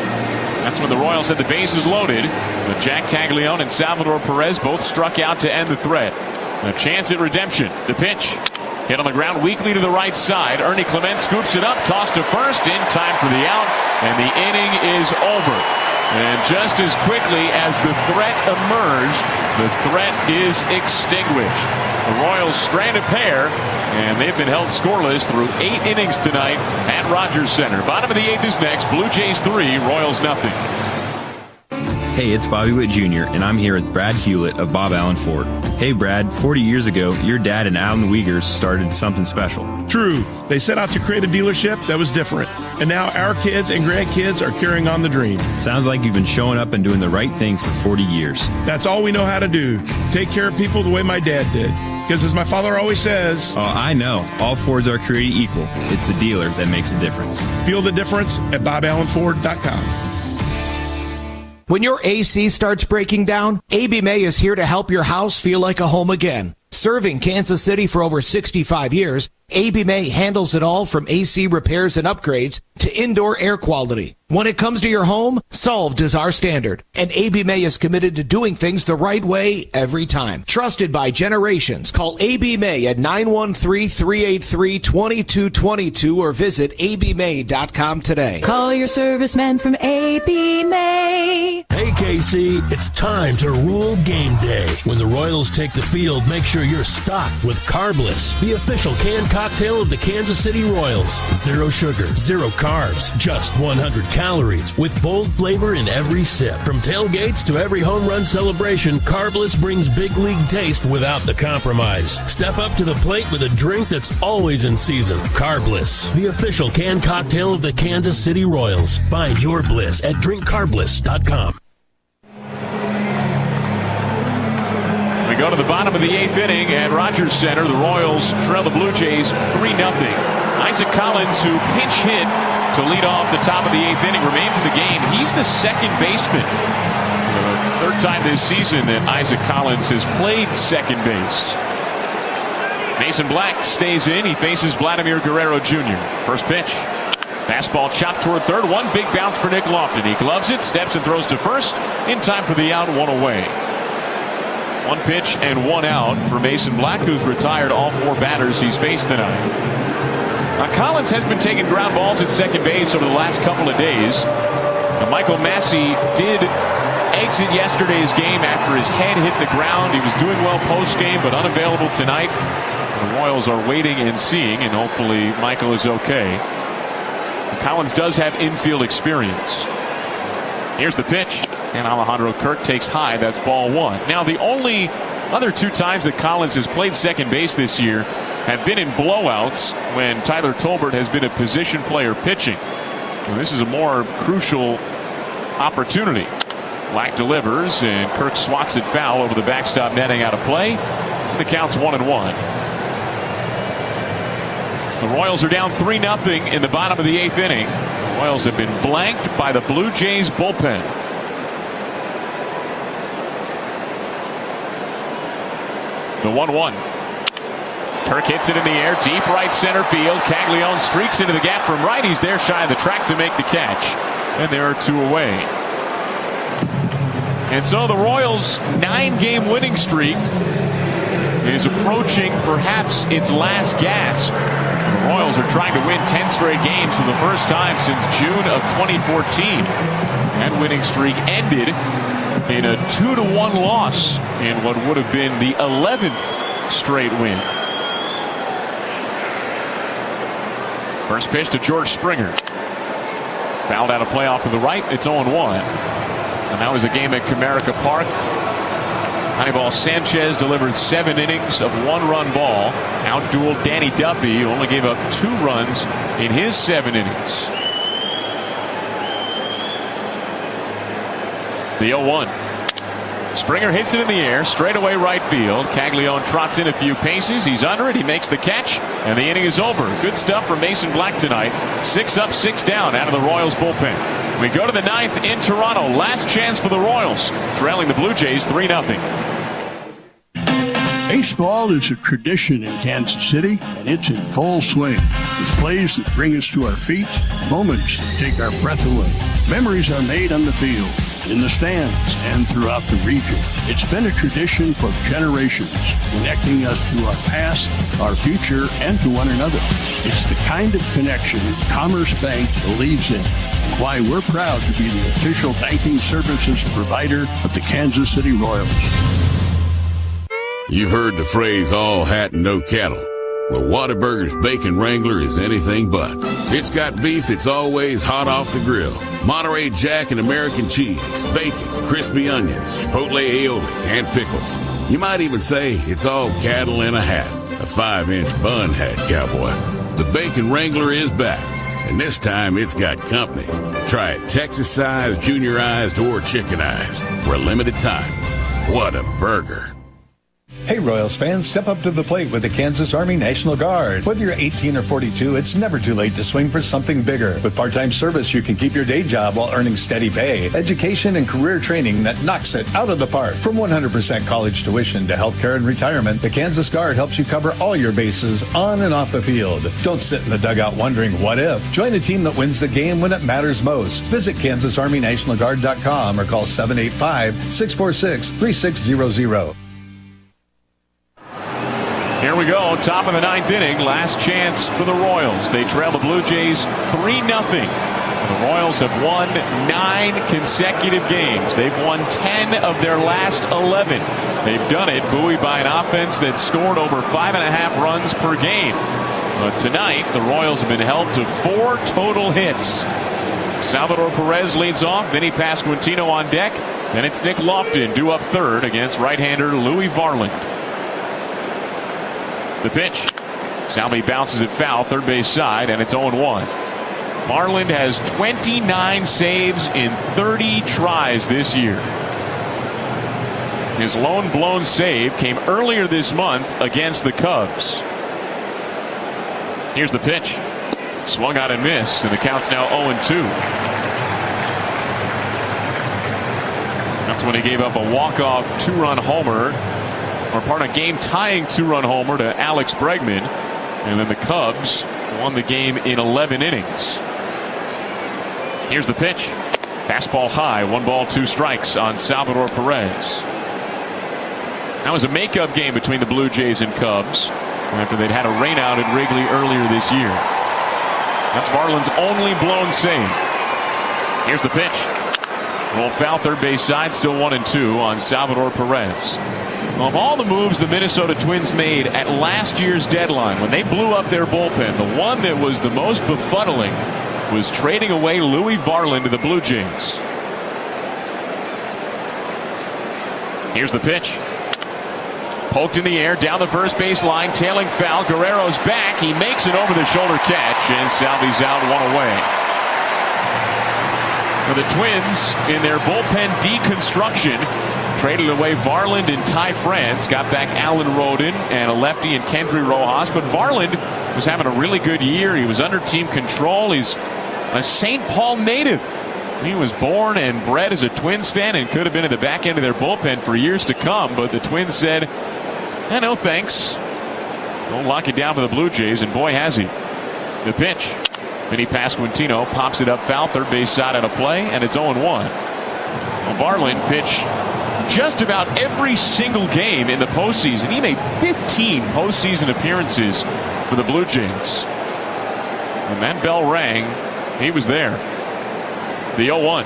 That's when the Royals had the bases loaded. But Jack Caglione and Salvador Perez both struck out to end the threat. A chance at redemption. The pitch. Hit on the ground weakly to the right side. Ernie Clement scoops it up, tossed to first, in time for the out, and the inning is over. And just as quickly as the threat emerged, the threat is extinguished. The Royals strand a pair, and they've been held scoreless through 8 innings tonight at Rogers Center. Bottom of the 8th is next. Blue Jays 3, Royals nothing. Hey, it's Bobby Witt Jr., and I'm here with Brad Hewlett of Bob Allen Ford. Hey, Brad, 40 years ago, your dad and Alan Wiegers started something special. True. They set out to create a dealership that was different. And now our kids and grandkids are carrying on the dream. Sounds like you've been showing up and doing the right thing for 40 years. That's all we know how to do. Take care of people the way my dad did. Because as my father always says... Oh, I know. All Fords are created equal. It's the dealer that makes a difference. Feel the difference at BobAllenFord.com. When your AC starts breaking down, AB May is here to help your house feel like a home again. Serving Kansas City for over 65 years, AB May handles it all from AC repairs and upgrades to indoor air quality. When it comes to your home, solved is our standard. And AB May is committed to doing things the right way every time. Trusted by generations. Call AB May at 913-383-2222 or visit abmay.com today. Call your serviceman from AB May. Hey, KC, it's time to rule game day. When the Royals take the field, make sure you're stocked with Carbliss, the official canned cocktail of the Kansas City Royals. 0 sugar, 0 carbs, just 100 calories with bold flavor in every sip. From tailgates to every home run celebration, Carbliss brings big league taste without the compromise. Step up to the plate with a drink that's always in season. Carbliss, the official canned cocktail of the Kansas City Royals. Find your bliss at drinkcarbliss.com. We go to the bottom of the 8th inning at Rogers Center. The Royals trail the Blue Jays 3-0. Isaac Collins, who pinch hit to lead off the top of the 8th inning, remains in the game. He's the second baseman. The 3rd time this season that Isaac Collins has played second base. Mason Black stays in. He faces Vladimir Guerrero Jr. First pitch. Fastball chopped toward third. One big bounce for Nick Lofton. He gloves it, steps and throws to first. In time for the out, 1 away. 1 pitch and 1 out for Mason Black, who's retired all 4 batters he's faced tonight. Now, Collins has been taking ground balls at second base over the last couple of days. Michael Massey did exit yesterday's game after his head hit the ground. He was doing well post-game, but unavailable tonight. The Royals are waiting and seeing, and hopefully Michael is okay. Collins does have infield experience. Here's the pitch, and Alejandro Kirk takes high. That's ball one. Now, the only other two times that Collins has played second base this year have been in blowouts when Tyler Tolbert has been a position player pitching. Well, this is a more crucial opportunity. Black delivers, and Kirk swats it foul over the backstop netting out of play. The count's 1-1. The Royals are down 3-0 in the bottom of the 8th inning. The Royals have been blanked by the Blue Jays bullpen. The 1-1. Kirk hits it in the air, deep right center field. Caglione streaks into the gap from right. He's there shy of the track to make the catch. And there are two away. And so the Royals' 9-game winning streak is approaching perhaps its last gasp. The Royals are trying to win 10 straight games for the first time since June of 2014. That winning streak ended in a 2-1 loss in what would have been the 11th straight win. First pitch to George Springer. Fouled out of play off to the right. It's 0-1. And that was a game at Comerica Park. Hannibal Sanchez delivered 7 innings of 1-run ball. Outdueled Danny Duffy, who only gave up 2 runs in his 7 innings. The 0-1. Springer hits it in the air, straight away right field. Caglione trots in a few paces. He's under it. He makes the catch, and the inning is over. Good stuff from Mason Black tonight. 6 up, 6 down out of the Royals bullpen. We go to the 9th in Toronto. Last chance for the Royals, trailing the Blue Jays 3-0. Baseball is a tradition in Kansas City, and it's in full swing. With plays that bring us to our feet, moments that take our breath away. Memories are made on the field, in the stands, and throughout the region. It's been a tradition for generations, connecting us to our past, our future, and to one another. It's the kind of connection Commerce Bank believes in, and why we're proud to be the official banking services provider of the Kansas City Royals. You've heard the phrase, all hat and no cattle. Well, Whataburger's Bacon Wrangler is anything but. It's got beef that's always hot off the grill. Monterey Jack and American cheese, bacon, crispy onions, chipotle aioli, and pickles. You might even say it's all cattle in a hat. A 5-inch bun hat, cowboy. The Bacon Wrangler is back, and this time it's got company. Try it Texas-sized, juniorized, or chickenized for a limited time. What a burger. Hey Royals fans, step up to the plate with the Kansas Army National Guard. Whether you're 18 or 42, it's never too late to swing for something bigger. With part-time service, you can keep your day job while earning steady pay, education, and career training that knocks it out of the park. From 100% college tuition to healthcare and retirement, the Kansas Guard helps you cover all your bases on and off the field. Don't sit in the dugout wondering what if. Join a team that wins the game when it matters most. Visit KansasArmyNationalGuard.com or call 785-646-3600. Here we go, top of the 9th inning, last chance for the Royals. They trail the Blue Jays 3-0. The Royals have won 9 consecutive games. They've won 10 of their last 11. They've done it buoyed by an offense that scored over 5.5 runs per game. But tonight, the Royals have been held to 4 total hits. Salvador Perez leads off, Vinny Pasquantino on deck. Then it's Nick Lofton due up third against right-hander Louis Varland. The pitch. Salvi bounces it foul, third base side, and it's 0-1. Varland has 29 saves in 30 tries this year. His lone blown save came earlier this month against the Cubs. Here's the pitch. Swung out and missed, and the count's now 0-2. That's when he gave up a walk-off 2-run homer, or part of game-tying 2-run homer to Alex Bregman. And then the Cubs won the game in 11 innings. Here's the pitch. Fastball high, 1 ball, 2 strikes on Salvador Perez. That was a makeup game between the Blue Jays and Cubs after they'd had a rainout at Wrigley earlier this year. That's Varland's only blown save. Here's the pitch. Roll foul, third base side, still 1-2 on Salvador Perez. Of all the moves the Minnesota Twins made at last year's deadline, when they blew up their bullpen, the one that was the most befuddling was trading away Louis Varland to the Blue Jays. Here's the pitch. Poked in the air, down the first base line, tailing foul. Guerrero's back. He makes an over-the-shoulder catch, and Salvi's out, one away. For the Twins, in their bullpen deconstruction, traded away Varland and Ty France, got back Alan Rodin and a lefty in Kendry Rojas. But Varland was having a really good year. He was under team control. He's a St. Paul native. He was born and bred as a Twins fan and could have been at the back end of their bullpen for years to come. But the Twins said, no thanks. Don't lock it down for the Blue Jays, and boy has he. The pitch. Vinny Pasquantino pops it up foul, third base side out of play, and it's 0-1. Well, Varland pitched just about every single game in the postseason. He made 15 postseason appearances for the Blue Jays. When that bell rang, he was there. The 0-1.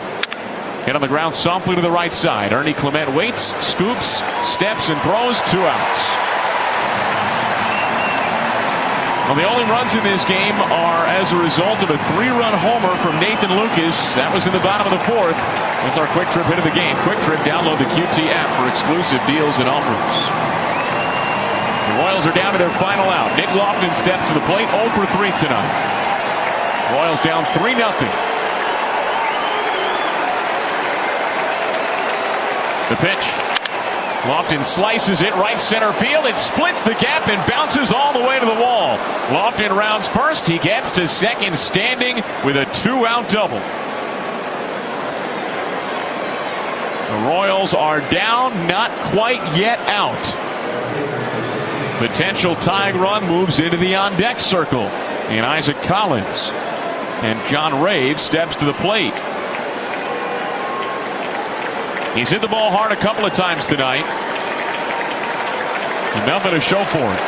Hit on the ground softly to the right side. Ernie Clement waits, scoops, steps, and throws. 2 outs. Well, the only runs in this game are as a result of a 3-run homer from Nathan Lucas. That was in the bottom of the 4th. That's our Quick Trip hit of the game. Quick Trip, download the QT app for exclusive deals and offers. The Royals are down to their final out. Nick Lofton steps to the plate, 0 for 3 tonight. Royals down 3-0. The pitch. Lofton slices it right center field. It splits the gap and bounces all the way to the wall. Lofton rounds first. He gets to second standing with a 2-out double. The Royals are down, not quite yet out. Potential tying run moves into the on-deck circle. And Isaac Collins. And John Rave steps to the plate. He's hit the ball hard a couple of times tonight. And nothing to show for it.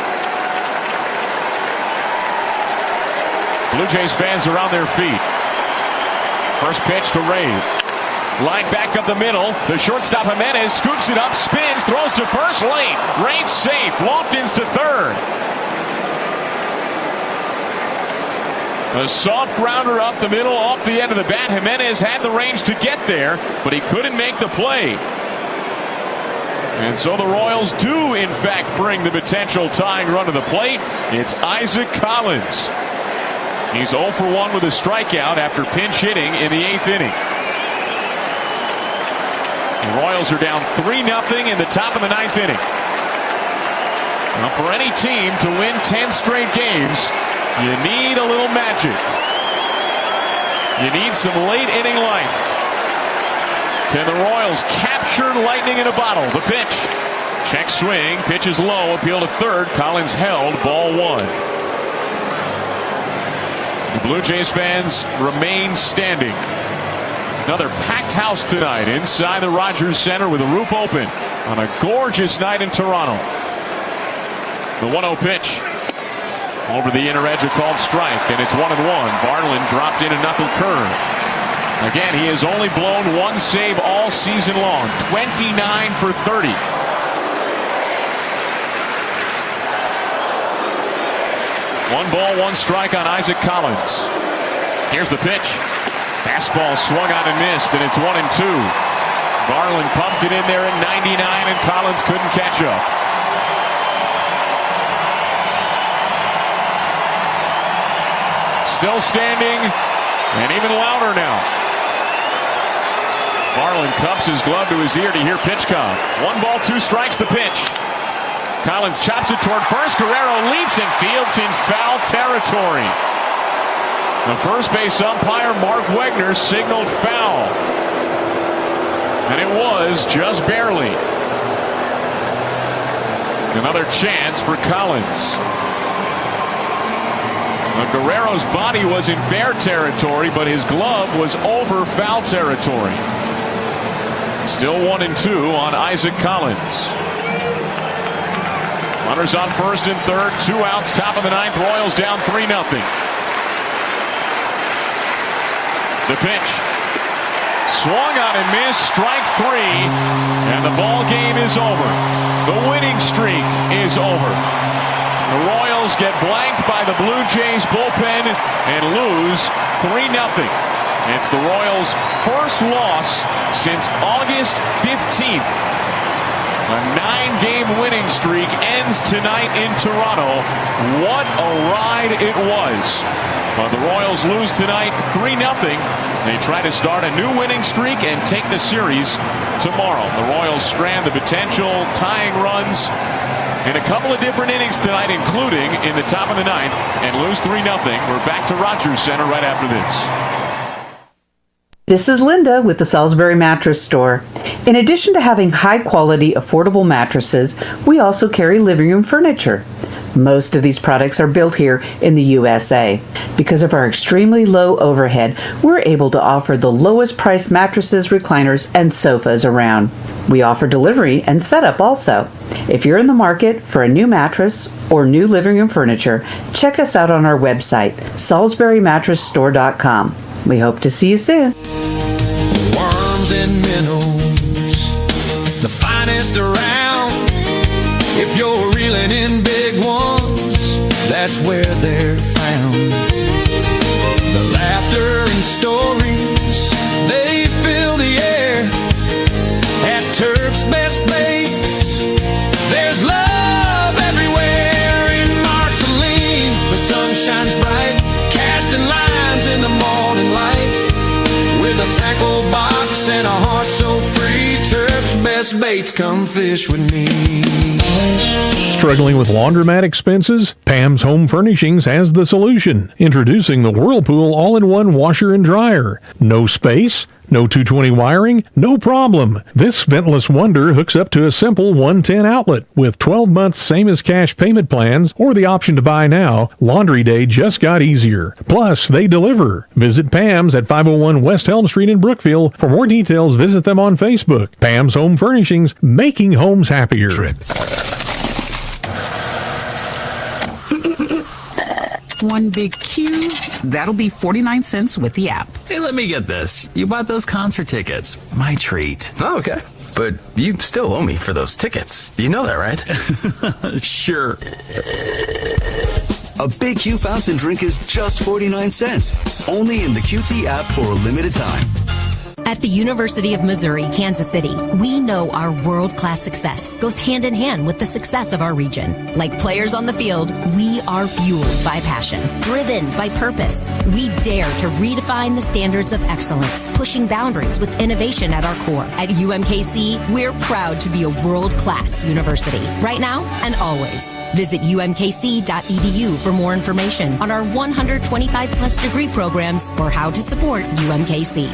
Blue Jays fans are on their feet. First pitch to Rave. Line back up the middle. The shortstop Jimenez scoops it up, spins, throws to first, late. Rave safe. Lofton's to third. A soft grounder up the middle, off the end of the bat. Jimenez had the range to get there, but he couldn't make the play. And so the Royals do, in fact, bring the potential tying run to the plate. It's Isaac Collins. He's 0 for 1 with a strikeout after pinch hitting in the 8th inning. The Royals are down 3-0 in the top of the 9th inning. Now, for any team to win 10 straight games, you need a little magic. You need some late inning life. Can the Royals capture lightning in a bottle? The pitch. Check swing. Pitch is low. Appeal to third. Collins held. Ball 1. The Blue Jays fans remain standing. Another packed house tonight inside the Rogers Center with the roof open on a gorgeous night in Toronto. The 1-0 pitch. Over the inner edge, a called strike, and it's 1-1. Varland dropped in a knuckle curve. Again, he has only blown one save all season long. 29 for 30. One ball, one strike on Isaac Collins. Here's the pitch. Fastball swung on and missed, and it's 1-2. Varland pumped it in there at 99, and Collins couldn't catch up. Still standing, and even louder now. Varland cups his glove to his ear to hear pitch count. 1 ball, 2 strikes, the pitch. Collins chops it toward first. Guerrero leaps and fields in foul territory. The first base umpire, Mark Wegner, signaled foul. And it was just barely. Another chance for Collins. Guerrero's body was in fair territory, but his glove was over foul territory. Still 1-2 on Isaac Collins. Runners on first and third, 2 outs, top of the 9th. Royals down 3-0. The pitch. swung on and missed, strike 3, and the ball game is over. The winning streak is over. The Royals get blanked by the Blue Jays bullpen and lose 3-0. It's the Royals' first loss since August 15th. A 9-game winning streak ends tonight in Toronto. What a ride it was. But the Royals lose tonight 3-0. They try to start a new winning streak and take the series tomorrow. The Royals strand the potential tying runs in a couple of different innings tonight, including in the top of the 9th, and lose 3-0. We're back to Rogers Center right after this. This is Linda with the Salisbury Mattress Store. In addition to having high-quality, affordable mattresses, we also carry living room furniture. Most of these products are built here in the USA. Because of our extremely low overhead, we're able to offer the lowest priced mattresses, recliners, and sofas around. We offer delivery and setup also. If you're in the market for a new mattress or new living room furniture, check us out on our website, SalisburyMattressStore.com. We hope to see you soon. Worms and minnows, the finest around. If you're reeling in big ones, that's where they're found. The laughter and stories, they fill the air. At Terp's Best Baits, there's love everywhere. In Marceline, the sun shines bright, casting lines in the morning light. With a tackle box and a heart so free, Terp's Best Baits, come fish with me. Struggling with laundromat expenses? Pam's Home Furnishings has the solution. Introducing the Whirlpool all-in-one washer and dryer. No space? No 220 wiring? No problem. This ventless wonder hooks up to a simple 110 outlet. With 12 months same as cash payment plans or the option to buy now, laundry day just got easier. Plus, they deliver. Visit Pam's at 501 West Elm Street in Brookfield. For more details, visit them on Facebook. Pam's Home Furnishings, making homes happier. One big Q, that'll be 49 cents with the app. Hey, let me get this. You bought those concert tickets. My treat. Oh, okay. But you still owe me for those tickets. You know that, right? Sure. A Big Q fountain drink is just 49 cents. Only in the QT app for a limited time. At the University of Missouri, Kansas City, we know our world-class success goes hand in hand with the success of our region. Like players on the field, we are fueled by passion, driven by purpose. We dare to redefine the standards of excellence, pushing boundaries with innovation at our core. At UMKC, we're proud to be a world-class university, right now and always. Visit umkc.edu for more information on our 125-plus degree programs or how to support UMKC.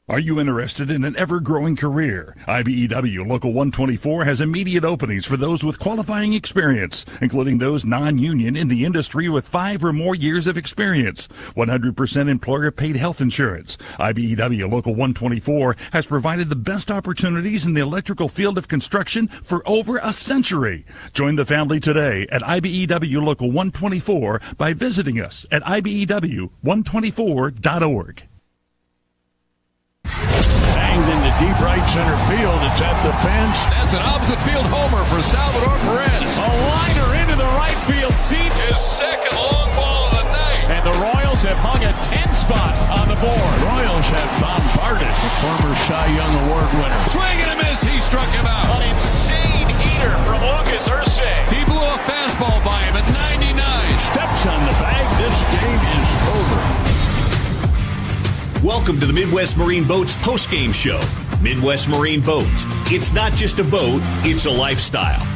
Are you interested in an ever-growing career? IBEW Local 124 has immediate openings for those with qualifying experience, including those non-union in the industry with 5 or more years of experience. 100% employer-paid health insurance. IBEW Local 124 has provided the best opportunities in the electrical field of construction for over a century. Join the family today at IBEW Local 124 by visiting us at IBEW124.org. Banged into deep right center field. It's at the fence. That's an opposite field homer for Salvador Perez. A liner into the right field seats. His second long ball of the night. And the Royals have hung a 10 spot on the board. Royals have bombarded the former Cy Young Award winner. Swing and a miss. He struck him out. An insane heater from Lucas Ursay. He blew a fastball by him at 99. Steps on the bag. This game is over. Welcome to the Midwest Marine Boats postgame show. Midwest Marine Boats. It's not just a boat, it's a lifestyle.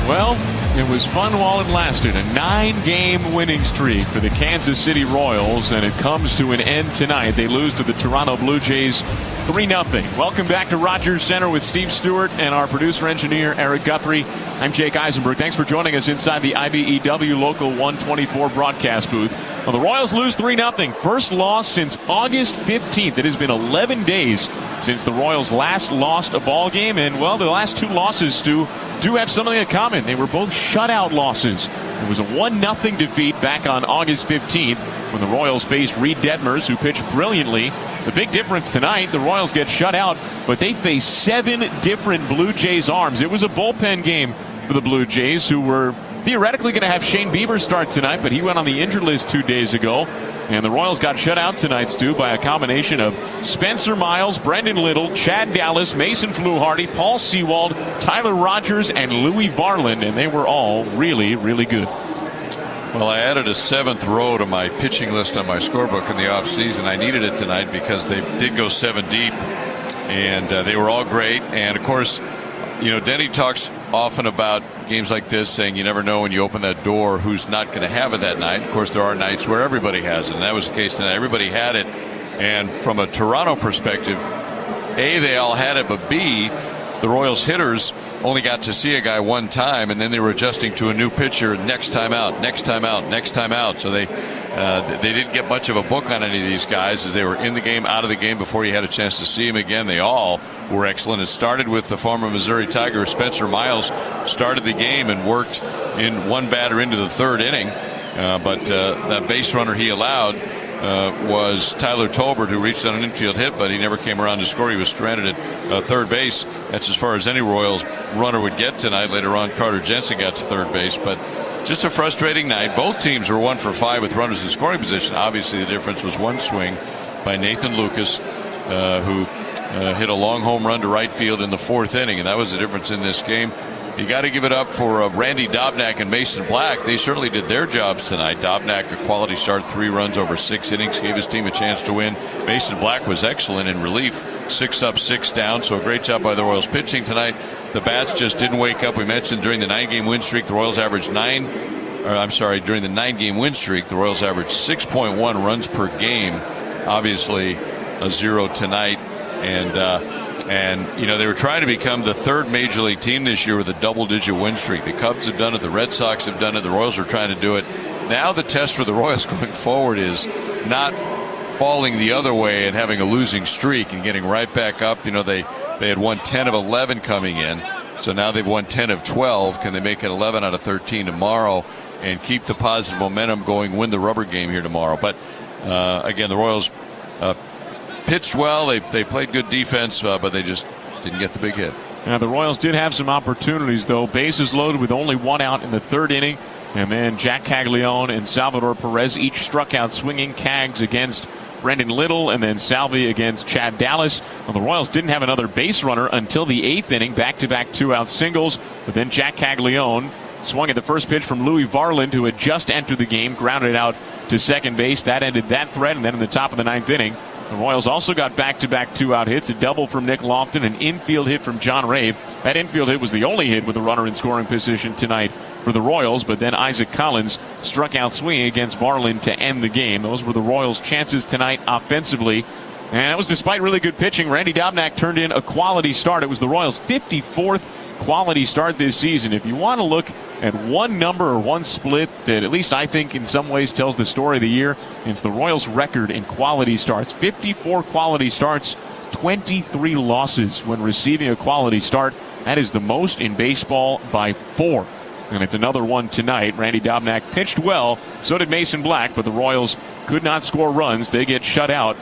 Well, it was fun while it lasted. A 9-game winning streak for the Kansas City Royals, and it comes to an end tonight. They lose to the Toronto Blue Jays 3-0. Welcome back to Rogers Center with Steve Stewart and our producer-engineer, Eric Guthrie. I'm Jake Eisenberg. Thanks for joining us inside the IBEW Local 124 broadcast booth. Well, the Royals lose 3-0. First loss since August 15th. It has been 11 days since the Royals last lost a ball game. And, well, the last 2 losses, Stu, do have something in common. They were both shutout losses. It was a 1-0 defeat back on August 15th when the Royals faced Reed Detmers, who pitched brilliantly The big difference tonight, the Royals get shut out, but they face 7 different Blue Jays arms. It was a bullpen game for the Blue Jays, who were theoretically going to have Shane Bieber start tonight, but he went on the injured list 2 days ago. And the Royals got shut out tonight, Stu, by a combination of Spencer Miles, Brendan Little, Chad Dallas, Mason Fluharty, Paul Sewald, Tyler Rogers, and Louis Varland, and they were all really, really good. Well, I added a 7th row to my pitching list on my scorebook in the offseason. I needed it tonight because they did go 7 deep, and they were all great. And, of course, you know, Denny talks often about games like this, saying you never know when you open that door who's not going to have it that night. Of course, there are nights where everybody has it, and that was the case tonight. Everybody had it, and from a Toronto perspective, A, they all had it, but B, the Royals hitters only got to see a guy one time, and then they were adjusting to a new pitcher next time out, next time out, next time out. So they didn't get much of a book on any of these guys as they were in the game, out of the game before you had a chance to see them again. They all were excellent. It started with the former Missouri Tiger, Spencer Miles, started the game and worked in one batter into the 3rd inning. But that base runner he allowed was Tyler Tolbert, who reached on an infield hit, but he never came around to score. He was stranded at 3rd base. That's as far as any Royals runner would get tonight. Later on, Carter Jensen got to 3rd base, but just a frustrating night. Both teams were 1 for 5 with runners in scoring position. Obviously, the difference was one swing by Nathan Lucas, who hit a long home run to right field in the 4th inning, and that was the difference in this game. You got to give it up for Randy Dobnak and Mason Black. They certainly did their jobs tonight. Dobnak, a quality start, 3 runs over 6 innings, gave his team a chance to win. Mason Black was excellent in relief, 6 up, 6 down, so a great job by the Royals pitching tonight. The bats just didn't wake up. We mentioned during the 9-game win streak, the Royals averaged during the 9-game win streak, the Royals averaged 6.1 runs per game. Obviously, a 0 tonight. And you know, they were trying to become the 3rd major league team this year with a double-digit win streak. The Cubs have done it. The Red Sox have done it. The Royals are trying to do it. Now the test for the Royals going forward is not falling the other way and having a losing streak and getting right back up. You know, they had won 10 of 11 coming in, so now they've won 10 of 12. Can they make it 11 out of 13 tomorrow and keep the positive momentum going, win the rubber game here tomorrow? But again, the Royals pitched well. They played good defense, but they just didn't get the big hit. Now, the Royals did have some opportunities, though. Bases loaded with only 1 out in the 3rd inning. And then Jack Caglione and Salvador Perez each struck out swinging. Cags against Brendan Little, and then Salvi against Chad Dallas. Well, the Royals didn't have another base runner until the 8th inning. Back-to-back 2-out singles. But then Jack Caglione swung at the first pitch from Louis Varland, who had just entered the game, grounded out to second base. That ended that threat, and then in the top of the 9th inning, the Royals also got back-to-back 2-out hits, a double from Nick Lofton, an infield hit from John Rave. That infield hit was the only hit with a runner in scoring position tonight for the Royals, but then Isaac Collins struck out swinging against Varland to end the game. Those were the Royals' chances tonight offensively, and it was despite really good pitching. Randy Dobnak turned in a quality start. It was the Royals' 54th quality start this season. If you want to look at one number or one split that at least I think in some ways tells the story of the year, it's the Royals' record in quality starts. 54 quality starts, 23 losses when receiving a quality start. That is the most in baseball by 4. And it's another one tonight. Randy Dobnak pitched well, so did Mason Black, but the Royals could not score runs. They get shut out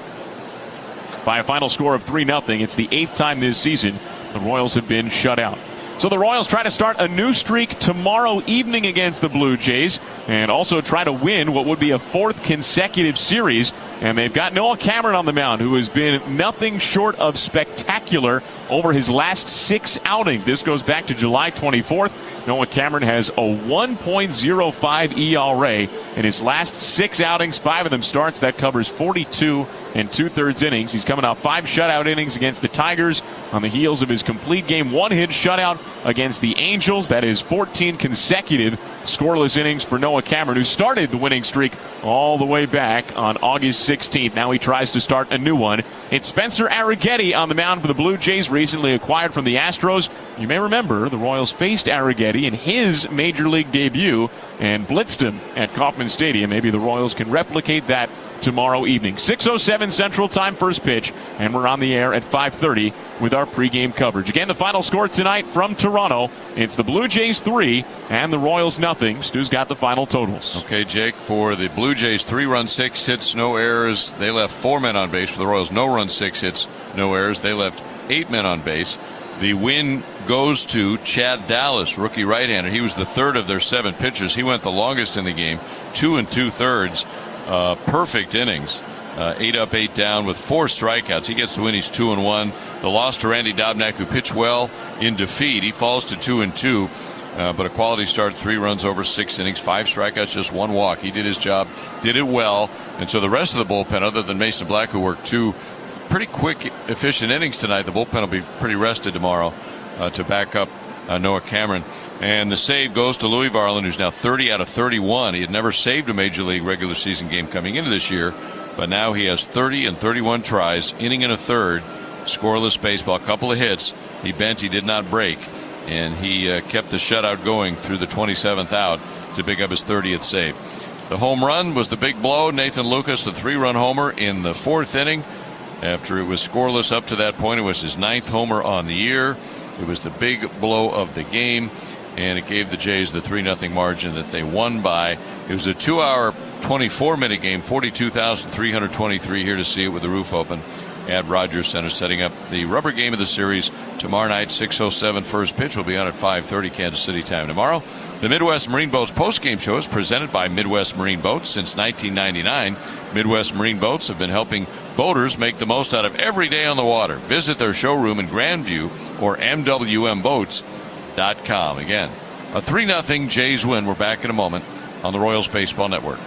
by a final score of 3-0. It's the 8th time this season the Royals have been shut out. So the Royals try to start a new streak tomorrow evening against the Blue Jays and also try to win what would be a 4th consecutive series. And they've got Noah Cameron on the mound, who has been nothing short of spectacular over his last 6 outings. This goes back to July 24th. Noah Cameron has a 1.05 ERA in his last 6 outings, 5 of them starts. That covers 42 2/3 innings. He's coming off 5 shutout innings against the Tigers on the heels of his complete game 1-hit shutout against the Angels. That is 14 consecutive scoreless innings for Noah Cameron, who started the winning streak all the way back on August 16th. Now he tries to start a new one. It's Spencer Arrighetti on the mound for the Blue Jays, recently acquired from the Astros. You may remember the Royals faced Arrighetti in his major league debut and blitzed him at Kauffman Stadium. Maybe the Royals can replicate that tomorrow evening. 6:07 Central Time, first pitch, and we're on the air at 5:30 with our pregame coverage. Again, the final score tonight from Toronto, it's the Blue Jays 3 and the Royals nothing. Stu's got the final totals. Okay, Jake, for the Blue Jays, 3 runs, 6 hits, no errors. They left 4 men on base. For the Royals, no runs, 6 hits, no errors. They left 8 men on base. The win goes to Chad Dallas, rookie right-hander. He was the third of their 7 pitchers. He went the longest in the game, 2 2/3. Perfect innings. 8 up, 8 down with 4 strikeouts. He gets the win. He's 2-1. The loss to Randy Dobnak, who pitched well in defeat. He falls to 2-2, but a quality start, 3 runs over 6 innings, 5 strikeouts, just 1 walk. He did his job, did it well, and so the rest of the bullpen, other than Mason Black, who worked 2 pretty quick, efficient innings tonight, the bullpen will be pretty rested tomorrow to back up Noah Cameron. And the save goes to Louis Varland, who's now 30 out of 31. He had never saved a Major League regular season game coming into this year, but now he has 30 and 31 tries, inning and a third, scoreless baseball, couple of hits. He bent, he did not break, and he kept the shutout going through the 27th out to pick up his 30th save. The home run was the big blow. Nathan Lucas, the 3-run homer in the 4th inning. After it was scoreless up to that point, it was his 9th homer on the year. It was the big blow of the game, and it gave the Jays the 3-0 margin that they won by. It was a 2-hour, 24-minute game, 42,323 here to see it with the roof open at Rogers Center, setting up the rubber game of the series tomorrow night, 6:07 first pitch. Will be on at 5:30 Kansas City time tomorrow. The Midwest Marine Boats postgame show is presented by Midwest Marine Boats. Since 1999, Midwest Marine Boats have been helping boaters make the most out of every day on the water. Visit their showroom in Grandview or MWMBoats.com. Again, a 3-0 Jays win. We're back in a moment on the Royals Baseball Network.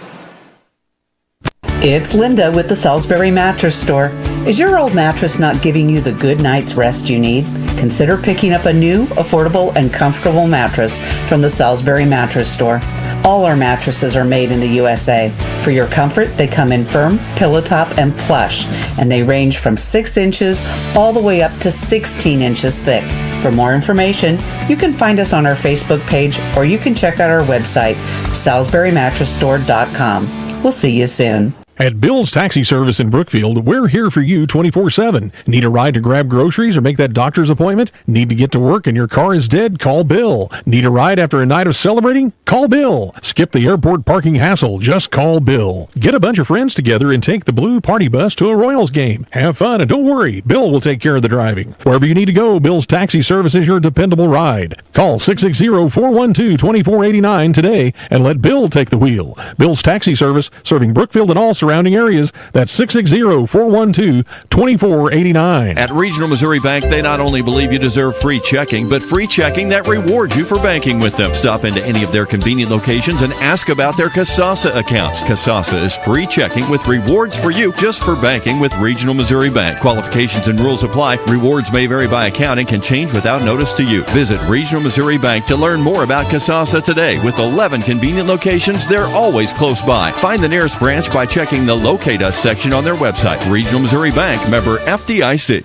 It's Linda with the Salisbury Mattress Store. Is your old mattress not giving you the good night's rest you need? Consider picking up a new, affordable, and comfortable mattress from the Salisbury Mattress Store. All our mattresses are made in the USA. For your comfort, they come in firm, pillow top, and plush, and they range from 6 inches all the way up to 16 inches thick. For more information, you can find us on our Facebook page, or you can check out our website, SalisburyMattressStore.com. We'll see you soon. At Bill's Taxi Service in Brookfield, we're here for you 24/7. Need a ride to grab groceries or make that doctor's appointment? Need to get to work and your car is dead? Call Bill. Need a ride after a night of celebrating? Call Bill. Skip the airport parking hassle. Just call Bill. Get a bunch of friends together and take the Blue Party Bus to a Royals game. Have fun and don't worry, Bill will take care of the driving. Wherever you need to go, Bill's Taxi Service is your dependable ride. Call 660-412-2489 today and let Bill take the wheel. Bill's Taxi Service, serving Brookfield and all surrounding areas. That's 660-412-2489. At Regional Missouri Bank, they not only believe you deserve free checking, but free checking that rewards you for banking with them. Stop into any of their convenient locations and ask about their Kasasa accounts. Kasasa is free checking with rewards for you just for banking with Regional Missouri Bank. Qualifications and rules apply. Rewards may vary by account and can change without notice to you. Visit Regional Missouri Bank to learn more about Kasasa today. With 11 convenient locations, they're always close by. Find the nearest branch by checking the Locate Us section on their website. Regional Missouri Bank, member FDIC.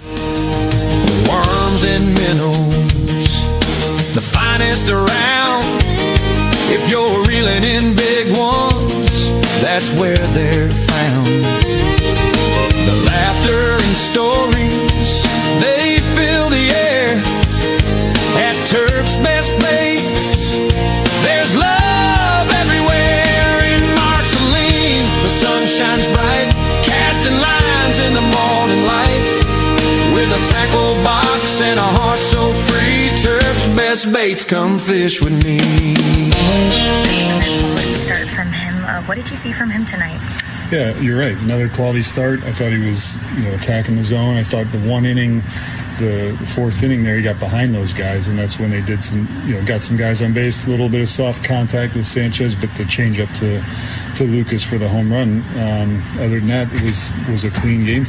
Worms and minnows, the finest around. If you're reeling in big ones, that's where they're found. The laughter and stories, they fill the air at Terp's Best Mates. There's love everywhere in Marceline. The sun shines bright, casting lines in the morning light. With a tackle box and a heart so free, Terp's Best Baits, come fish with me. Quality start from him. What did you see from him tonight? Yeah, you're right. Another quality start. I thought he was, attacking the zone. I thought the one inning, the 4th inning there, he got behind those guys, and that's when they did some, got some guys on base, a little bit of soft contact with Sanchez, but the change up to Lucas for the home run. Other than that, it was a clean game.